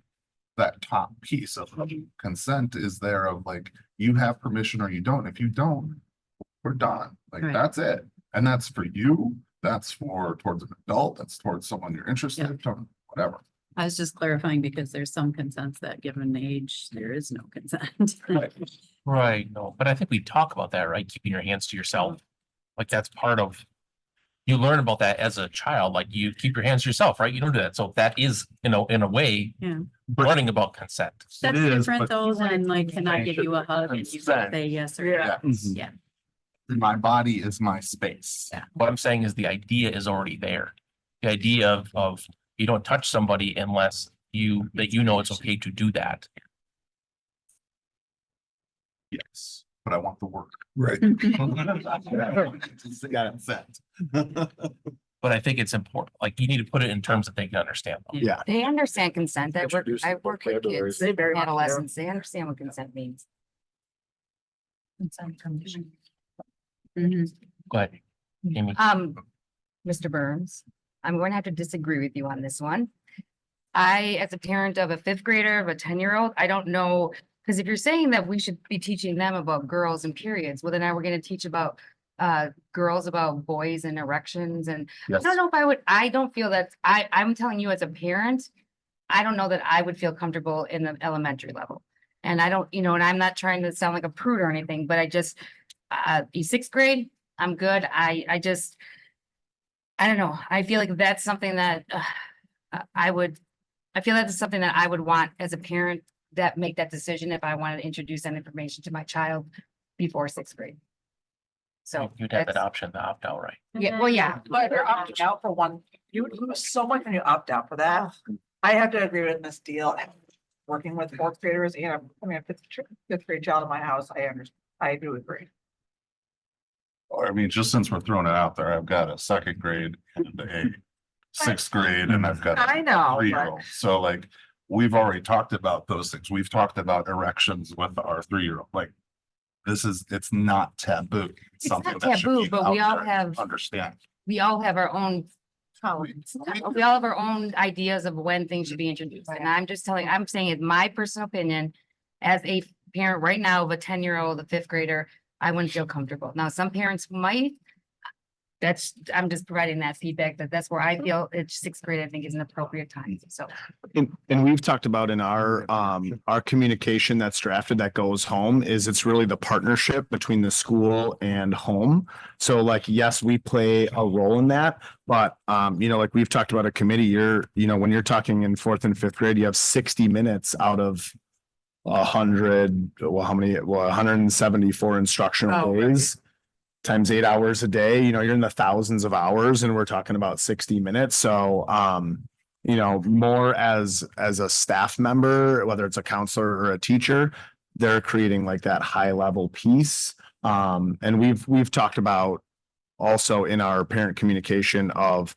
that top piece of consent is there of like, you have permission or you don't. If you don't, we're done. Like, Right. that's it. And that's for you. That's for towards an adult. That's towards someone you're interested in, whatever. I was just clarifying because there's some consents that given age, there is no consent. Right, no, but I think we talk about that, right? Keeping your hands to yourself. Like that's part of, you learn about that as a child, like you keep your hands to yourself, right? You don't do that. So that is, in a way, Yeah. learning about consent. That's is, different but- though than like, can I give you a hug and you can say yes or no? Yes. Yeah. My body is my space. Yeah. What I'm saying is the idea is already there. The idea of you don't touch somebody unless that you know it's okay to do that. Yes, but I want the work. Right. Got it set. But I think it's important, like you need to put it in terms that they can understand. Yeah. They understand consent. I work with kids, They very much do. adolescents. They understand what consent means. Consent permission. Go ahead, Amy. Mr. Burns, I'm going to have to disagree with you on this one. I, as a parent of a 5th grader, of a 10-year-old, I don't know, because if you're saying that we should be teaching them about girls and periods, well, then now we're going to teach about girls about boys and erections. And I don't know if I don't feel that, I'm telling you as a parent, I don't know that I would feel comfortable in the elementary level. And I don't, and I'm not trying to sound like a prude or anything, but I just, 6th grade, I'm good. I don't know. I feel like that's something that I feel that's something that I would want as a parent that make that decision if I wanted to introduce that information to my child before 6th grade. So You'd have that that's- option to opt out, right? Yeah, well, yeah. But if you're opting out for one, you would lose so much when you opt out for that. I have to agree with Ms. Deal. Working with 4th graders and a 5th grade child in my house, I do agree. Or I mean, just since we're throwing it out there, I've got a 2nd grade and a 6th grade and I've got I a know, 3-year-old. So like, we've already talked about those things. We've talked about erections with our 3-year-old. Like, it's not taboo. It's something not that should taboo, be but out we all there. have, Understand. we all have our own we all have our own ideas of when things should be introduced. And I'm saying it's my personal opinion as a parent right now of a 10-year-old, a 5th grader, I wouldn't feel comfortable. Now, some parents might. I'm just providing that feedback that's where I feel it's 6th grade, I think is an appropriate time. So. And we've talked about in our communication that's drafted that goes home is it's really the partnership between the school and home. So like, yes, we play a role in that, but like we've talked about a committee, when you're talking in 4th and 5th grade, you have 60 minutes out of 174 instructional days. Times 8 hours a day, you're in the thousands of hours and we're talking about 60 minutes. So, more as a staff member, whether it's a counselor or a teacher, they're creating like that high level piece. And we've talked about also in our parent communication of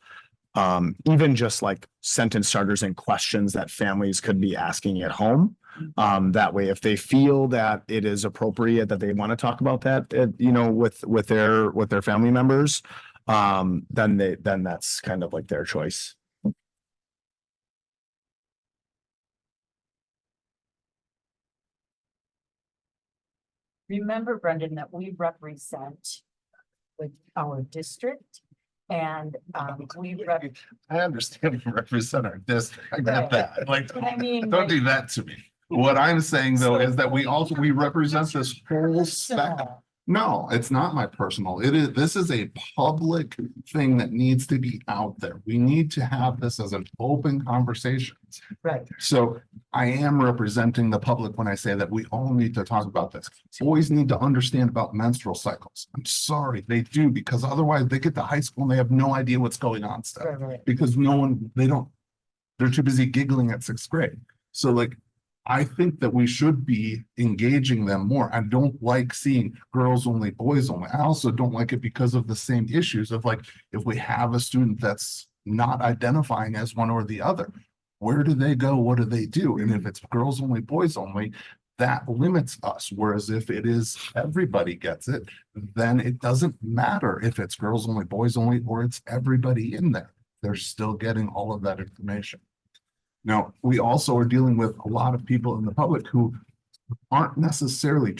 even just like sentence starters and questions that families could be asking at home. That way, if they feel that it is appropriate that they want to talk about that, with their family members, then that's kind of like their choice. Remember, Brendan, that we represent with our district and I understand you represent our district. I get that. Like, But I mean, don't like- do that to me. What I'm saying though is that we represent this whole staff. No, it's not my personal. This is a public thing that needs to be out there. We need to have this as an open conversation. Right. So I am representing the public when I say that we all need to talk about this. Boys need to understand about menstrual cycles. I'm sorry, they do, because otherwise they get to high school and they have no idea what's going on stuff. Right. Because they're too busy giggling at 6th grade. So like, I think that we should be engaging them more. I don't like seeing girls only, boys only. I also don't like it because of the same issues of like, if we have a student that's not identifying as one or the other, where do they go? What do they do? And if it's girls only, boys only, that limits us. Whereas if it is everybody gets it, then it doesn't matter if it's girls only, boys only, or it's everybody in there. They're still getting all of that information. Now, we also are dealing with a lot of people in the public who aren't necessarily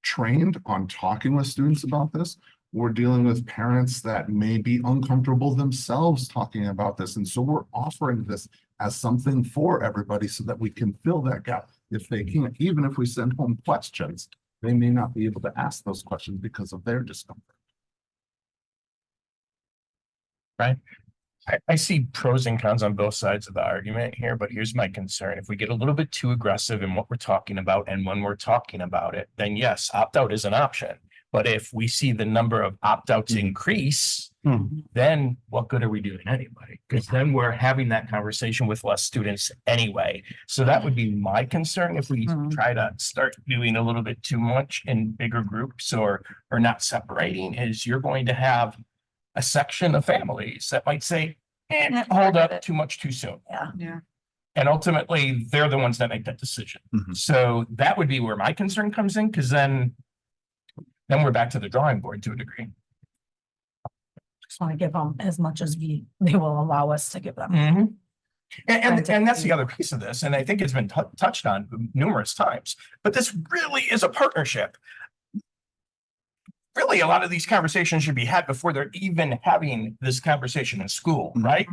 trained on talking with students about this. We're dealing with parents that may be uncomfortable themselves talking about this. And so we're offering this as something for everybody so that we can fill that gap. If they can't, even if we send home questions, they may not be able to ask those questions because of their discomfort. Right. I see pros and cons on both sides of the argument here, but here's my concern. If we get a little bit too aggressive in what we're talking about and when we're talking about it, then yes, opt-out is an option. But if we see the number of opt-outs increase, then what good are we doing anyway? Because then we're having that conversation with less students anyway. So that would be my concern if we try to start doing a little bit too much in bigger groups or not separating, is you're going to have a section of families that might say, hold up, too much too soon. Yeah. And ultimately, they're the ones that make that decision. So that would be where my concern comes in, because then we're back to the drawing board to a degree. Just want to give them as much as they will allow us to give them. And that's the other piece of this, and I think it's been touched on numerous times, but this really is a partnership. Really, a lot of these conversations should be had before they're even having this conversation in school, right?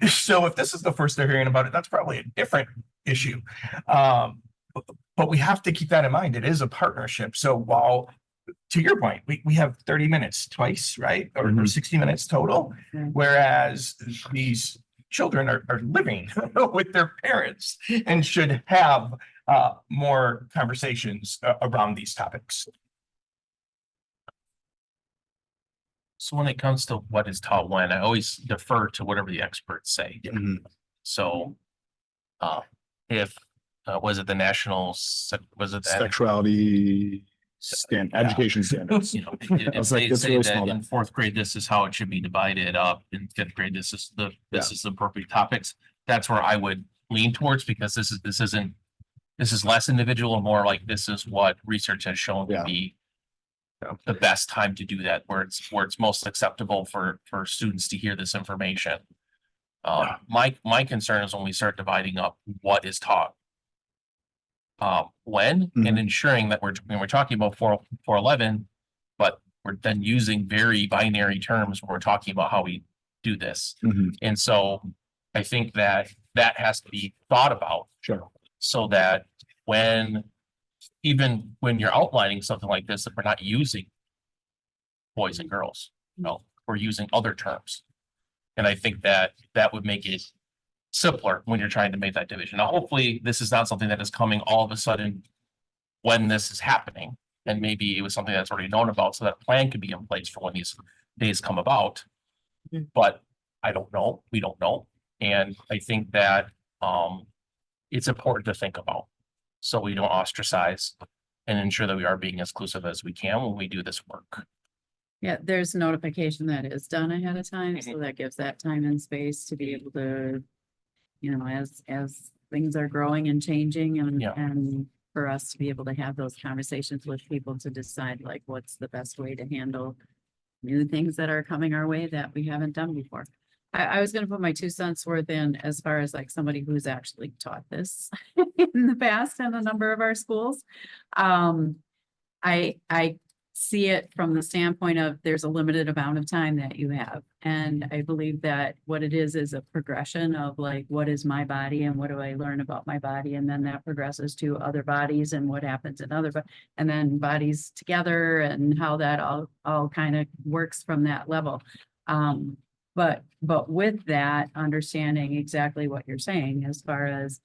So if this is the first they're hearing about it, that's probably a different issue. But we have to keep that in mind. It is a partnership. So while, to your point, we have 30 minutes twice, right? Or 60 minutes total, whereas these children are living with their parents and should have more conversations around these topics. So when it comes to what is taught when, I always defer to whatever the experts say. So if was it the national, was it the Sexuality education standards. You know, I was if like, they it's say really that small. in fourth grade, this is how it should be divided up. In fifth grade, this is the appropriate topics. That's where I would lean towards, because this is less individual and more like this is what research has shown to be the best time to do that, where it's most acceptable for students to hear this information. My concern is when we start dividing up what is taught. When and ensuring that when we're talking about 411, but we're then using very binary terms when we're talking about how we do this. And so I think that has to be thought about. So that even when you're outlining something like this, that we're not using boys and girls, we're using other terms. And I think that would make it simpler when you're trying to make that division. Now, hopefully this is not something that is coming all of a sudden when this is happening. And maybe it was something that's already known about, so that a plan could be in place for when these days come about. But I don't know. We don't know. And I think that it's important to think about, so we don't ostracize and ensure that we are being as inclusive as we can when we do this work. Yeah, there's notification that is done ahead of time, so that gives that time and space to be able to, as things are growing and changing and for us to be able to have those conversations with people to decide like what's the best way to handle new things that are coming our way that we haven't done before. I was gonna put my 2 cents worth in as far as like somebody who's actually taught this in the past in a number of our schools. I see it from the standpoint of there's a limited amount of time that you have. And I believe that what it is a progression of like, what is my body and what do I learn about my body? And then that progresses to other bodies and what happens in and then bodies together and how that all kind of works from that level. But with that, understanding exactly what you're saying as far as,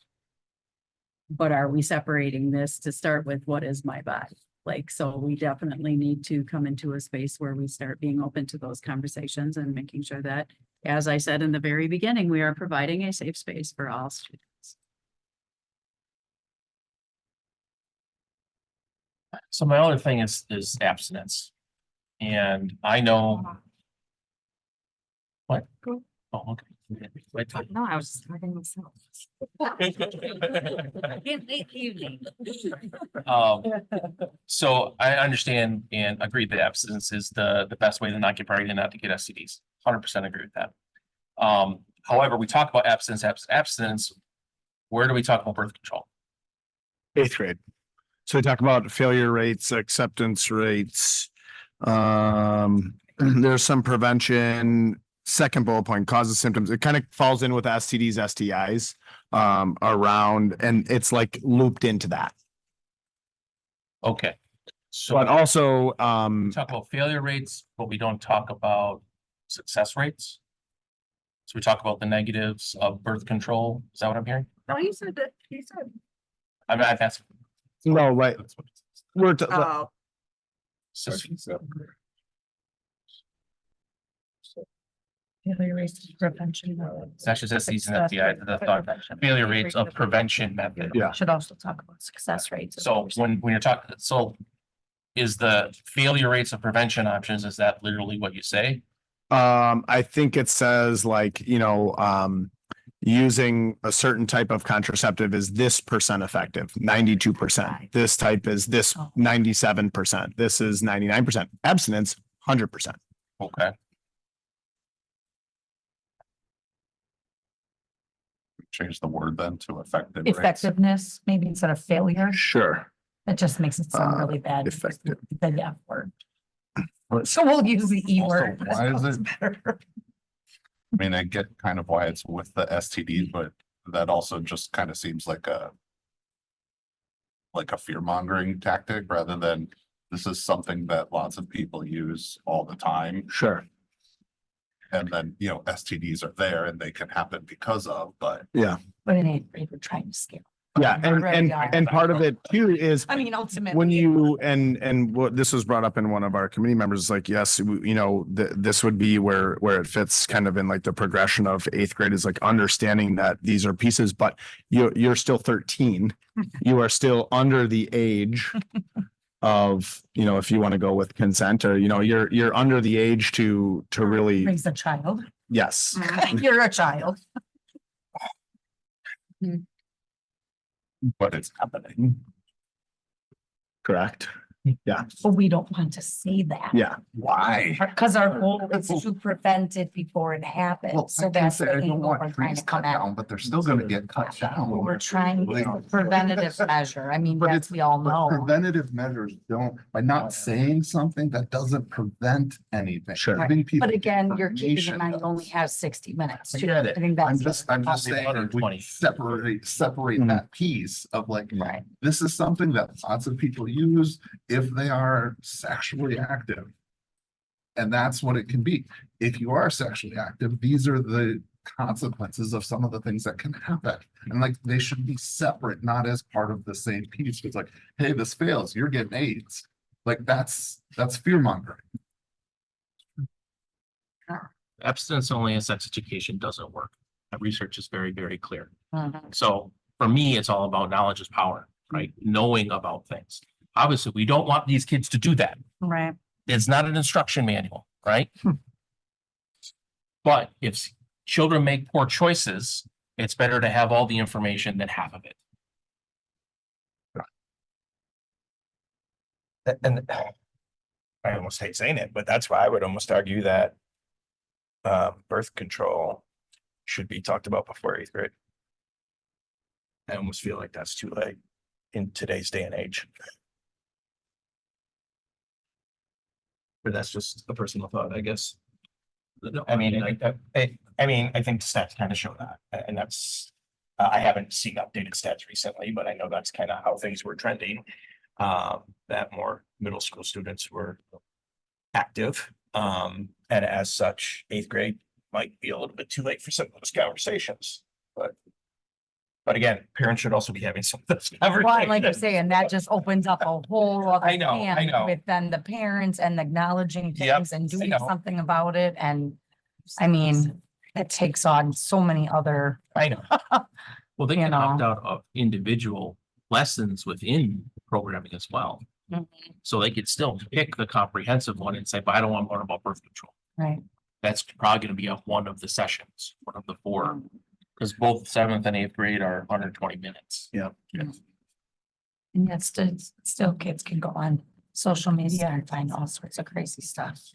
but are we separating this to start with what is my body? Like, so we definitely need to come into a space where we start being open to those conversations and making sure that, as I said in the very beginning, we are providing a safe space for all students. So my other thing is abstinence. And I know. What? Oh, okay. No, I was just talking to myself. Late evening. So I understand and agree that abstinence is the best way to not get pregnant and not to get STDs. 100% agree with that. However, we talk about abstinence. Where do we talk about birth control? 8th grade. So we talk about failure rates, acceptance rates. There's some prevention, second bullet point, causes, symptoms. It kind of falls in with STDs, STIs, around, and it's like looped into that. Okay. So But also, we talk about failure rates, but we don't talk about success rates. So we talk about the negatives of birth control. Is that what I'm hearing? No, he said that, he said. I'm asking. no, right. We're, Oh, Failure rates of prevention. Sessions, STDs, and STIs, the thought, failure rates of prevention method. Yeah. Should also talk about success rates. So when you're talking, so is the failure rates of prevention options, is that literally what you say? I think it says like, using a certain type of contraceptive is this percent effective, 92%. This type is this 97%. This is 99%. Abstinence, 100%. Okay. Change the word then to effective rates. Effectiveness, maybe instead of failure. Sure. That just makes it sound really bad. Effective. The F word. So we'll use the E Also, word. why is it? I mean, I get kind of why it's with the STDs, but that also just kind of seems like a fear mongering tactic rather than this is something that lots of people use all the time. Sure. And then, STDs are there and they can happen because of, but Yeah. But in 8th grade, we're trying to scale. Yeah. And part of it too is I mean, ultimately. when you, and what this was brought up in one of our committee members, is like, yes, this would be where it fits kind of in like the progression of 8th grade is like understanding that these are pieces, but you're still 13. You are still under the age of, if you want to go with consent or, you're under the age to really, Raise a child. yes. You're a child. but it's happening. Correct. Yeah. But we don't want to say that. Yeah. Why? Because our goal is to prevent it before it happens. So that's the I don't angle we're want trying trees to cut come at. down, but they're still gonna get cut down. We're trying Like- preventative measure. I mean, But that's, we all But know. preventative measures don't, by not saying something that doesn't prevent anything. Sure. Giving people But again, you're keeping in information mind, you does. only have 60 minutes. I too. get it. I think I'm that's. just saying, if we 120. separate Mhm. that piece of like, Right. this is something that lots of people use if they are sexually active. And that's what it can be. If you are sexually active, these are the consequences of some of the things that can happen. And like, they should be separate, not as part of the same piece. It's like, hey, this fails, you're getting AIDS. Like, that's fear mongering. Abstinence only in sex education doesn't work. That research is very, very clear. Mhm. So for me, it's all about knowledge is power, right? Knowing about things. Obviously, we don't want these kids to do that. Right. It's not an instruction manual, right? But if children make poor choices, it's better to have all the information than half of it. And I almost hate saying it, but that's why I would almost argue that birth control should be talked about before 8th grade. I almost feel like that's too late in today's day and age. But that's just a personal thought, I guess. I mean, I think the stats kind of show that, and that's, I haven't seen updated stats recently, but I know that's kind of how things were trending. That more middle school students were active. And as such, 8th grade might be a little bit too late for some of those conversations, but again, parents should also be having some of those conversations. Well, like you're saying, that just opens up a whole other I know. can with then the parents and acknowledging Yep, things and I doing know. something about it. And I mean, it takes on so many other. I know. Well, they You can opt know. out of individual lessons within programming as well. Mhm. So they could still pick the comprehensive one and say, but I don't want to learn about birth control. Right. That's probably going to be up one of the sessions, one of the 4. Because both 7th and 8th grade are under 20 minutes. Yeah. And yet still kids can go on social media and find all sorts of crazy stuff.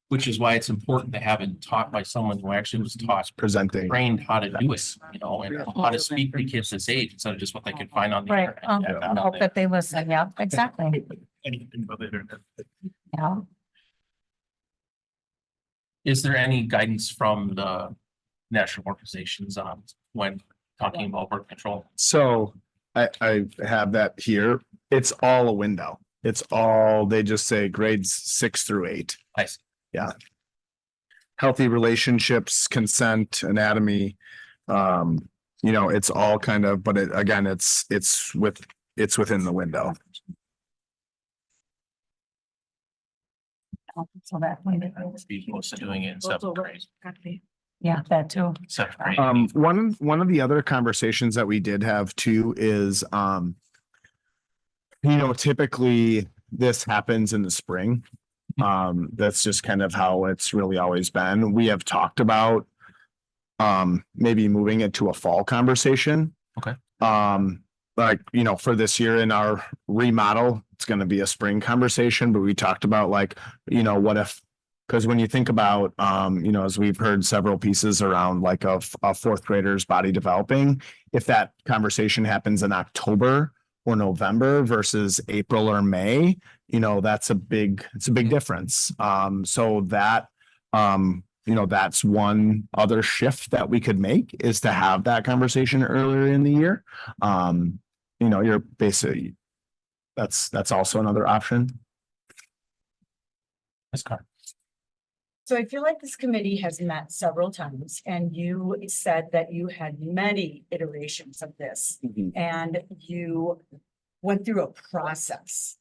Which is why it's important to have it taught by someone who actually was taught, Presenting. trained how to do it, you know, and how to speak to kids this age instead of just what they can find on the Right, internet. I hope that they listen, yeah, exactly, Anything but the internet. yeah. Is there any guidance from the national organizations on when talking about birth control? So I have that here. It's all a window. It's all, they just say grades 6 through 8. I see. Yeah. Healthy relationships, consent, anatomy. You know, it's all kind of, but again, it's within the window. So that. Be close to doing it in seventh grade. Yeah, that too. Seventh grade. One of the other conversations that we did have too is, you know, typically this happens in the spring. That's just kind of how it's really always been. We have talked about maybe moving it to a fall conversation. Okay. Like, you know, for this year in our remodel, it's going to be a spring conversation, but we talked about like, you know, what if, because when you think about, you know, as we've heard several pieces around like a fourth grader's body developing, if that conversation happens in October or November versus April or May, you know, it's a big difference. So that, you know, that's one other shift that we could make is to have that conversation earlier in the year. You know, you're basically, that's also another option. Ms. Carr. So I feel like this committee has met several times and you said that you had many iterations of this and you went through a process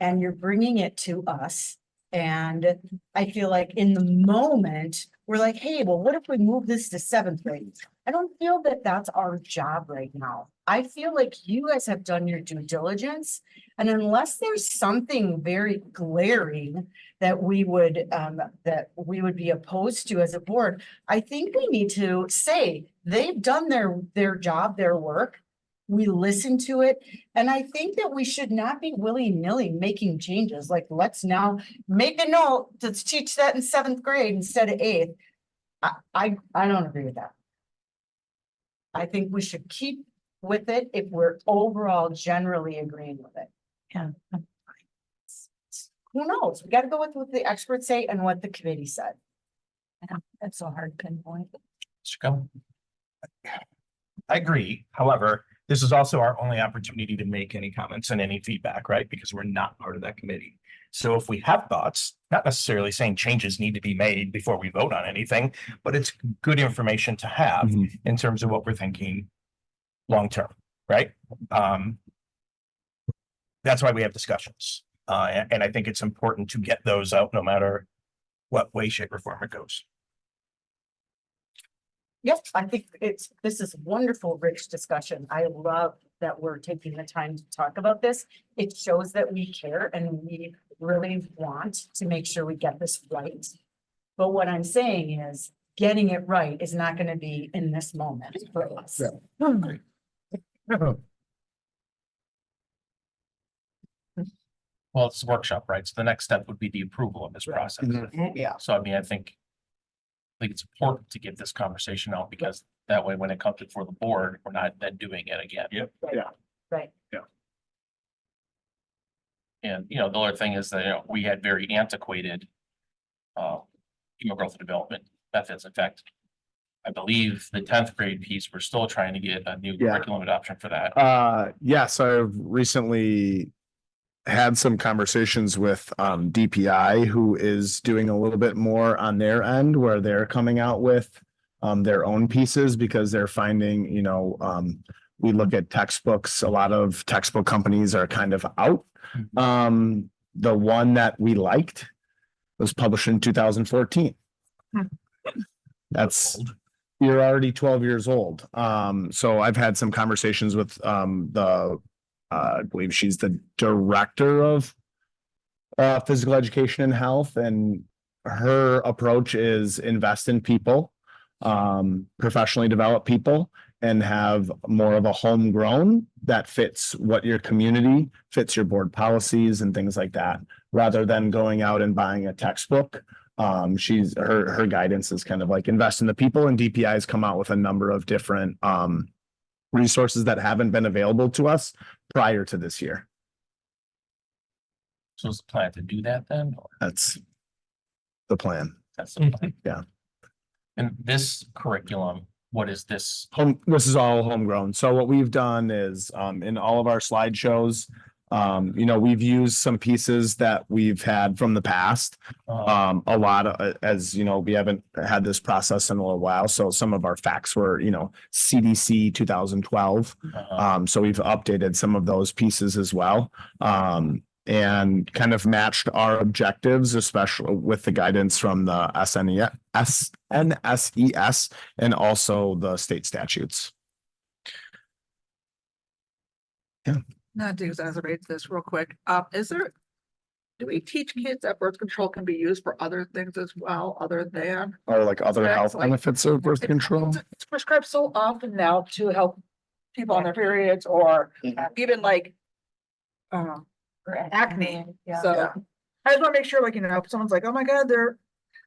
and you're bringing it to us. And I feel like in the moment, we're like, hey, well, what if we move this to seventh grade? I don't feel that that's our job right now. I feel like you guys have done your due diligence. And unless there's something very glaring that we would be opposed to as a board, I think we need to say they've done their job, their work. We listen to it. And I think that we should not be willy-nilly making changes. Like, let's now make a note to teach that in seventh grade instead of eighth. I don't agree with that. I think we should keep with it if we're overall generally agreeing with it. Yeah. Who knows? We got to go with what the experts say and what the committee said. That's a hard pinpoint. I agree. However, this is also our only opportunity to make any comments and any feedback, right? Because we're not part of that committee. So if we have thoughts, not necessarily saying changes need to be made before we vote on anything, but it's good information to have in terms of what we're thinking long-term, right? That's why we have discussions. And I think it's important to get those out no matter what way, shape, or form it goes. Yes, I think this is wonderful, rich discussion. I love that we're taking the time to talk about this. It shows that we care and we really want to make sure we get this right. But what I'm saying is getting it right is not going to be in this moment for us. Well, it's a workshop, right? So the next step would be the approval of this process. Yeah. So I mean, I think it's important to get this conversation out because that way, when it comes before the board, we're not then doing it again. Yep. Yeah. Right. And, you know, the other thing is that, you know, we had very antiquated human growth and development methods. In fact, I believe the 10th grade piece, we're still trying to get a new curriculum adoption for that. Yes, I've recently had some conversations with DPI, who is doing a little bit more on their end where they're coming out with their own pieces because they're finding, you know, we look at textbooks, a lot of textbook companies are kind of out. The one that we liked was published in 2014. That's, you're already 12 years old. So I've had some conversations with I believe she's the director of physical education and health, and her approach is invest in people, professionally develop people, and have more of a homegrown that fits what your community fits, your board policies and things like that, rather than going out and buying a textbook. her guidance is kind of like invest in the people, and DPI has come out with a number of different resources that haven't been available to us prior to this year. So is the plan to do that then? Or That's the plan. that's the plan? Yeah. And this curriculum, what is this? This is all homegrown. So what we've done is in all of our slideshows, we've used some pieces that we've had from the past. A lot of, as you know, we haven't had this process in a little while. So some of our facts were, CDC 2012. So we've updated some of those pieces as well. And kind of matched our objectives, especially with the guidance from the NSES and also the state statutes. Yeah. Not to exacerbate this real quick, do we teach kids that birth control can be used for other things as well, other than? Or like other sex? health Like, benefits of birth control? It's prescribed so often now to help people on their periods or even like acne, so I just wanna make sure, like, if someone's like, oh my God, they're. I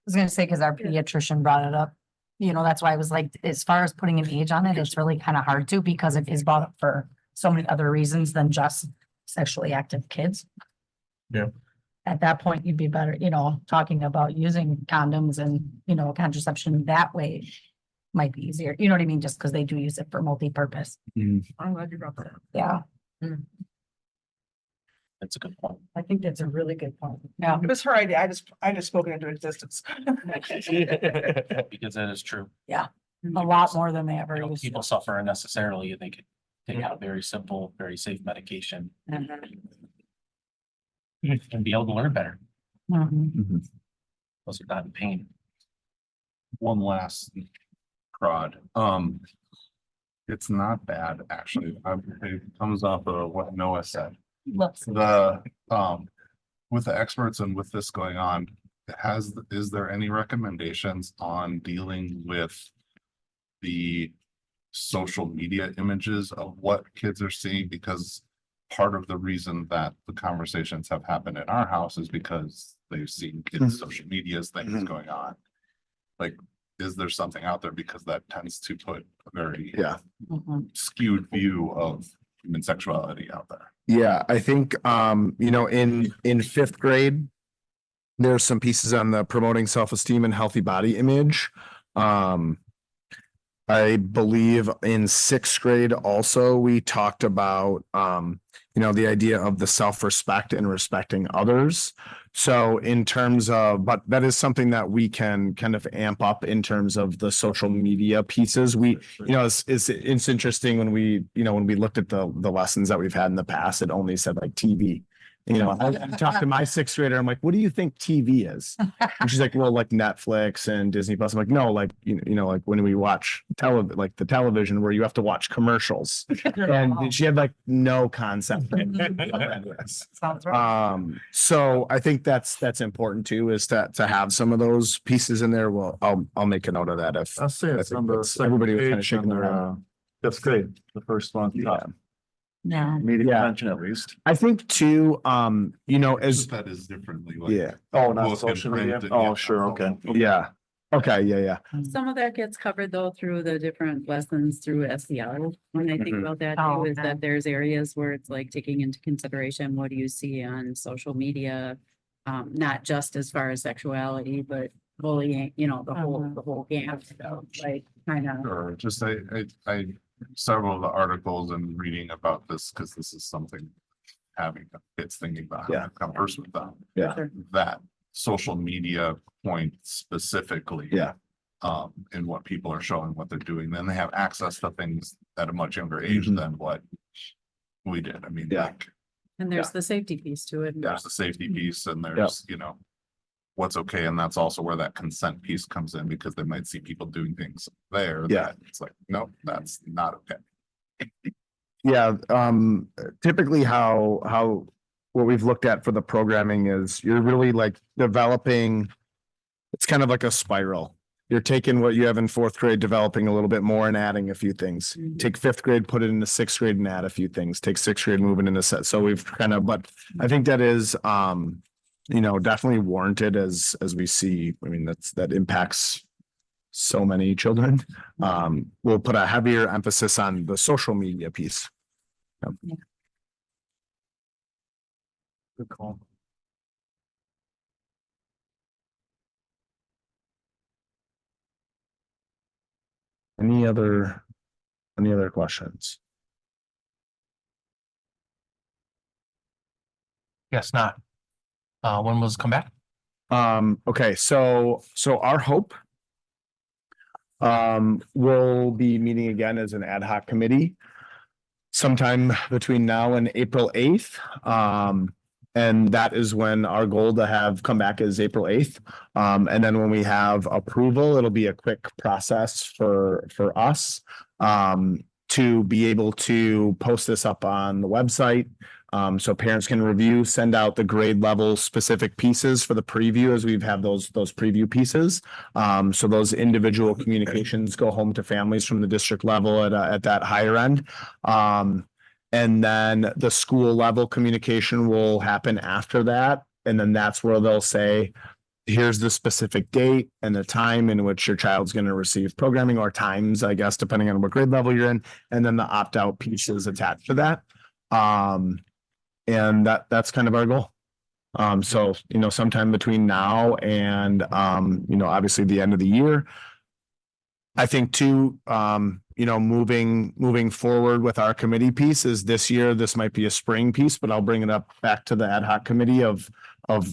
was gonna say, because our pediatrician brought it up, that's why I was like, as far as putting an age on it, it's really kind of hard to, because it is brought up for so many other reasons than just sexually active kids. Yeah. At that point, you'd be better, talking about using condoms and, contraception that way might be easier. You know what I mean? Just because they do use it for multi-purpose. I'm glad you brought that up. Yeah. That's a good point. I think that's a really good point. Yeah, it was her idea. I just spoke it into existence. Because that is true. Yeah, a lot more than they ever You know, used. people suffer unnecessarily and they could take a very simple, very safe medication and be able to learn better. Those are not in pain. One last prod. It's not bad, actually. It comes off of what Noah said. The with the experts and with this going on, is there any recommendations on dealing with the social media images of what kids are seeing? Because part of the reason that the conversations have happened in our house is because they've seen kids' social medias things going on. Like, is there something out there? Because that tends to put a very skewed view of human sexuality out there. Yeah, I think, in fifth grade, there's some pieces on the promoting self-esteem and healthy body image. I believe in sixth grade also, we talked about, the idea of the self-respect and respecting others. So in terms of, but that is something that we can kind of amp up in terms of the social media pieces. It's interesting when we looked at the lessons that we've had in the past, it only said like TV. I talked to my sixth grader. I'm like, what do you think TV is? And she's like, well, like Netflix and Disney Plus. I'm like, no, like, like when we watch the television where you have to watch commercials. And she had like no concept. Sounds right. So I think that's important too, is to have some of those pieces in there. Well, I'll make a note of that if I'll say it's on the everybody was kind of shaking their head. That's great. The first one. Yeah. Media mention at least. I think too, as That is differently. yeah. Oh, book not and social print media? and- Oh, sure, okay. Yeah. Okay, yeah. Some of that gets covered though through the different lessons through SEL. When I think Mhm. about that Oh, too, is okay. that there's areas where it's like taking into consideration, what do you see on social media? Not just as far as sexuality, but bullying, the whole gamut, like kind of. Or just I several of the articles and reading about this, because this is something having kids thinking about how to converse with them. Yeah. That social media point specifically. Yeah. In what people are showing, what they're doing, then they have access to things at a much younger age than what we did. I mean, like, And there's the safety piece to it. there's the safety piece and there's, what's okay. And that's also where that consent piece comes in, because they might see people doing things there. that It's like, nope, that's not okay. Yeah, typically how what we've looked at for the programming is you're really like developing, it's kind of like a spiral. You're taking what you have in fourth grade, developing a little bit more and adding a few things. Take fifth grade, put it into sixth grade and add a few things. Take sixth grade, moving into set. So we've kind of, but I think that is, definitely warranted as we see. I mean, that impacts so many children. We'll put a heavier emphasis on the social media piece. Yep. Good call. Any other questions? Guess not. When was come back? Okay, so our hope we'll be meeting again as an ad hoc committee sometime between now and April 8th. And that is when our goal to have come back is April 8th. And then when we have approval, it'll be a quick process for us to be able to post this up on the website. So parents can review, send out the grade level specific pieces for the preview as we've had those preview pieces. So those individual communications go home to families from the district level at that higher end. And then the school level communication will happen after that. And then that's where they'll say, here's the specific date and the time in which your child's going to receive programming, or times, I guess, depending on what grade level you're in. And then the opt-out pieces attached to that. And that's kind of our goal. So, sometime between now and, obviously the end of the year. I think too, moving forward with our committee piece is this year, this might be a spring piece, but I'll bring it up back to the ad hoc committee of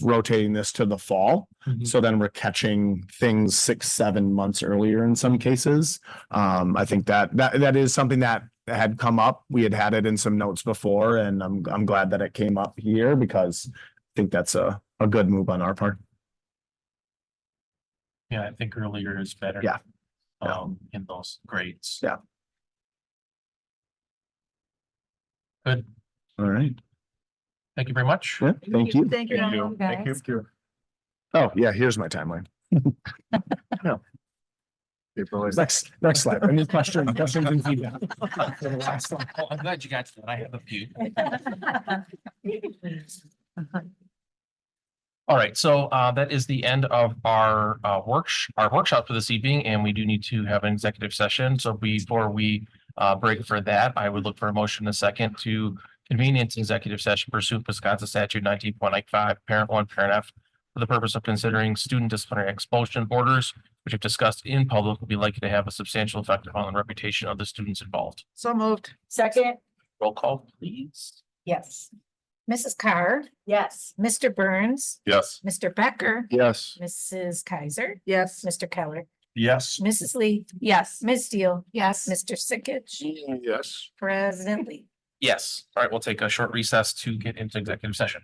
rotating this to the fall. So then we're catching things 6-7 months earlier in some cases. I think that is something that had come up. We had it in some notes before, and I'm glad that it came up here because I think that's a good move on our part. Yeah, I think earlier is better. Yeah. In those grades. Yeah. Good. All right. Thank you very much. Yeah, thank you. Thank you. Thank you. Oh, yeah, here's my timeline. No. Next slide. Any questions and feedback? Oh, I'm glad you got to that. I have a few. All right, so that is the end of our workshop for this evening, and we do need to have an executive session. So before we break for that, I would look for a motion in a second to convene into executive session pursuant to Wisconsin statute 19.85, parent 1, parent F, for the purpose of considering student disciplinary expulsion orders, which if discussed in public will be likely to have a substantial effect on the reputation of the students involved. So moved. Second, Roll call, please. yes. Mrs. Carr, Yes. Mr. Burns, Yes. Mr. Becker, Yes. Mrs. Kaiser, Yes. Mr. Keller, Yes. Mrs. Lee, Yes. Ms. Steele, yes, Mr. Sickich, Yes. President Lee. Yes. All right, we'll take a short recess to get into executive session.